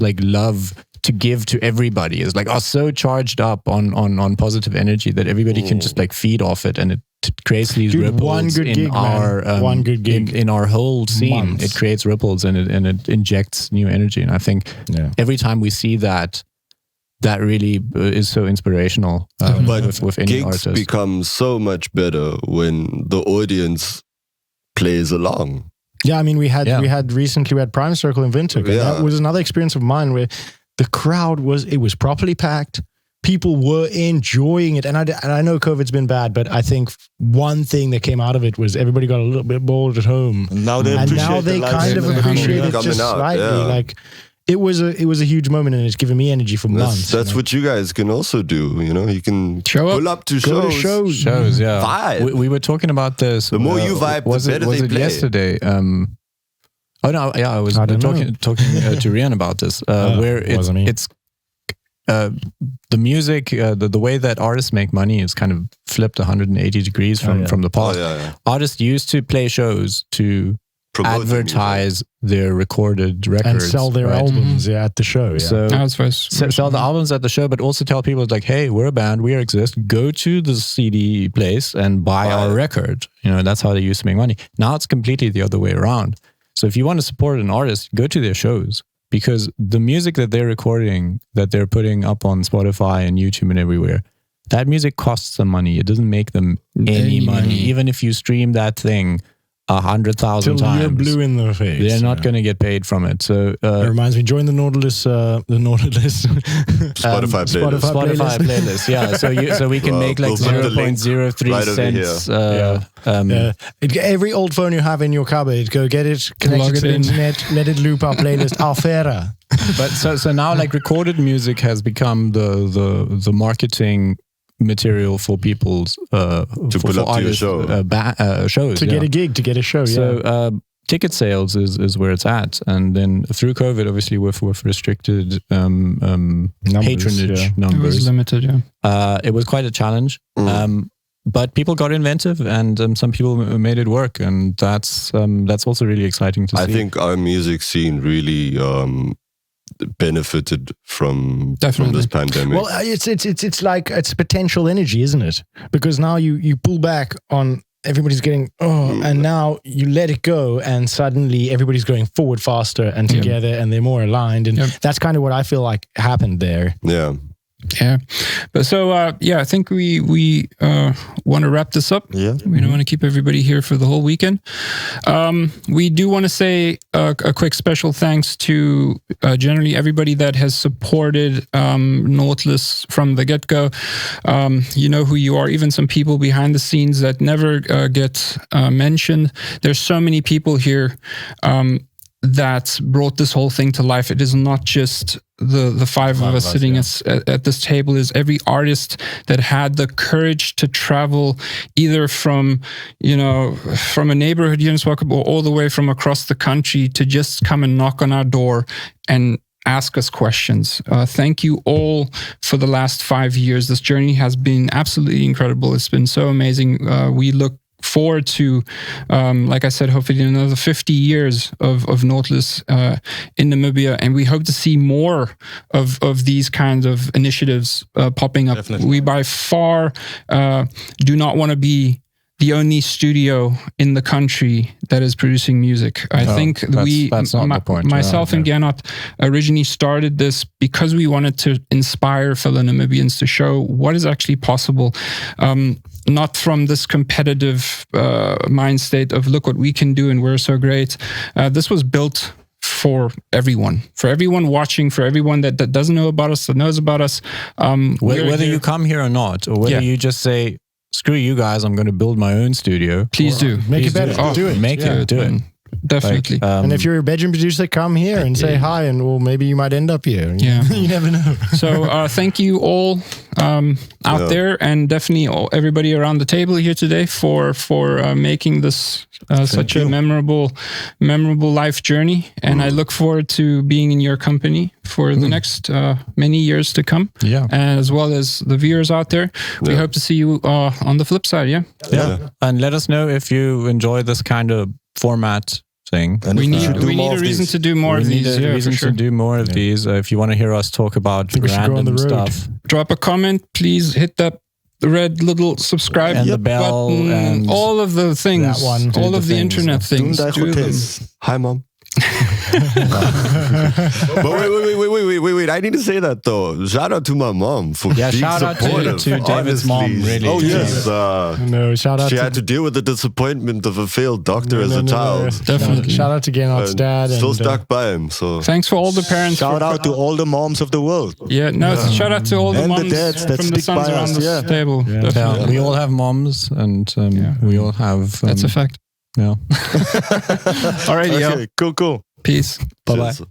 like love to give to everybody. It's like so charged up on positive energy that everybody can just like feed off it, and it creates these ripples one good gig in our whole scene. It creates ripples and it injects new energy, and I think every time we see that really is so inspirational. But with any gigs artist become so much better when the audience plays along. Yeah, I mean, we had recently Prime Circle in Windhoek. That was another experience of mine where the crowd was properly packed. People were enjoying it, and I know COVID's been bad, but I think one thing that came out of it was everybody got a little bit bored at home, and now they kind of appreciate it just slightly. Like it was a huge moment, and it's given me energy for months. That's what you guys can also do. You can pull up to shows. Yeah. Vibe. We were talking about this. The more you vibe, the better they play. Yesterday? I was talking to Rian about this, where it's the music, the way that artists make money is kind of flipped 180 degrees from the past. Artists used to play shows to advertise their recorded records and sell their albums at the show. So sell the albums at the show, but also tell people like, hey, we're a band, we exist. Go to the CD place and buy our record. That's how they used to make money. Now it's completely the other way around. So if you want to support an artist, go to their shows, because the music that they're recording, that they're putting up on Spotify and YouTube and everywhere, that music costs them money. It doesn't make them any money. Even if you stream that thing 100,000 times, you're blue in the face. They're not going to get paid from it. So it reminds me, join the Nautilus Spotify playlist. Yeah, so we can make like 0.03 cents. Every old phone you have in your cupboard, go get it, connect it to the internet, let it loop our playlist. Alfera. But so now like recorded music has become the marketing material for people's to pull up to your show. Shows to get a gig, to get a show. So ticket sales is where it's at, and then through COVID, obviously with restricted patronage numbers, it was limited. It was quite a challenge. But people got inventive, and some people made it work, and that's also really exciting to see. I think our music scene really benefited from this pandemic. Well, it's like it's potential energy, isn't it? Because now you pull back on everybody's getting and now you let it go, and suddenly everybody's going forward faster and together, and they're more aligned, and that's kind of what I feel like happened there. But so I think we want to wrap this up. We don't want to keep everybody here for the whole weekend. We do want to say a quick special thanks to generally everybody that has supported Nautilus from the get-go. You know who you are. Even some people behind the scenes that never get mentioned. There's so many people here that brought this whole thing to life. It is not just the five of us sitting at this table. Is every artist that had the courage to travel either from a neighborhood here in Swakop or all the way from across the country to just come and knock on our door and ask us questions. Thank you all for the last 5 years. This journey has been absolutely incredible. It's been so amazing. We look forward to, like I said, hopefully another 50 years of Nautilus in Namibia, and we hope to see more of these kinds of initiatives popping up. Definitely. We by far do not want to be the only studio in the country that is producing music. I think that's not the point. Myself and Gernot originally started this because we wanted to inspire fellow Namibians to show what is actually possible, not from this competitive mind state of look what we can do and we're so great. This was built for everyone watching, for everyone that doesn't know about us, that knows about us. Whether you come here or not, or whether you just say, screw you guys, I'm going to build my own studio. Please do. Make it better. Do it. Make it. Do it. Definitely. And if you're a bedroom producer, come here and say hi, and well, maybe you might end up here. Yeah. You never know. So thank you all out there, and definitely everybody around the table here today for making this such a memorable life journey. And I look forward to being in your company for the next many years to come. Yeah. And as well as the viewers out there. We hope to see you on the flip side. Yeah. And let us know if you enjoy this kind of format thing. And we need a reason to do more of these. We need a reason to do more of these. If you want to hear us talk about random stuff, drop a comment. Please hit that red little subscribe and the bell button, and all of the things, all of the internet things. Do them. Hi, Mom. But wait! I need to say that though. Shout out to my mom for being shout supportive. out to David's mom. Really, oh yes. No, shout out. She had to deal with the disappointment of a failed doctor as a child. Definitely. Shout out to Gernot's dad. Still stuck by him. So thanks for all the parents. Shout out to all the moms of the world. Yeah, no, shout out to all the And moms the dads that from the stick sons by around us, this table. Yeah, we all have moms, and we all have. That's a fact. Yeah. Alrighty, Okay, cool. peace. Bye bye. Cheers.